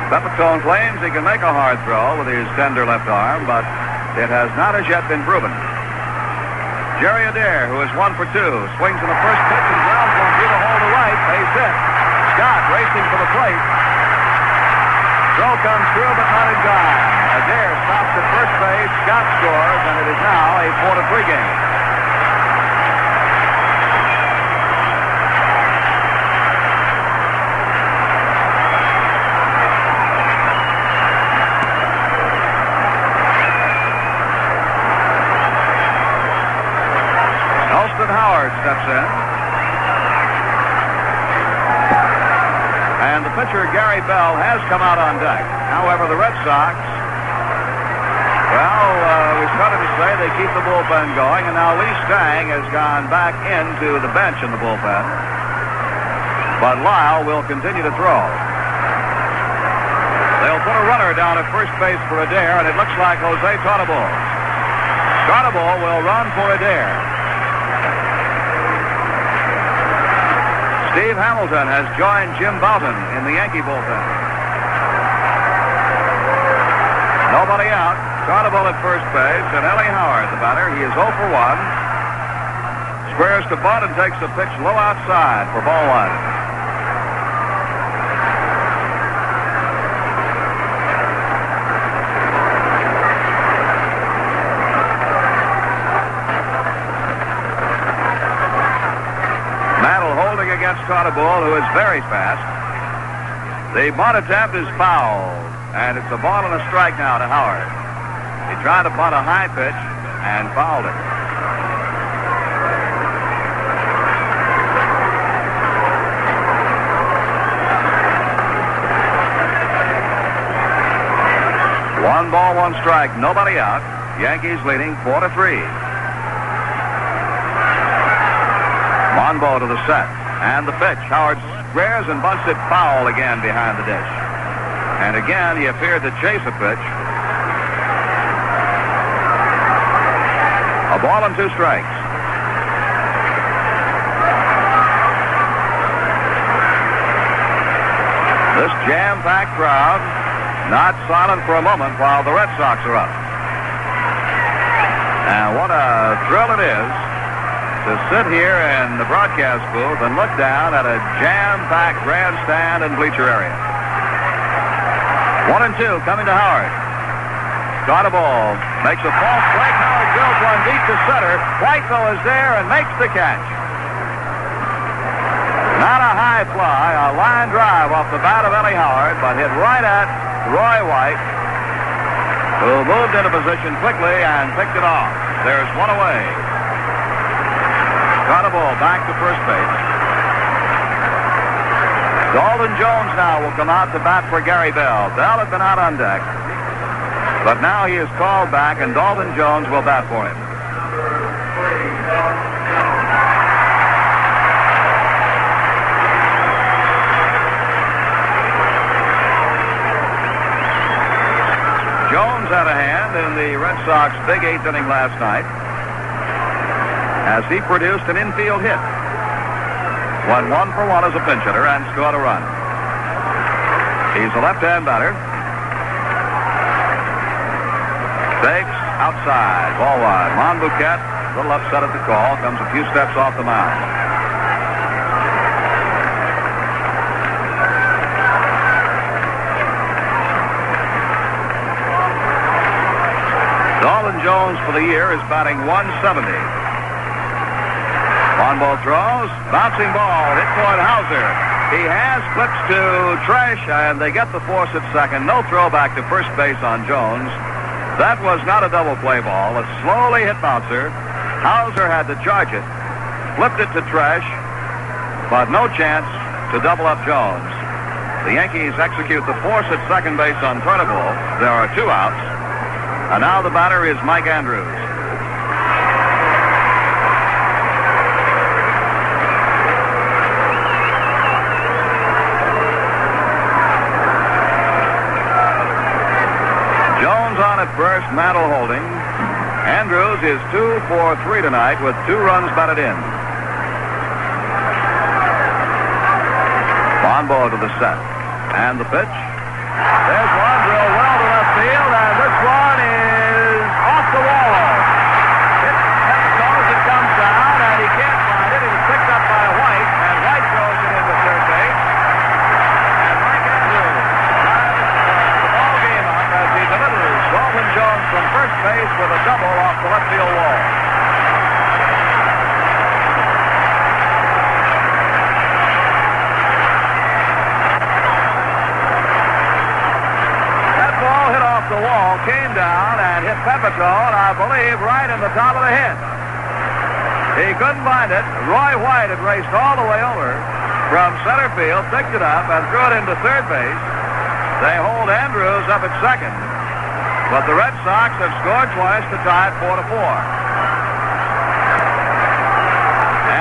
Speaker 14: Pepitone claims he can make a hard throw with his tender left arm, but it has not as yet been proven. Jerry Adair, who is 1 for 2, swings in the first pitch and grounds one through the hole to right. Base hit. Scott racing for the plate. Throw comes through, but not in time. Adair stops at first base. Scott scores, and it is now a 4-3 game. Howard steps in. And the pitcher, Gary Bell, has come out on deck. However, the Red Sox, well, we started to say they keep the bullpen going, and now Lee Stang has gone back into the bench in the bullpen. But Lyle will continue to throw. They'll put a runner down at first base for Adair, and it looks like Jose Tartabull. Tartabull will run for Adair. Steve Hamilton has joined Jim Bouton in the Yankee bullpen. Nobody out. Tartabull at first base, and Ellie Howard, the batter. He is 0 for 1. Squares to bunt and takes the pitch low outside for ball 1. Tartabull, who is very fast. The bunt attempt is foul, and it's a ball and a strike now to Howard. He tried to bunt a high pitch and fouled it. One ball, one strike, nobody out. Yankees leading 4-3. Monbo to the set. And the pitch. Howard squares and bunts it foul again behind the dish. And again, he appeared to chase a pitch. A ball and 2 strikes. This jam-packed crowd not silent for a moment while the Red Sox are up. And what a thrill it is to sit here in the broadcast booth and look down at a jam-packed grandstand and bleacher area. 1 and 2 coming to Howard. Tartabull makes a false break. Howard drills one deep to center. Whiteville is there and makes the catch. Not a high fly, a line drive off the bat of Ellie Howard, but hit right at Roy White, who moved into position quickly and picked it off. There's one away. Tartabull back to first base. Dalton Jones now will come out to bat for Gary Bell. Bell had been out on deck, but now he is called back, and Dalton Jones will bat for him. Jones had a hand in the Red Sox big 8th inning last night, as he produced an infield hit. Went 1 for 1 as a pinch hitter and scored a run. He's a left-hand batter. Takes outside, ball 1. Monbouquet, a little upset at the call, comes a few steps off the mound. Dalton Jones for the year is batting .170. Monbo throws, bouncing ball, hit toward Hauser. He has clips to Tresh, and they get the force at second. No throw back to first base on Jones. That was not a double play ball. A slowly hit bouncer. Hauser had to charge it, flipped it to Tresh, but no chance to double up Jones. The Yankees execute the force at second base on Tartabull. There are 2 outs, and now the batter is Mike Andrews. on at first, Mantle holding. Andrews is 2 for 3 tonight with 2 runs batted in. Bonbo to the set. And the pitch. There's one drill well to left field, and this one is off the wall. It comes down, and he can't find it. It was picked up by White, and White throws it into third base. And Mike Andrews drives the ball game up as he delivers Dalton Jones from first base with a double off the left field wall. The wall came down and hit Pepitone, I believe, right in the top of the head. He couldn't find it. Roy White had raced all the way over from center field, picked it up, and threw it into third base. They hold Andrews up at second, but the Red Sox have scored twice to tie it 4-4.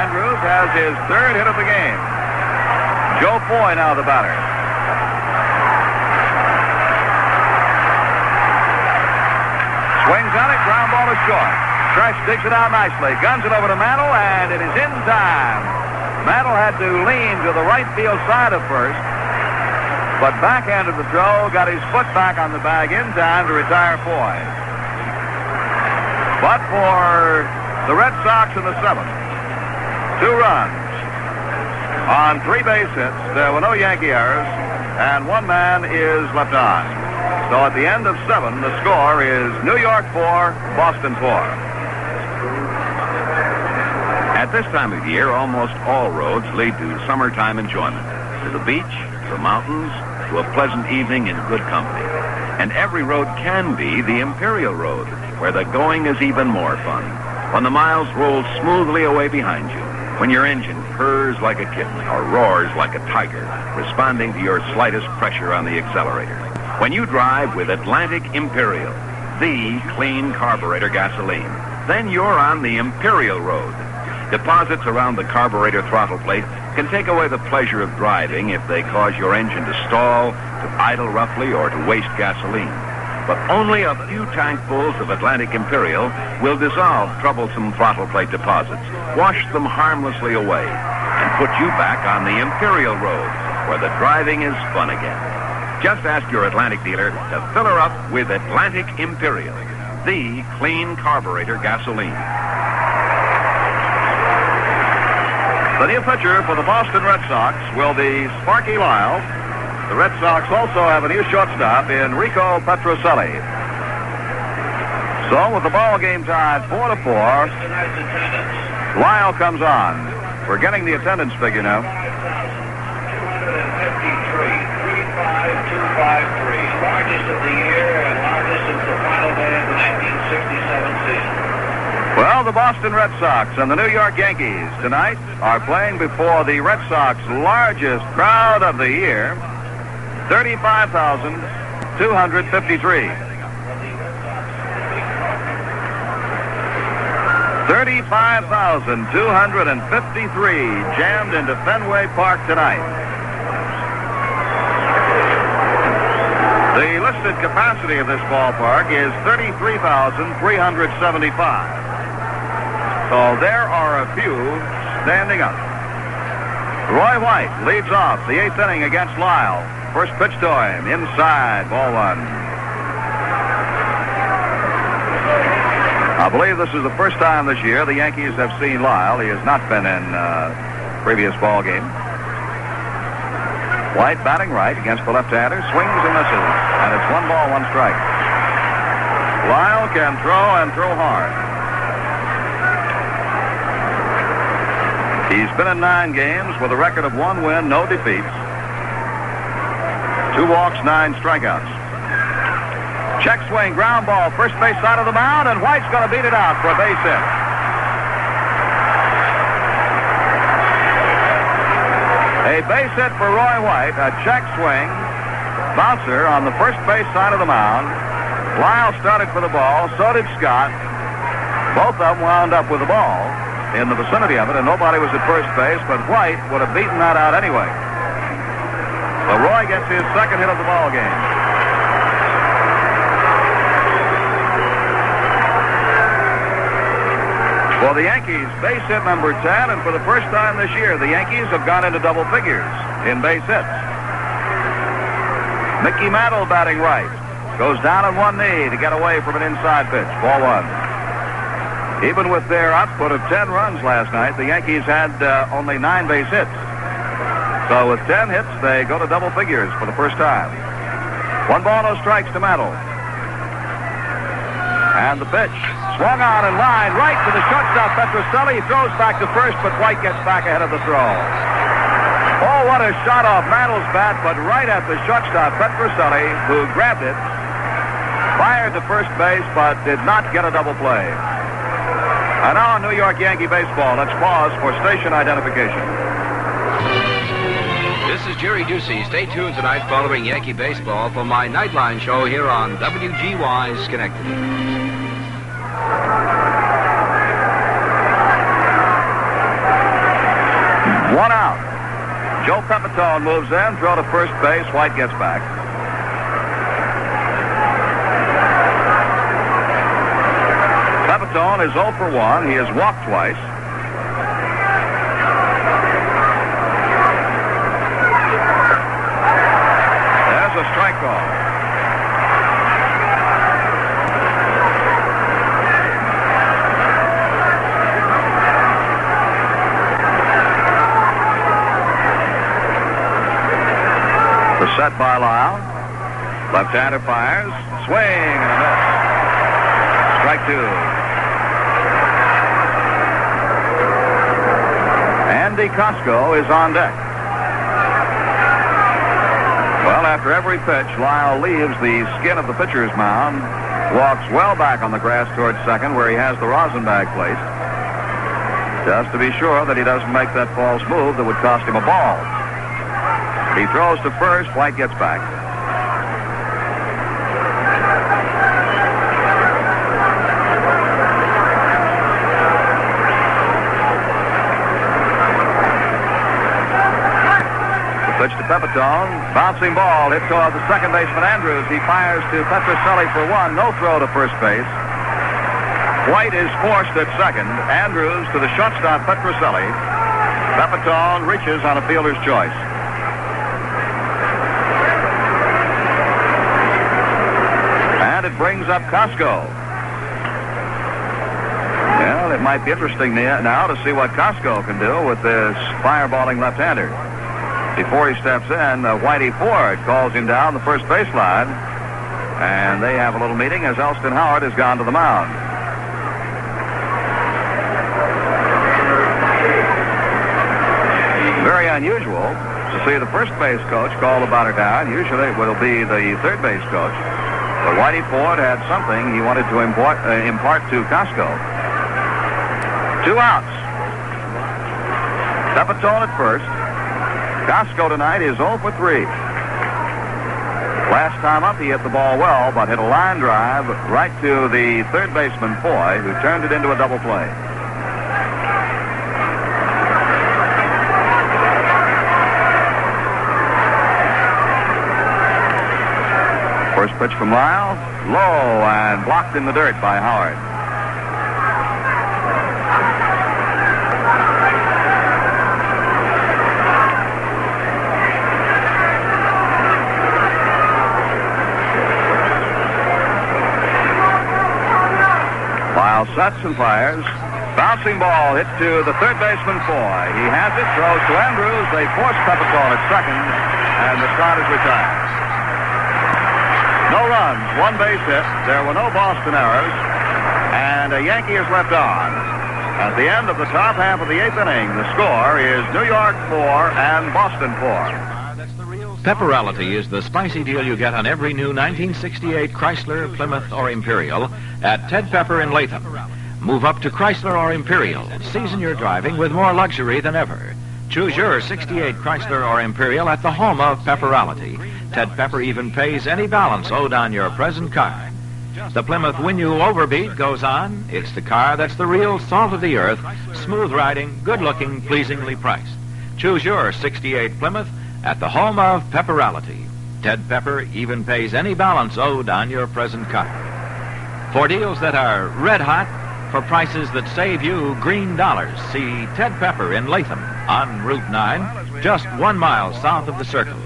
Speaker 14: Andrews has his third hit of the game. Joe Foy now the batter. Swings on it, ground ball is short. Tresh digs it out nicely, guns it over to Mantle, and it is in time. Mantle had to lean to the right field side of first, but backhanded the throw, got his foot back on the bag in time to retire Foy. But for the Red Sox in the seventh, 2 runs on 3 base hits. There were no Yankee errors, and 1 man is left on. So at the end of 7, the score is New York 4, Boston 4.
Speaker 10: At this time of year, almost all roads lead to summertime enjoyment. To the beach, the mountains, to a pleasant evening in good company. And every road can be the Imperial Road, where the going is even more fun. When the miles roll smoothly away behind you, when your engine purrs like a kitten or roars like a tiger, responding to your slightest pressure on the accelerator. When you drive with Atlantic Imperial, the clean carburetor gasoline, then you're on the Imperial Road. Deposits around the carburetor throttle plate can take away the pleasure of driving if they cause your engine to stall, to idle roughly, or to waste gasoline. But only a few tankfuls of Atlantic Imperial will dissolve troublesome throttle plate deposits, wash them harmlessly away, and put you back on the Imperial Road, where the driving is fun again. Just ask your Atlantic dealer to fill her up with Atlantic Imperial, the clean carburetor gasoline.
Speaker 14: The new pitcher for the Boston Red Sox will be Sparky Lyle. The Red Sox also have a new shortstop in Rico Petrocelli. So with the ball game tied 4-4, Lyle comes on. We're getting the attendance figure now.
Speaker 16: 35253, largest of the year and largest since the final day of the 1967 season.
Speaker 14: Well, the Boston Red Sox and the New York Yankees tonight are playing before the Red Sox largest crowd of the year, 35,253. 35,253 jammed into Fenway Park tonight. The listed capacity of this ballpark is 33,375. So there are a few standing up. Roy White leads off the 8th inning against Lyle. First pitch to him, inside, ball 1. I believe this is the first time this year the Yankees have seen Lyle. He has not been in previous ball game. White batting right against the left-hander, swings and misses, and it's 1 ball, 1 strike. Lyle can throw and throw hard. He's been in 9 games with a record of 1 win, no defeats. 2 walks, 9 strikeouts. Check swing, ground ball, first base side of the mound, and White's going to beat it out for a base hit. A base hit for Roy White, a check swing, bouncer on the first base side of the mound. Lyle started for the ball, so did Scott. Both of them wound up with the ball in the vicinity of it, and nobody was at first base, but White would have beaten that out anyway. So Roy gets his second hit of the ball game. For the Yankees, base hit number 10, and for the first time this year, the Yankees have gone into double figures in base hits. Mickey Mantle batting right. Goes down on one knee to get away from an inside pitch. Ball one. Even with their output of 10 runs last night, the Yankees had only 9 base hits. So with 10 hits, they go to double figures for the first time. 1 ball, no strikes to Mantle. And the pitch. Swung on and line right to the shortstop, Petroselli. He throws back to first, but White gets back ahead of the throw. Oh, what a shot off Mantle's bat, but right at the shortstop, Petroselli, who grabbed it, fired to first base, but did not get a double play. And now on New York Yankee baseball, let's pause for station identification.
Speaker 4: This is Jerry Ducey. Stay tuned tonight following Yankee baseball for my Nightline show here on WGY Schenectady.
Speaker 14: 1 out. Joe Pepitone moves in, throw to first base. White gets back. Pepitone is 0 for 1. He has walked twice. There's a strike call. The set by Lyle. Left-hander fires. Swing and a miss. Strike 2. Andy Costco is on deck. Well, after every pitch, Lyle leaves the skin of the pitcher's mound, walks well back on the grass towards second where he has the rosin bag placed, just to be sure that he doesn't make that false move that would cost him a ball. He throws to first. White gets back. The pitch to Pepitone. Bouncing ball hit toward the second baseman Andrews. He fires to Petroselli for 1. No throw to first base. White is forced at second. Andrews to the shortstop Petroselli. Pepitone reaches on a fielder's choice. It brings up Costco. Well, it might be interesting now to see what Costco can do with this fireballing left-hander. Before he steps in, Whitey Ford calls him down the first baseline, and they have a little meeting as Elston Howard has gone to the mound. Very unusual to see the first base coach call the batter down. Usually it will be the third base coach. But Whitey Ford had something he wanted to impart to Costco. 2 outs. Pepitone at first. Costco tonight is 0 for 3. Last time up, he hit the ball well, but hit a line drive right to the third baseman, Foy, who turned it into a double play. First pitch from Lyle, low and blocked in the dirt by Howard. Lyle sets and fires. Bouncing ball hit to the third baseman, Foy. He has it, throws to Andrews. They force Pepitone at second, and the start is retired. No runs, 1 base hit. There were no Boston errors, and a Yankee is left on. At the end of the top half of the 8th inning, the score is New York 4 and Boston 4.
Speaker 17: Pepperality is the spicy deal you get on every new 1968 Chrysler, Plymouth, or Imperial at Ted Pepper in Latham. Move up to Chrysler or Imperial. Season your driving with more luxury than ever. Choose your 68 Chrysler or Imperial at the home of Pepperality. Ted Pepper even pays any balance owed on your present car. The Plymouth Win You Overbeat goes on. It's the car that's the real salt of the earth, smooth riding, good looking, pleasingly priced. Choose your 68 Plymouth at the home of Pepperality. Ted Pepper even pays any balance owed on your present car. For deals that are red hot, For prices that save you green dollars, see Ted Pepper in Latham on Route 9, just 1 mile south of the Circle.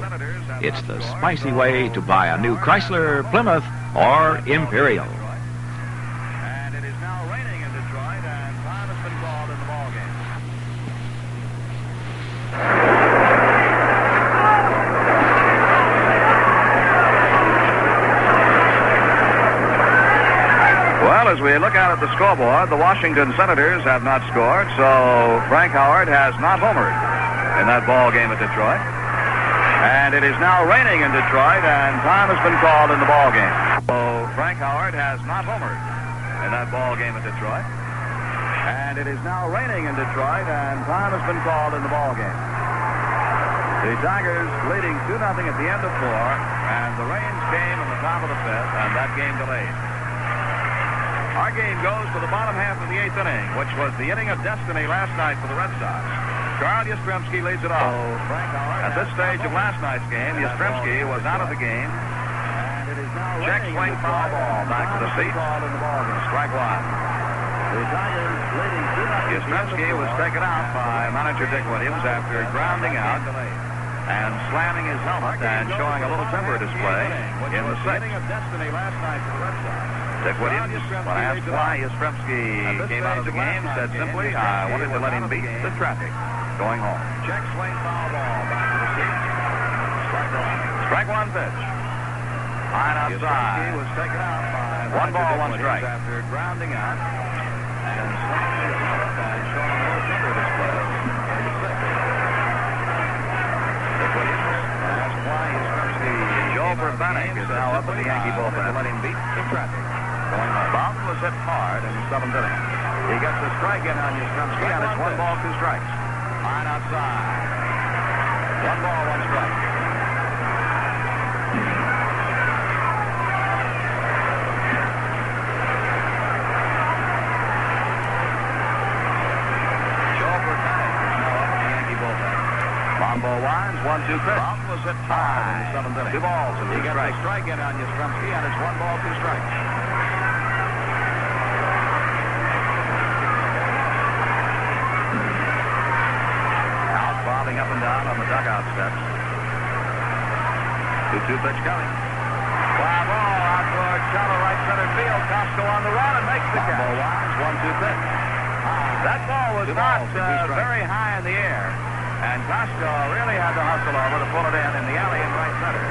Speaker 17: It's the spicy way to buy a new Chrysler, Plymouth, or Imperial.
Speaker 14: And it is now raining in Detroit, and time has been called in the ballgame. Well, as we look out at the scoreboard, the Washington Senators have not scored, so Frank Howard has not homered in that ball game at Detroit. And it is now raining in Detroit, and time has been called in the ball game. So Frank Howard has not homered in that ball game at Detroit. And it is now raining in Detroit, and time has been called in the ball game. The Tigers leading 2-0 at the end of 4, and the rains came in the top of the 5th, and that game delayed. Our game goes to the bottom half of the 8th inning, which was the inning of destiny last night for the Red Sox. Carl Yastrzemski leads it off. At this stage of last night's game, Yastrzemski was out of the game. Check swing foul ball back to the seat. Strike one. Yastrzemski was taken out by manager Dick Williams after grounding out and slamming his helmet and showing a little temper display in the 6th. Dick Williams, when asked why Yastrzemski came out of the game, said simply, I wanted to let him beat the traffic going home. Check swing foul ball back to the seat. Strike one pitch. Line outside. He was taken out by 1 ball, 1 strike. After grounding out and slamming his helmet and showing a little temper display in the 6th. Dick Williams asked why Yastrzemski. Joe Verbanek is now up in the Yankee bullpen to let him beat the traffic. Bowden was hit hard in the 7th inning. He gets the strike in on Yastrzemski, and it's 1 ball, 2 strikes. Line outside. 1 ball, 1 strike. Joe Verbanek is now up in the Yankee bullpen. Long ball winds, 1-2 pitch. Bowden was hit hard in the 7th inning. 2 balls and 2 strikes. He gets the strike in on Yastrzemski, and it's 1 ball, 2 strikes. Up and down on the dugout steps. 2-2 pitch coming. Fly ball out toward shallow right center field. Costco on the run and makes the catch. Ball wise, 1-2 pitch. That ball was not very high in the air, and Costco really had to hustle over to pull it in the alley in right center.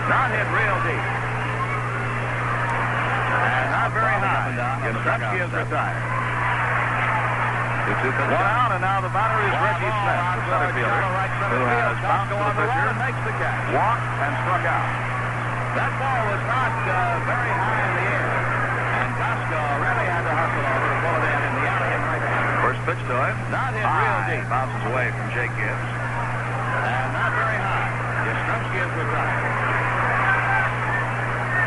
Speaker 14: Not hit real deep. And not very high. Yastrzemski is retired. 2-2 pitch. 1 out, and now the batter is Reggie Smith, the center fielder, who has bounced to the pitcher, walked, and struck out. That ball was not very high in the air, and Costco really had to hustle over to pull it in the alley in right center. First pitch to him. Not hit real deep. Bounces away from Jake Gibbs. And not very high. Yastrzemski is retired.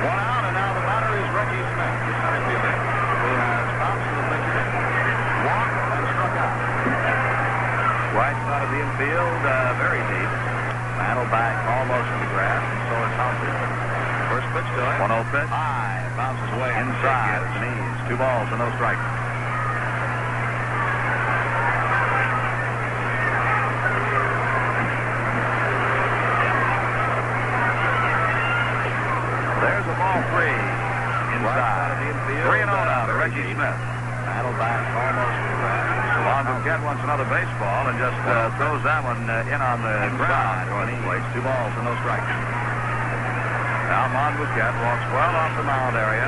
Speaker 14: 1 out, and now the batter is Reggie Smith, the center fielder, who has bounced to the pitcher, walked, right side of the infield, very deep. Mantle back almost to the grass, and so is Humphrey. First pitch to him. 1-0 pitch. High. Bounces away inside the knees. 2 balls and no strikes. There's a ball 3 inside. 3-0 now to Reggie Smith. Mantle back almost to the grass. Bouquet wants another baseball and just throws that one in on the ground or the place. 2 balls and no strikes. Now Bouquet walks well off the mound area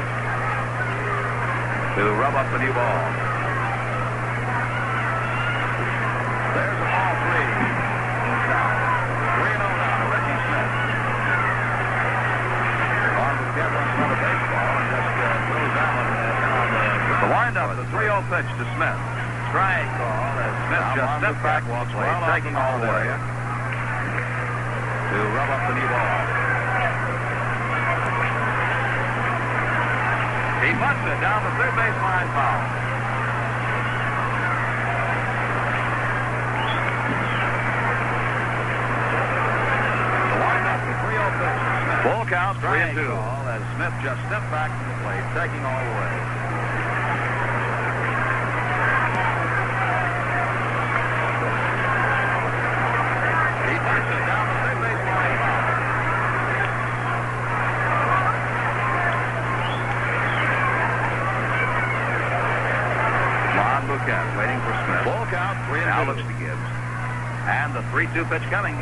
Speaker 14: to rub up the new ball. There's a ball 3 inside. 3-0 now to Reggie Smith. Bouquet wants another baseball and just throws that one in on the ground. The windup, the 3-0 pitch to Smith. Strike call as Smith just stepped back, walks away, taking all the way to rub up the new ball. He bunts it down the third baseline foul. The windup, the 3-0 pitch. Full count, 3-2. As Smith just stepped back from the plate, taking all the way. Bouquet waiting for Smith. Full count, 3-2. Now looks to Gibbs. And the 3-2 pitch coming.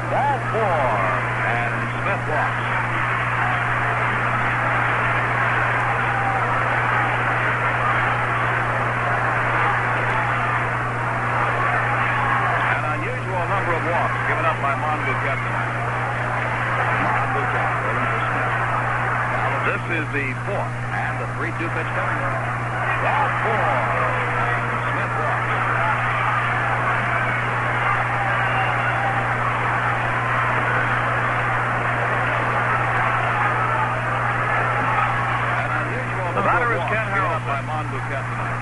Speaker 14: Ball 4. And Smith walks. An unusual number of walks given up by Bouquet tonight. Bouquet waiting for Smith. Now this is the 4th. And the 3-2 pitch coming. Ball 4. And Smith walks. The batter is Ken Harrelson by Bouquet tonight.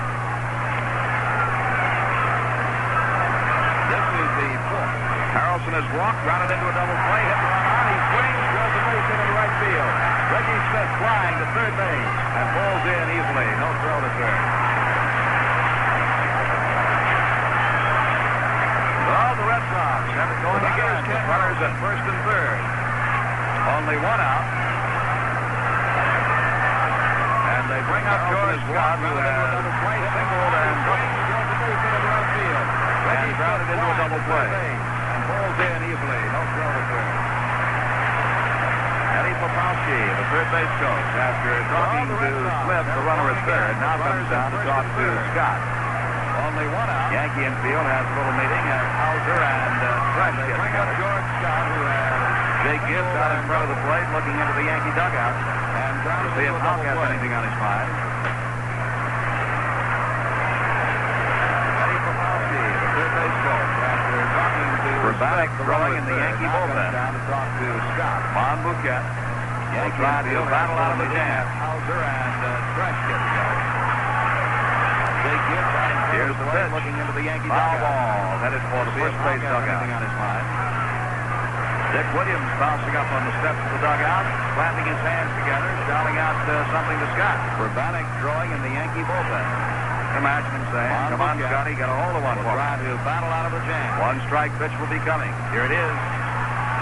Speaker 14: This is the 4th. Harrelson has walked, grounded into a double play, hit the run on. He swings, drills a base hit into right field. Reggie Smith flying to third base and falls in easily. No throw to third. Well, the Red Sox have it going again. The runners at first and third. Only one out. And they bring up George Scott, who has singled and grounded into a double play. And falls in easily. No throw to third. Eddie Popowski, the third base coach, after talking to Smith, the runner at third, now comes down to talk to Scott. Only one out. Yankee infield has a little meeting as Hauser and Fresh get together. George Scott, who has Jake Gibbs out in front of the plate, looking into the Yankee dugout, and to see if Hawk has anything on his mind. Eddie Popowski, the third base coach, after talking to Smith, the runner in the Yankee bullpen, down to talk to Scott. Bouquet will try to battle out of the jam. Hauser and Fresh get together. Jake Gibbs out in front of the plate, looking into the Yankee dugout. Foul ball headed for the first base dugout. Anything on his mind. Dick Williams bouncing up on the steps of the dugout, clapping his hands together, shouting out something to Scott. Urbanic throwing in the Yankee bullpen. Imagine him saying, "Come on, Scotty, get a hold of one for me." Trying to battle out of the jam. One strike pitch will be coming. Here it is.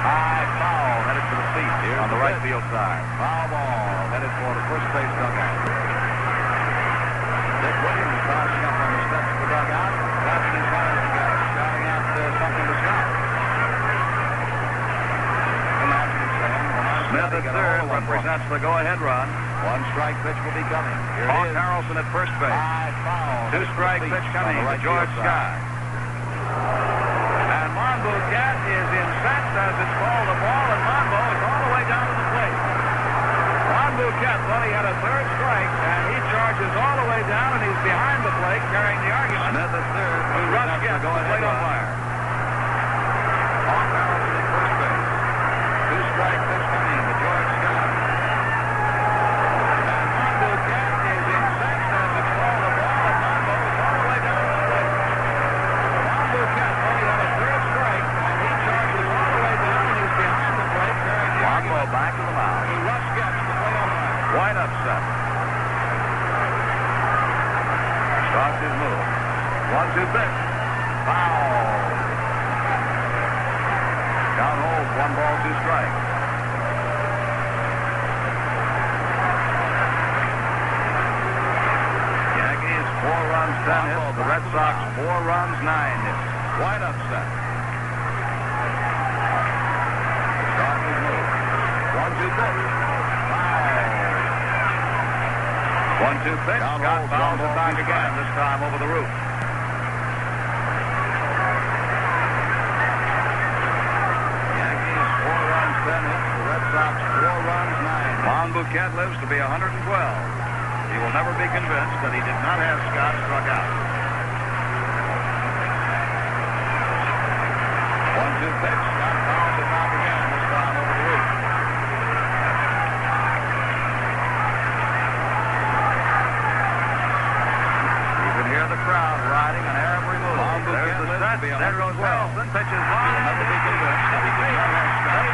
Speaker 14: High foul headed for the seat here on the right field side. Foul ball headed for the first base dugout. Dick Williams bouncing up on the steps of the dugout, clapping his hands together, shouting out something to Scott. Smith at third represents the go-ahead run. One strike pitch will be coming. Here Hawk Harrelson at first base. Two strike pitch coming to George Scott. And Bouquet is incensed as it's called a ball, and Monbo is all the way down to the plate. Bouquet thought he had a third strike, and he charges all the way down, and he's behind the plate carrying the argument. Smith at third. Russ gets the plate umpire. Hawk Harrelson at first base. Two strike pitch coming to George Scott. And Bouquet is incensed as it's called a ball, and Monbo is all the way down to the plate. Bouquet thought he had a third strike, and he charges all the way down, and he's behind the plate carrying the argument. Monbo back to the mound. Russ gets the plate umpire. Quite upset. Starts his move. 1-2 pitch. Foul. Count holds, 1 ball, 2 strikes. Yankees 4 runs, 10 hits. The Red Sox 4 runs, 9 hits. Quite upset. Starts his move. 1-2 pitch. Foul. 1-2 pitch. Scott fouls it back again, this time over the roof. Yankees 4 runs, 10 hits. The Red Sox 4 runs, 9. Bouquet lives to be 112. He will never be convinced that he did not have Scott struck out. 1-2 pitch. Scott fouls it back again, this time over the roof. Hear the crowd riding on every move. There's the set. There goes Harrelson. Pitches line. He'll never be convinced that he did not have Scott.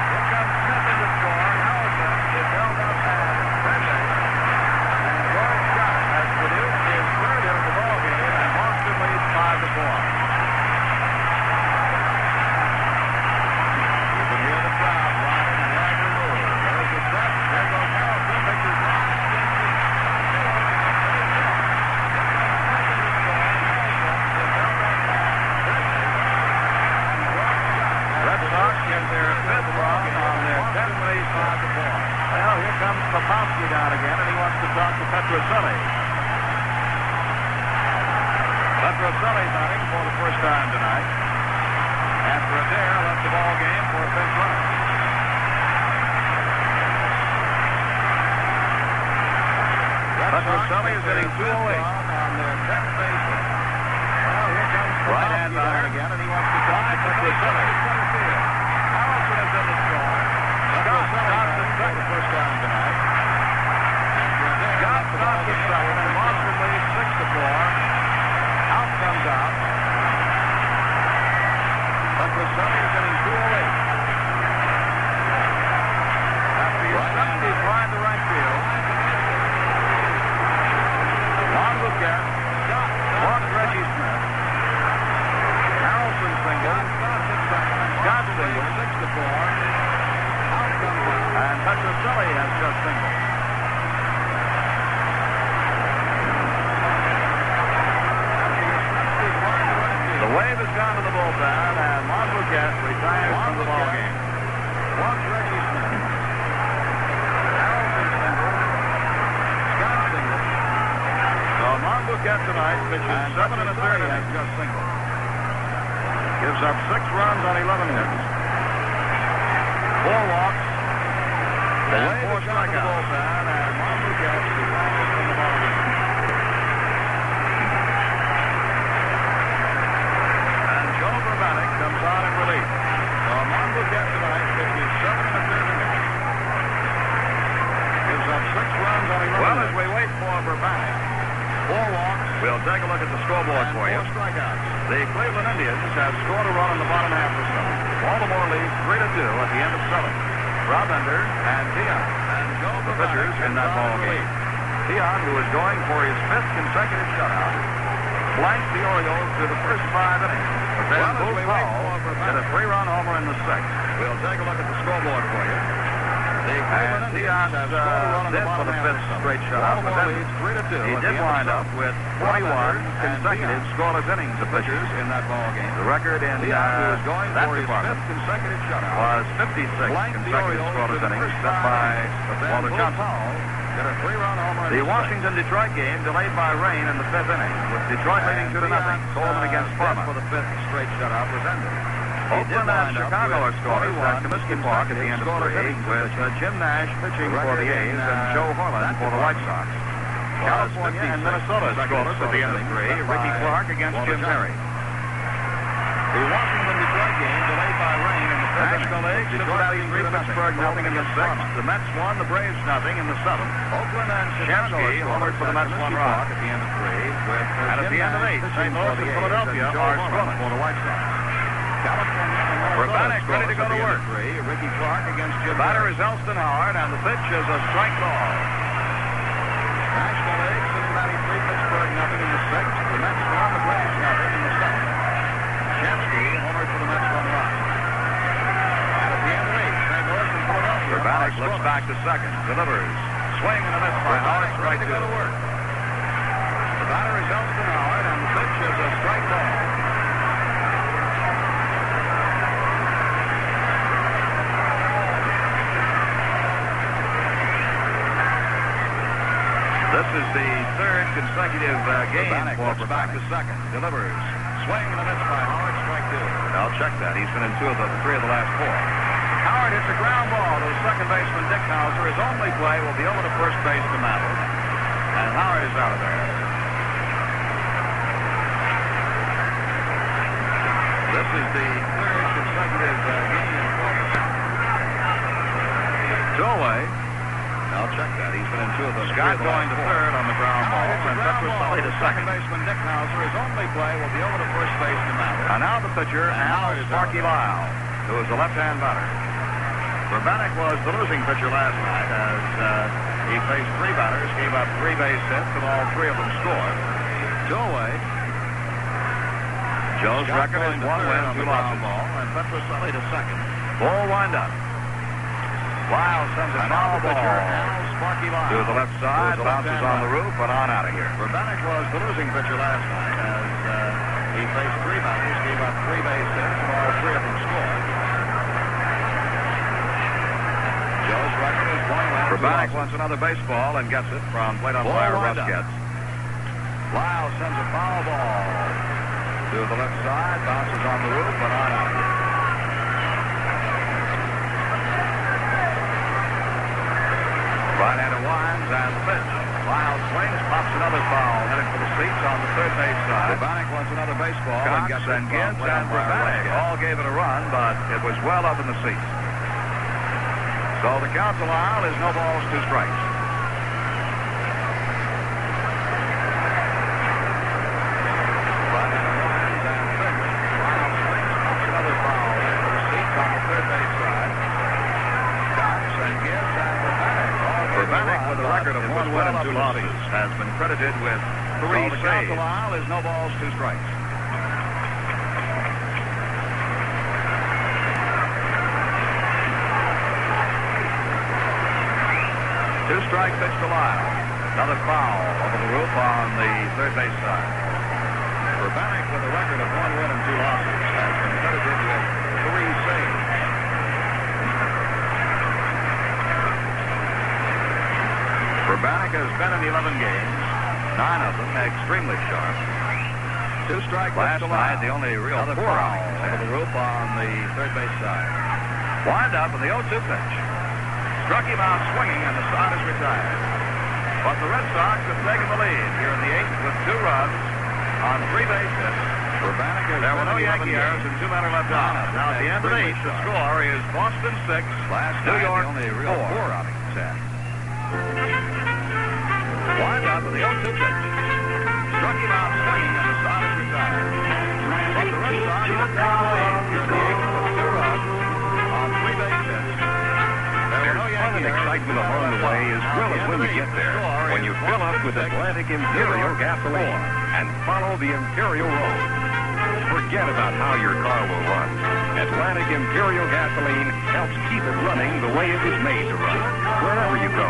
Speaker 14: Here comes Smith in the score. Harrelson is held up at third base. And George Scott has produced his third hit of the ballgame, and Boston leads 5-4. You can hear the crowd riding on every move. There's the set. There goes Harrelson. Pitches line. Petroselli. Petroselli batting for the first time tonight. After Adair left the ball game for a pinch runner. Petroselli is hitting 208 on their 10th base hit. Well, here comes right-hand batter again, and he wants to tie Petroselli. Harrelson is in the score. Johnson took the first time tonight. Scott stops the second, and Boston leads 6-4. Out comes out. Petroselli is hitting 208. After your 75 to right field. Juan Lucas, walks Reggie Smith. Harrelson single. Scott single, 6-4. Out comes out. And Petroselli has just singled. The wave has gone to the bullpen, and Juan Lucas retires from the ballgame. Walks Reggie Smith. Harrelson single. Scott single. So Monbouquet tonight pitches 7 1/3 innings, just single. Gives up 6 runs on 11 hits. 4 walks. And 4 strikeouts. And Monbouquet retires from the ballgame. And Joe Verbanek comes on in relief. So Monbouquet tonight pitches 7 1/3 innings. Gives up 6 runs on 11 hits. Well, as we wait for Verbanek. 4 walks. We'll take a look at the scoreboard for you. 4 strikeouts. The Cleveland Indians have scored a run in the bottom half of 7. Baltimore leads 3-2 at the end of 7. Brabender and Dion and Joe the pitchers in that ball game. Dion, who is going for his 5th consecutive shutout, blanked the Orioles through the first 5 innings. But then Booth Powell hit a 3-run homer in the 6th. We'll take a look at the scoreboard for you. And Dion did for the 5th straight shutout, but then he did wind up with 21 consecutive scoreless innings of pitchers in that ball game. The record in that department was 56 consecutive scoreless innings, set by Walter Johnson. The Washington-Detroit game delayed by rain in the 5th inning, with Detroit leading 2-0. Coleman against Parma for the 5th straight shutout was ended. Oakland and Chicago are scorers at Comiskey Park at the end of 3, with Jim Nash pitching for the A's and Joe Harlan for the White Sox. California and Minnesota scorers at the end of 3, Ricky Clark against Jim Perry. The Washington-Detroit game delayed by rain in the 5th inning. Detroit leading 3, Pittsburgh nothing in the 6th. The Mets won, the Braves nothing in the 7th. Oakland and Chicago homered for the Mets 1 run at the end of 3, and at the end of 8, St. Louis and Philadelphia are scoreless for the White Sox. Verbanek ready to go to work. Ricky Clark against Jim. The batter is Elston Howard, and the pitch is a strike ball. National League, Cincinnati 3, Pittsburgh nothing in the 6th. The Mets won, the Braves nothing in the 7th. Shamsky homered for the Mets 1 run. And at the end of 8, St. Louis and Philadelphia. Verbanek looks back to second, delivers. Swing and a miss by Howard, strike 2. The batter is Elston Howard, and the pitch is a strike ball. This is the 3rd consecutive game for back to second. Delivers. Swing and a miss by Howard, strike 2. I'll check that. He's been in 3 of the last 4. Howard hits a ground ball to second baseman Dick Hauser. His only play will be over to first base to Mantle. And Howard is out of there. This is the 3rd consecutive game for two away. I'll check that. He's been in 2 of the Scott going to 3rd on the ground ball, and Petroselli to second. Baseman Dick Hauser, his only play will be over to first base to Mantle. And now the pitcher, Sparky Lyle, who is a left-hand batter. Verbanek was the losing pitcher last night as he faced 3 batters, gave up 3 base hits, and all 3 of them scored. 2 away. Joe's record is 1 win, 2 losses. And Petroselli to second. Full windup. Lyle sends a foul ball to the left side, bounces on the roof, and on out of here. Verbanek was the losing pitcher last night as he faced 3 batters, gave up 3 base hits, and all 3 of them scored. Joe's record is Urbanic wants another baseball and gets it from plate umpire Russ Getz. Lyle sends a foul ball to the left side, bounces on the roof, but not out. Right-hander winds and pitch. Lyle swings, pops another foul, heading for the seats on the third base side. Urbanic wants another baseball and gets it from Gibbs and Urbanic all gave it a run, but it was well up in the seats. So the count to Lyle is no balls, 2 strikes. Right-hander winds and pitch. Lyle swings, pops another foul, heading for the seats on the third base side. Cox and Gibbs and Urbanic. Urbanic, with a record of 1 win and 2 losses, has been credited with 3 saves. The count to Lyle is no balls, 2 strikes. 2-strike pitch to Lyle. Another foul over the roof on the third base side. Urbanic, with a record of 1 win and 2 losses, has been credited with 3 saves. Urbanic has been in 11 games, 9 of them extremely sharp. 2-strike last night, the only real foul over the roof on the third base side. Wind up in the 0-2 pitch. Struck him out swinging, and the side is retired. But the Red Sox have taken the lead here in the 8th with 2 runs on 3 base hits. There were no Yankee errors and 2 men are left on. Now at the end of the 8th, the score is Boston 6, New York 4 outings had. Wind up in the 0-2 pitch. Struck him out swinging, and the side is retired. But the Red Sox have taken the lead here in the 8th with 2 runs on 3 base hits.
Speaker 8: There's fun and excitement along the way as well as when you get there. When you fill up with Atlantic Imperial gasoline and follow the Imperial Road. Forget about how your car will run. Atlantic Imperial gasoline helps keep it running the way it was made to run, wherever you go.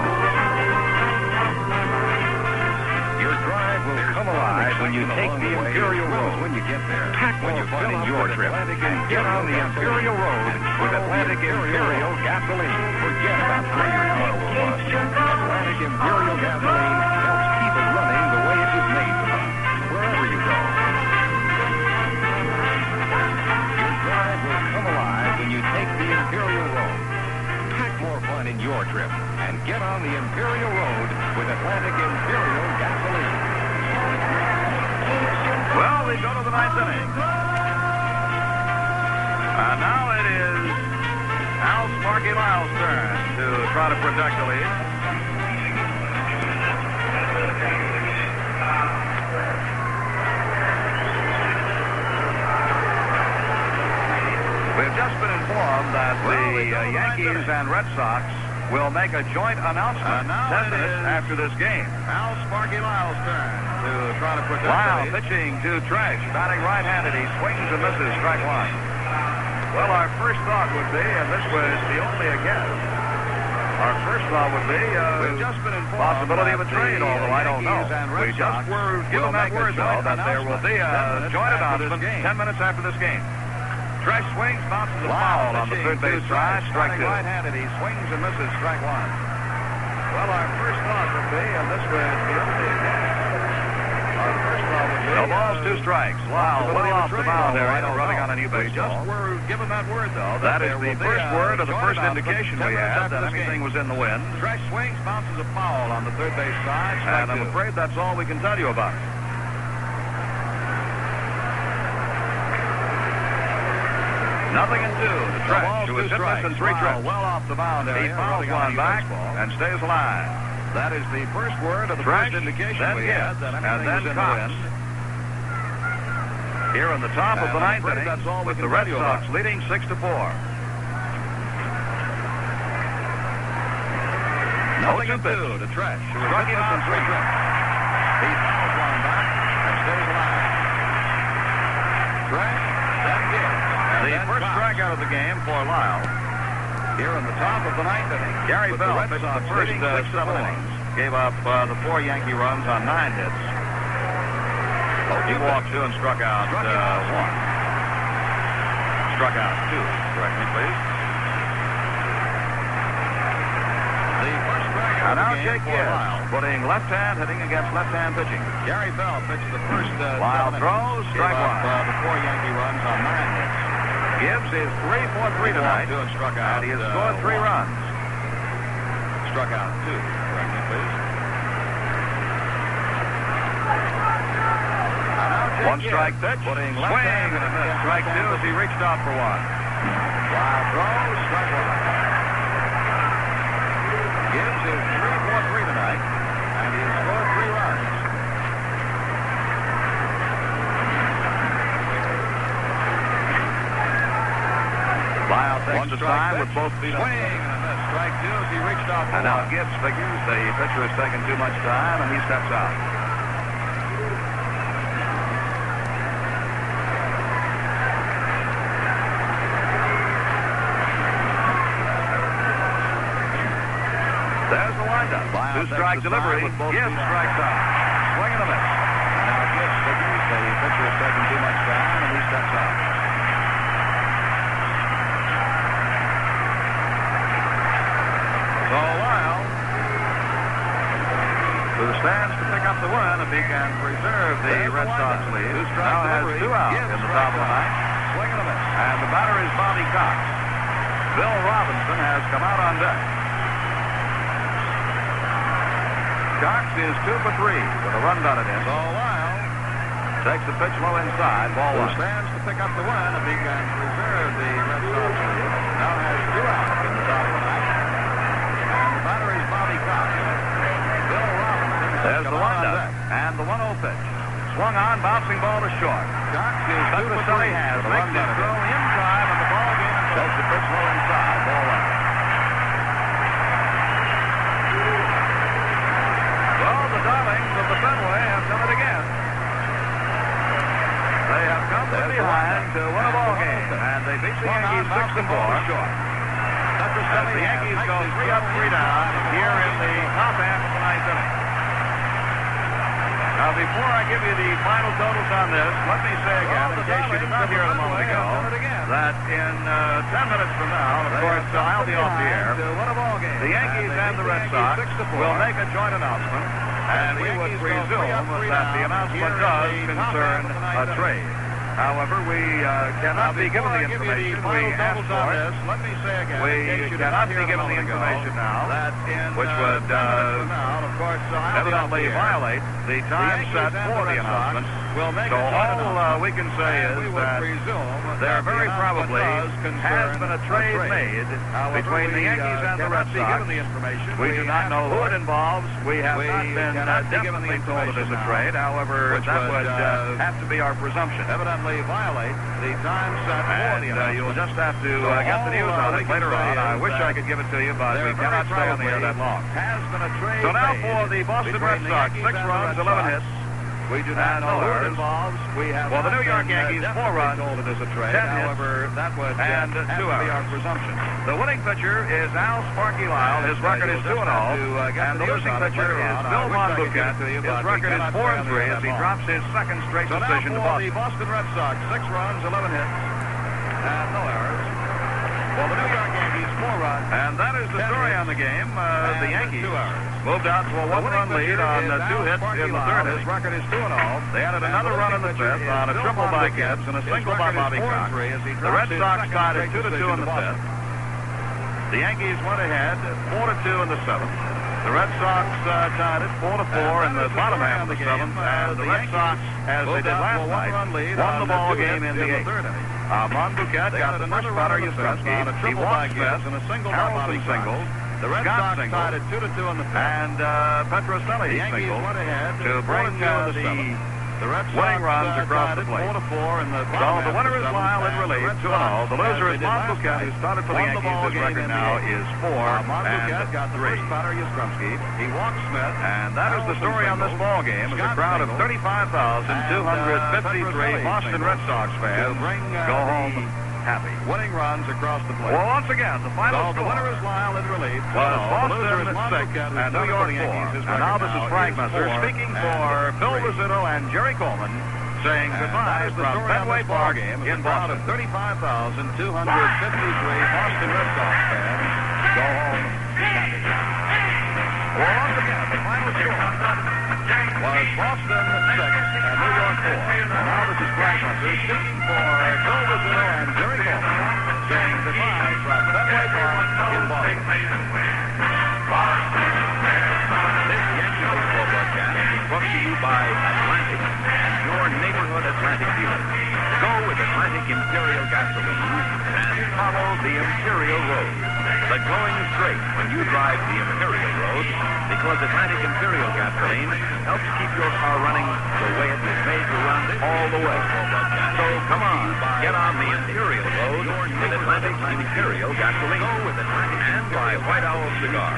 Speaker 8: Your drive will come alive when you take the Imperial Road. When you get there, pack when you fill in your trip, and get on the Imperial Road with Atlantic Imperial gasoline. Forget about how your car will run. Atlantic Imperial gasoline helps keep it running the way it was made to run, wherever you go. Your drive will come alive when you take the Imperial Road. Pack more fun in your trip, and get on the Imperial Road with Atlantic Imperial gasoline.
Speaker 14: Well, we go to the 9th inning. And now it is Al Sparky Lyle's turn to try to protect the lead. We've just been informed that the Yankees and Red Sox will make a joint announcement 10 minutes after this game. Al Sparky Lyle's turn to try to protect Lyle the lead. Pitching to Tresh, batting right-handed. He swings and misses, strike 1. Well, our first thought would be, and this was the only a guess, our first thought would be we've just been informed possibility of a trade, although I don't know. We just were given that word, though, that there will be a joint announcement 10 minutes after this game. Tresh swings, bounces a foul on the third base side, strike 2. Right-handed, he swings and misses, strike 1. Well, our first thought would be, and this was the only guess, our first thought would be... No balls, 2 strikes. Lyle well off the mound there, running on a new baseball. We just were given that word, though. That is the first word of the first indication we had that anything was in the wind. Tresh swings, bounces a foul on the third base side, strike 2. And I'm afraid that's all we can tell you about it. Nothing in 2 to Tresh, who is hitless in 3 trips. Well off the mound there. He fouls one back and stays alive. That is the first word of the first indication we had that anything was in the wind. Here in the top of the 9th inning, with the Red Sox leading 6-4. Nothing in 2 to Tresh, who is hitless in 3 trips. He fouls one back and stays alive. Tresh, then Gibbs. The first strikeout of the game for Lyle. Here in the top of the 9th inning, Gary Bell pitched the first 7 innings. Gave up the 4 Yankee runs on 9 hits. He walked 2 and struck out 1. Struck out 2. Correct me, please. The And now Jake Gibbs putting left hand, hitting against left-hand pitching.
Speaker 18: Gary Bell pitched the first
Speaker 14: Wild throws, strike one.
Speaker 18: The 4 Yankee runs on 9 hits.
Speaker 14: Gibbs is 3 for 3 tonight,
Speaker 18: and struck out.
Speaker 14: And he has scored 3 runs.
Speaker 18: Struck out 2. Correct me, please.
Speaker 14: One strike pitch, putting left hand and a miss. Strike 2 as he reached out for one. Wild throw, strike one. Gibbs is 3 for 3 tonight, and he has scored 3 runs. Lyle takes the time with both feet on.
Speaker 18: Swing and a miss. Strike 2 as he reached out for
Speaker 14: And now
Speaker 18: one.
Speaker 14: Gibbs figures the pitcher has taken too much time, and he steps out. There's the windup. 2-strike delivery. Gibbs strikes out. Swing and a miss. And now Gibbs figures the pitcher has taken too much time, and he steps out. So Lyle, who stands to pick up the win if he can preserve the Red Sox lead, now has 2 out in the top of the ninth. Swing and a miss. And the batter is Bobby Cox. Bill Robinson has come out on deck. Cox is 2 for 3 with a run batted in. So Lyle takes the pitch low inside. Ball one.
Speaker 18: Stands to pick up the win if he can preserve the Red Sox lead. Now has 2 out in the top of the ninth. And the batter is Bobby Cox. Bill Robinson has
Speaker 14: There's
Speaker 18: come
Speaker 14: the
Speaker 18: out on
Speaker 14: windup.
Speaker 18: deck.
Speaker 14: And the 1-0 pitch. Swung on, bouncing ball to short.
Speaker 18: Cox is 2 for 3.
Speaker 14: Has
Speaker 18: with a
Speaker 14: makes
Speaker 18: run
Speaker 14: his
Speaker 18: batted
Speaker 14: throw
Speaker 18: in.
Speaker 14: in time, and the ball game takes the pitch low inside. Ball one. Well, the darlings of the Fenway have done it again. They have come from behind to win a ball game, and they beat the Yankees 6-4. As the Yankees go 3 up, 3 down here in the top half of the ninth inning. Now, before I give you the final totals on this, let me say again, in case you did not hear it a moment ago, that in 10 minutes from now, of course, I'll be off the air, the Yankees and the Red Sox will make a joint announcement, and we would presume that the announcement does concern a trade. However, we cannot be given the information we asked for.
Speaker 18: Let me say again,
Speaker 14: We cannot be given the information now, which would evidently violate the time set for the announcement. So all we can say is that there very probably has been a trade made between the Yankees and the Red Sox. We do not know who it involves. We have not been definitely told it is a trade. However, that would have to be our presumption.
Speaker 18: Evidently violate the time set for the announcement.
Speaker 14: You'll just have to get the news on it later on. I wish I could give it to you, but we cannot stay on the air that long. So now for the Boston Red Sox, 6 runs, 11 hits.
Speaker 18: We do not know who it involves.
Speaker 14: For the New York Yankees, 4 runs,
Speaker 18: told it is a trade.
Speaker 14: 10 hits,
Speaker 18: However, that would
Speaker 14: and 2
Speaker 18: have to be our
Speaker 14: errors.
Speaker 18: presumption.
Speaker 14: The winning pitcher is Al Sparky Lyle. His record is 2-0. And the losing pitcher is Bill Monbucat. His record is 4-3 as he drops his second straight decision to Boston.
Speaker 18: The Boston Red Sox, 6 runs, 11 hits, and no errors. For the New York Yankees, 4 runs.
Speaker 14: And that is the story on the game. The Yankees moved out to a 1-run lead on 2 hits in the third.
Speaker 18: His record is 2-0.
Speaker 14: They added another run in the fifth on a triple by Gibbs and a single by Bobby Cox. The Red Sox tied at 2-2 in the fifth. The Yankees went ahead 4-2 in the seventh. The Red Sox tied it 4-4 in the bottom half of the seventh, and the Red Sox, as they did last night, won the ball game in the eighth. Monbucat got the first batter, Yastrzemski. He walked Smith, Harrelson singled, Scott singled, and Petroselli singled to bring the winning runs across the plate. So the winner is Lyle in relief, 2-0. The loser is Monbucat, who started for the Yankees. His record now is 4-3. He walked Smith, and that is the story on this ball game. As a crowd of 35,253 Boston Red Sox fans go home happy.
Speaker 18: Winning runs across the plate.
Speaker 14: Well, once again, the final
Speaker 18: So the
Speaker 14: score
Speaker 18: winner is Lyle in relief.
Speaker 14: was Boston 6 and New York 4. And now this is Frank Messer speaking for Phil Rizzuto and Jerry Coleman, saying goodbye from Fenway Park in Boston.
Speaker 18: 35,253 Boston Red Sox fans go home happy. once again, the final score was Boston 6 and New York 4. And now this is Frank Hunter speaking for Joe Rizzuto and Jerry Coleman, saying goodbye from Fenway Park in Boston.
Speaker 10: This Yankee baseball broadcast is brought to you by Atlantic and your neighborhood Atlantic dealer. Go with Atlantic Imperial gasoline and follow the Imperial Road. The going is great when you drive the Imperial Road because Atlantic Imperial gasoline helps keep your car running the way it was made to run all the way. So come on, get on the Imperial Road with Atlantic Imperial gasoline. And by White Owl Cigar.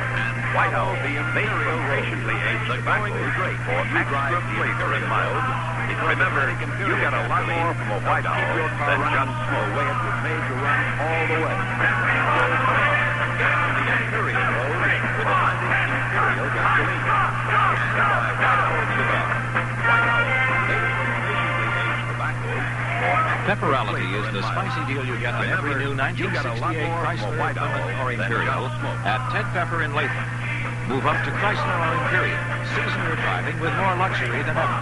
Speaker 10: White Owl, the Imperial patiently aged tobacco is great for extra flavor and mild. Remember, you get a lot more from a White Owl than just the way it was made to run all the way. Get on the Imperial Road with Atlantic Imperial gasoline. And by White Owl Cigar. White Owl, made from patiently aged tobacco for
Speaker 17: Pepperality is the spicy deal you get on every new 1968 Chrysler, Plymouth, or Imperial at Ted Pepper in Latham. Move up to Chrysler or Imperial. Season your driving with more luxury than ever.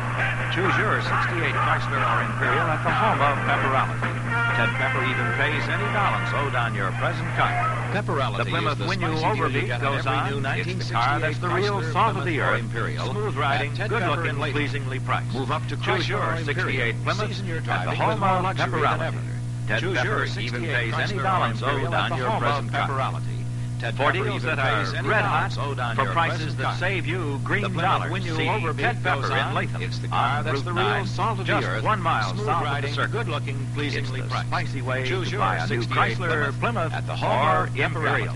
Speaker 17: Choose your 68 Chrysler or Imperial at the home of Pepperality. Ted Pepper even pays any balance owed on your present car. Pepperality. The Plymouth When You Overbeat goes on. It's the car that's the real salt of the earth. Imperial. Smooth riding, good looking, pleasingly priced. Move up to Choose your 68 Plymouth at the home of Pepperality. Ted Pepper even pays any balance owed on your present car. For deals that are red hot, for prices that save you green dollars, see Ted Pepper in Latham. It's the car that's the real salt of the earth. 1 mile south of the circle. Good-looking, pleasingly priced. Spicy way to buy a new Chrysler, Plymouth, at the home or Imperial.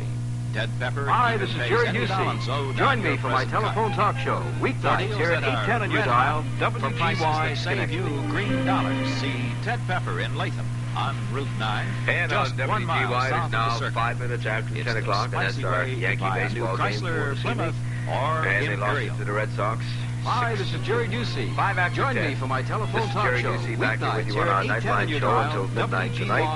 Speaker 17: Ted Pepper.
Speaker 19: Hi, this is Jerry Ducey. Join me for my telephone talk show. Weeknights here at 810 on your dial. WGY
Speaker 17: save you green dollars. See Ted Pepper in Latham. On Route 9.
Speaker 14: And on WGY, it's now 5 minutes after 10 o'clock, and that's our Yankee baseball game for this evening. And they lost it to the Red Sox.
Speaker 19: Hi, this is Jerry Ducey.
Speaker 14: 5 after 10.
Speaker 19: Join me for my telephone talk show.
Speaker 14: This is Jerry Ducey back here with you on our Nightline show until midnight tonight.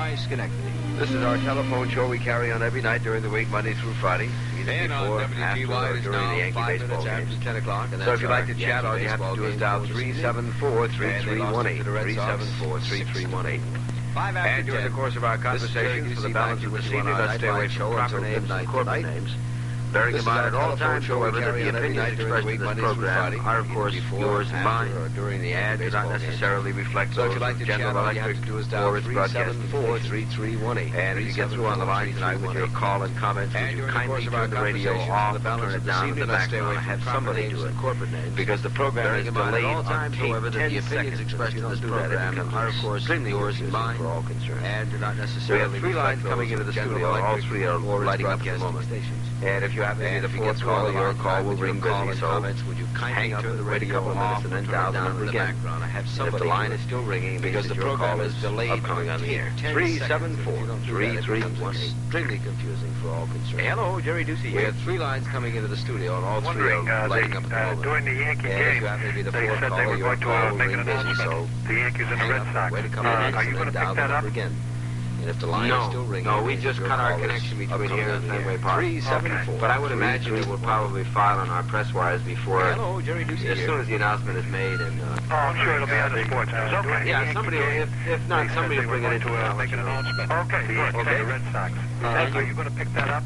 Speaker 14: This is our telephone show we carry on every night during the week, Monday through Friday.
Speaker 18: And
Speaker 14: before,
Speaker 18: on
Speaker 14: after, or
Speaker 18: WGY,
Speaker 14: during the Yankee baseball games.
Speaker 18: 10 o'clock.
Speaker 14: So if you'd like to chat, all you have to do is dial 374-3318. 374-3318. And during the course of our conversations, for the balance of this evening, let's stay away from proper names and corporate names. Bearing in mind at all times, however, that the opinions expressed in this program are, of course, yours and mine, and do not necessarily reflect those of General Electric or its broadcasting station. And if you get through on the line tonight with your call and comments, would you kindly turn the radio off, turn it down in the background, and have somebody do it, because the program is delayed on tape 10 seconds expressed in this program are, of course, yours and mine, for all concerned. And do not necessarily reflect those of General Electric. We have 3 lines coming into the studio, and all 3 are lighting up at the moment. And if you have any of the fourth call, your call will ring busy, so hang up the radio a couple of minutes and then dial the number again. And if the line is still ringing, because the program is delayed coming on the air. 374-3318. Extremely confusing for all concerned. Hello, Jerry Ducey. We have 3 lines coming into the studio, and all 3 are lighting up at the moment.
Speaker 20: During the Yankee game,
Speaker 14: if you happen to be the fourth
Speaker 20: they
Speaker 14: caller,
Speaker 20: were
Speaker 14: your
Speaker 20: going
Speaker 14: call will
Speaker 20: to make
Speaker 14: ring
Speaker 20: an
Speaker 14: busy, so
Speaker 20: announcement. The Yankees and the Red Sox.
Speaker 14: Wait a couple of minutes
Speaker 20: Are you
Speaker 14: and
Speaker 20: going
Speaker 14: then
Speaker 20: to
Speaker 14: dial
Speaker 20: pick
Speaker 14: the
Speaker 20: that up?
Speaker 14: number again. And if the line is still ringing,
Speaker 10: no, we just cut our connection between here and Fenway Park.
Speaker 14: 374.
Speaker 10: But I would imagine it will probably file on our press wires before,
Speaker 14: Hello, Jerry Ducey
Speaker 10: as soon as the announcement is made. And
Speaker 20: I'm sure it'll be on the sports news. Okay.
Speaker 10: yeah, somebody, if not, somebody will bring it into
Speaker 20: make an announcement. Okay, good. Okay, Red Sox. Are you going to pick that up?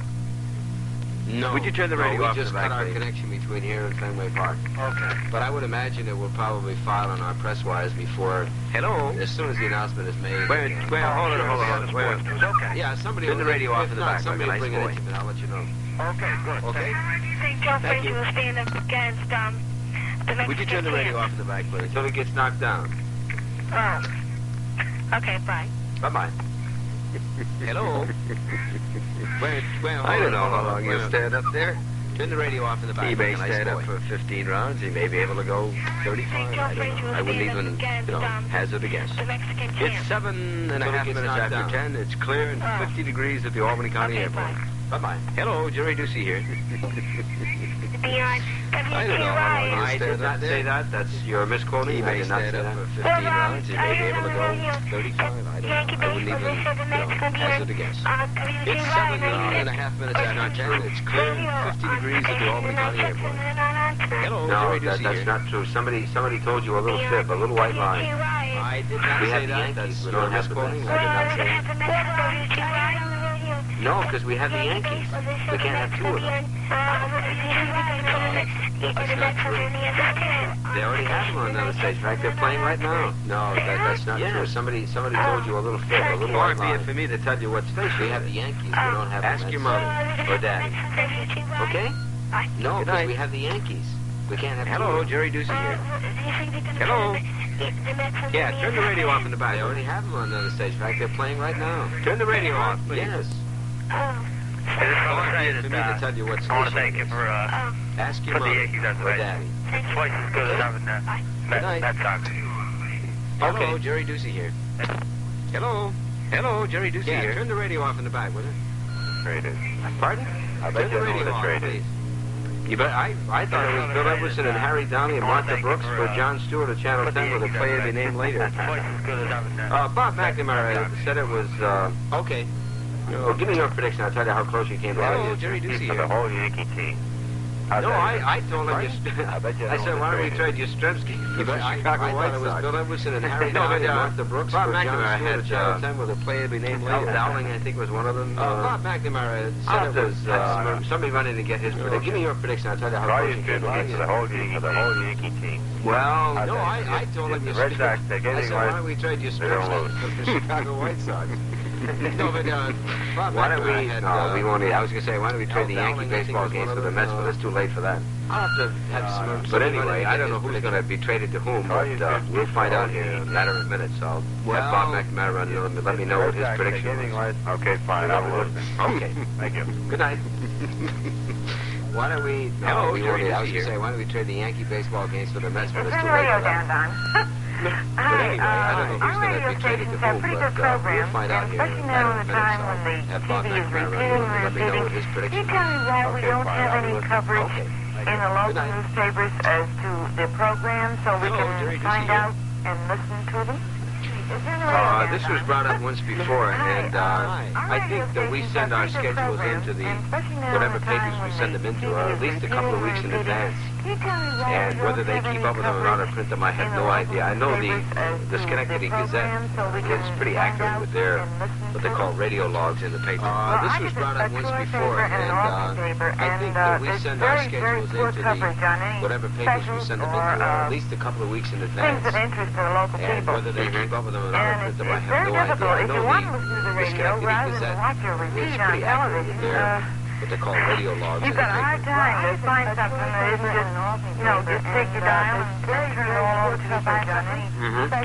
Speaker 10: No.
Speaker 14: Would you turn the radio off?
Speaker 10: We just cut our
Speaker 14: please?
Speaker 10: connection between here and Fenway Park.
Speaker 20: Okay.
Speaker 10: But I would imagine it will probably file on our press wires before.
Speaker 14: Hello.
Speaker 10: As soon as the announcement is made.
Speaker 14: Wait, hold on.
Speaker 10: Wait.
Speaker 20: Okay.
Speaker 10: Yeah, somebody
Speaker 14: Turn
Speaker 10: will
Speaker 14: the radio off
Speaker 10: if
Speaker 14: in the
Speaker 10: not,
Speaker 14: back,
Speaker 10: somebody
Speaker 14: like a
Speaker 10: will bring
Speaker 14: nice
Speaker 10: it in, and I'll let you know.
Speaker 20: Okay, good.
Speaker 10: Okay.
Speaker 7: Do you think Joe Frazier will stand up against the Mexican
Speaker 10: Would you turn the radio off in the back, please? Until it gets knocked down.
Speaker 7: Oh. Okay, bye.
Speaker 10: Bye-bye. Hello.
Speaker 14: I don't know how long you'll stand up there.
Speaker 10: Turn the radio off in the back.
Speaker 14: He may
Speaker 10: like a nice
Speaker 14: stand up
Speaker 10: boy.
Speaker 14: for 15 rounds. He may be able to go 35. I don't know. I wouldn't even, hazard a guess.
Speaker 7: The Mexican
Speaker 14: It's 7.5 minutes after 10. It's clear and 50 degrees at the Albany County Airport.
Speaker 10: Bye-bye.
Speaker 14: Hello, Jerry Ducey here.
Speaker 19: I don't know how long you
Speaker 21: I
Speaker 19: stayed
Speaker 21: did not
Speaker 19: up there.
Speaker 21: say that. That's your misquoting.
Speaker 19: He
Speaker 21: I
Speaker 19: may
Speaker 21: did not
Speaker 19: stay
Speaker 21: say
Speaker 19: up
Speaker 21: that.
Speaker 19: for 15 rounds. He may be able to go 35. I don't know. I wouldn't even, hazard a guess. It's 7.5 minutes after 10. It's clear 50 degrees at the Albany County Airport. Hello,
Speaker 21: No,
Speaker 19: Jerry Ducey
Speaker 21: that's
Speaker 19: here.
Speaker 21: not true. Somebody told you a little fib, a little white lie.
Speaker 19: I did not
Speaker 21: We
Speaker 19: say
Speaker 21: have the
Speaker 19: that.
Speaker 21: Yankees.
Speaker 19: That's
Speaker 21: We
Speaker 19: your
Speaker 21: don't have the
Speaker 19: misquoting.
Speaker 21: Mets.
Speaker 19: I did not say that.
Speaker 21: No, because we have the Yankees. We can't have two of them.
Speaker 19: That's not true.
Speaker 21: They already have them on another stage. In fact, they're playing right now.
Speaker 19: No, that's not true.
Speaker 21: Somebody told you a little fib, a little white lie. For me to tell you what station. We have the Yankees. We don't have. Ask your mother or daddy. Okay? No, because we have the Yankees. We can't have.
Speaker 19: Hello, Jerry Ducey here. Hello.
Speaker 21: Yeah, turn the radio off in the back. They already have them on another stage. In fact, they're playing right now. Turn the radio off, please. Yes. For me to tell you what station.
Speaker 20: I want to thank you for
Speaker 21: ask your mother or daddy.
Speaker 20: It's twice as good as having Red Sox.
Speaker 19: Hello, Jerry Ducey here. Hello. Hello, Jerry Ducey
Speaker 21: Yeah,
Speaker 19: here.
Speaker 21: turn the radio off in the back, will you?
Speaker 20: Traded.
Speaker 21: Pardon?
Speaker 20: I bet
Speaker 21: Turn the
Speaker 20: you know
Speaker 21: radio
Speaker 20: the
Speaker 21: off,
Speaker 20: trade
Speaker 21: please. You bet. I thought it was Bill Everson and Harry Downey and Martha Brooks for John Stewart of Channel 10 with a player to be named later.
Speaker 20: Twice as good as having
Speaker 21: Bob McNamara said it was, okay. Well, give me your prediction. I'll tell you how close you came to
Speaker 19: Hello,
Speaker 21: it.
Speaker 19: Jerry Ducey
Speaker 20: for
Speaker 19: here.
Speaker 20: the whole Yankee team.
Speaker 21: No, I told him
Speaker 20: I bet you
Speaker 21: I said, why don't we trade Yastrzemski for the Chicago White Sox? It was Bill Everson and Harry Downey and Martha Brooks Bob for John McNamara Stewart of Channel 10 with a player to be named later. Dowling, I think, was one of them. Bob McNamara said it was somebody running to get his prediction. Give me your prediction. I'll tell you how close you came to it.
Speaker 20: for the whole Yankee team.
Speaker 21: Well, no, I told him
Speaker 20: the Red Sox, they're
Speaker 21: I
Speaker 20: getting
Speaker 21: said, why don't we trade Yastrzemski for the Chicago White Sox? No, but Bob why don't we?
Speaker 19: McNamara
Speaker 21: No, we won't. I was going to say, why don't we trade the Yankee baseball games for the Mets? But it's too late for that.
Speaker 19: I'll have to have some.
Speaker 21: But anyway, I don't know who's going to be traded to whom, but we'll find out here in a matter of minutes. I'll have Bob McNamara let me know what his prediction was.
Speaker 20: Okay, fine. I'll listen.
Speaker 21: Okay.
Speaker 20: Thank you.
Speaker 21: Good night. Why don't we?
Speaker 19: Hello,
Speaker 21: we
Speaker 19: Jerry
Speaker 21: won't. I was
Speaker 19: Ducey
Speaker 21: going to
Speaker 19: here.
Speaker 21: say, why don't we trade the Yankee baseball games for the Mets? But it's
Speaker 6: Turn
Speaker 21: too
Speaker 6: the
Speaker 21: late
Speaker 6: radio
Speaker 21: for that.
Speaker 6: down, Don.
Speaker 21: But anyway, I don't know who's
Speaker 6: Our
Speaker 21: going to
Speaker 6: radio
Speaker 21: be traded to
Speaker 6: stations have
Speaker 21: whom,
Speaker 6: pretty
Speaker 21: but
Speaker 6: good programs,
Speaker 21: we'll find out
Speaker 6: and
Speaker 21: here in
Speaker 6: especially
Speaker 21: a
Speaker 6: now
Speaker 21: matter
Speaker 6: in
Speaker 21: of
Speaker 6: the
Speaker 21: minutes.
Speaker 6: time when
Speaker 21: I'll
Speaker 6: the
Speaker 21: have Bob
Speaker 6: TV is
Speaker 21: McNamara
Speaker 6: repeating or
Speaker 21: let me know what his
Speaker 6: repeating.
Speaker 21: prediction
Speaker 6: Can you tell me why we don't have any coverage
Speaker 21: Okay.
Speaker 6: in the local newspapers as to the program so we
Speaker 19: Hello, Jerry
Speaker 6: can
Speaker 19: Ducey
Speaker 6: find
Speaker 19: here.
Speaker 6: out and listen to them? Turn the radio down,
Speaker 21: This was
Speaker 6: Don.
Speaker 21: brought up once before, and I think that we send our schedules into the whatever papers we send them into, at least a couple of weeks in advance. And whether they keep up with them or not or print them, I have no idea. I know the Schenectady Gazette is pretty accurate with their what they call radio logs in the paper. This was brought up once before, and I think that we send our schedules into the whatever papers we send them into, at least a couple of weeks in
Speaker 6: Things
Speaker 21: advance.
Speaker 6: that interest the local
Speaker 21: And
Speaker 6: people.
Speaker 21: whether they keep up with them or not,
Speaker 6: And
Speaker 21: or print them, I
Speaker 6: it's
Speaker 21: have
Speaker 6: very
Speaker 21: no idea.
Speaker 6: difficult.
Speaker 21: I
Speaker 6: If
Speaker 21: know
Speaker 6: you want to listen to the radio
Speaker 21: Schenectady
Speaker 6: rather than
Speaker 21: Gazette
Speaker 6: watch your
Speaker 21: is
Speaker 6: repeat on
Speaker 21: pretty accurate with
Speaker 6: television,
Speaker 21: their what they call radio logs.
Speaker 6: you've got a hard time to find something that isn't just, just take your dial and turn it all over to the back on any.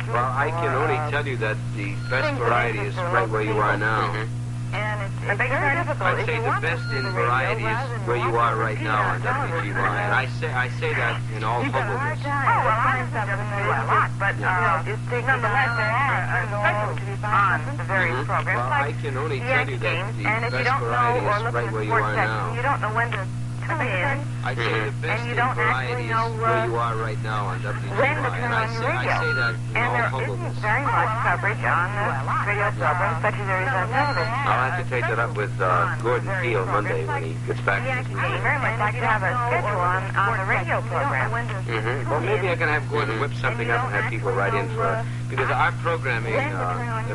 Speaker 21: Well, I can only tell you that the best variety is right where you are now.
Speaker 6: And it's very difficult.
Speaker 21: I'd
Speaker 6: If
Speaker 21: say
Speaker 6: you
Speaker 21: the
Speaker 6: want to
Speaker 21: best
Speaker 6: listen
Speaker 21: in
Speaker 6: to the radio
Speaker 21: variety is
Speaker 6: rather than
Speaker 21: where you
Speaker 6: watch
Speaker 21: are
Speaker 6: your
Speaker 21: right
Speaker 6: repeat
Speaker 21: now
Speaker 6: on
Speaker 21: on
Speaker 6: television,
Speaker 21: WGY, and I say that in all
Speaker 6: you've got a hard
Speaker 21: humbleness.
Speaker 6: time to find something that isn't a lot, but nonetheless there are specials on the various programs.
Speaker 21: Well, I can only tell you that the
Speaker 6: And if you
Speaker 21: best
Speaker 6: don't know
Speaker 21: variety
Speaker 6: or
Speaker 21: is
Speaker 6: look
Speaker 21: right
Speaker 6: at the
Speaker 21: where you
Speaker 6: sports
Speaker 21: are
Speaker 6: section,
Speaker 21: now.
Speaker 6: you don't know when to come in.
Speaker 21: I'd say the best
Speaker 6: you
Speaker 21: in
Speaker 6: don't
Speaker 21: variety
Speaker 6: actually
Speaker 21: is
Speaker 6: know,
Speaker 21: where you are right now on WGY,
Speaker 6: when to
Speaker 21: and
Speaker 6: turn on your radio.
Speaker 21: I say that in
Speaker 6: And
Speaker 21: all
Speaker 6: there
Speaker 21: humbleness.
Speaker 6: isn't very much coverage on the radio programs such as there is on television.
Speaker 21: I'll have to take that up with Gordon Field Monday when he gets back.
Speaker 6: I would very much like to have a schedule on the radio program.
Speaker 21: Well, maybe I can have Gordon whip something up and have people write in for because our programming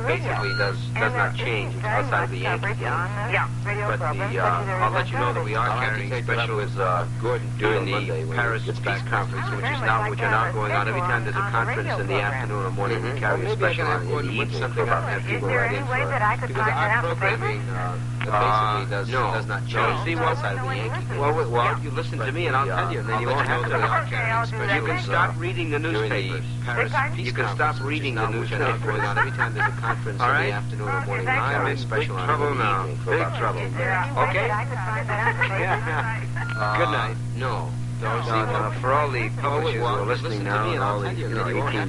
Speaker 21: basically does not change outside of the Yankees game.
Speaker 6: Yeah, radio
Speaker 21: But
Speaker 6: programs.
Speaker 21: I'll let you know that we are carrying special with Gordon during the Paris Peace Conference, which are now going on. Every time there's a conference in the afternoon or morning, we carry a special on in the evening something up and have people write in for it. Because our programming basically does not change outside of the Yankees game. Well, you listen to me and I'll tell you, and then you won't have to. You can stop reading the newspapers. You can stop reading the newspapers going on every time there's a conference in the afternoon or morning. We carry a special on in the evening for Big about trouble. 15 minutes. Okay? Good night. No. those. No, for all the publishers who are listening now, and all the 18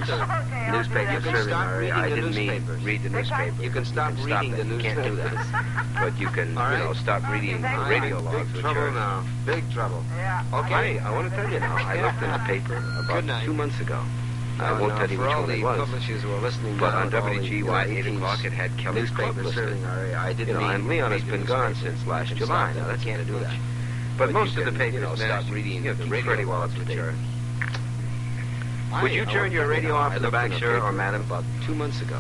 Speaker 21: newspapers serving our area, I didn't mean read the newspaper. You can stop reading the newspaper. You can't do that. But you can, stop reading radio logs. Big trouble now. Big trouble. Okay, I want to tell you now, I looked in the paper about 2 months ago. I won't tell you which one it was. Publishers who are listening, but on WGY at 8 o'clock, it had Kelly's Club listed. I didn't mean, and Leon has been gone since last July. Now, that's can't do that. But most of the papers stop reading the radio pretty well up to date. Would you turn your radio off in the back, sir, or madam, about 2 months ago?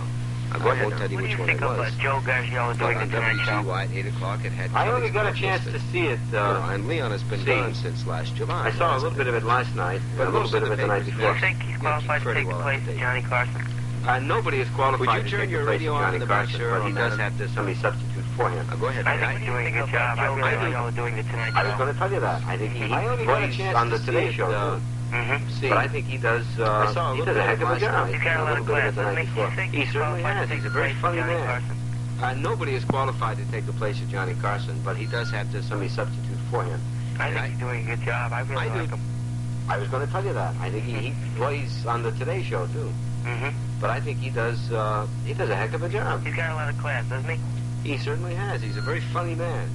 Speaker 21: I won't tell you which one it was.
Speaker 16: Joe Garciolo doing the Tonight Show?
Speaker 21: WGY at 8 o'clock, it had I only got a chance to see it, and Leon has been gone since last July. I saw a little bit of it last night, but a little bit of it the night before.
Speaker 16: Do you think he's qualified to take the place of Johnny Carson?
Speaker 21: Nobody is qualified to take the place of Johnny Carson, but he does have to somebody substitute for him. Go ahead.
Speaker 16: I think he's doing a good job. I really doing the Tonight Show.
Speaker 21: I was going to tell you that. I think he plays on the Today Show, too. But I think he does. He does a heck of a job.
Speaker 16: He's got a lot of class.
Speaker 21: He certainly has. He's a very funny man. Nobody is qualified to take the place of Johnny Carson, but he does have to somebody substitute for him.
Speaker 16: I think he's doing a good job. I really like him.
Speaker 21: I was going to tell you that. I think he plays on the Today Show too. But I think he does a heck of a job.
Speaker 16: He's got a lot of class, doesn't he?
Speaker 21: He certainly has. He's a very funny man.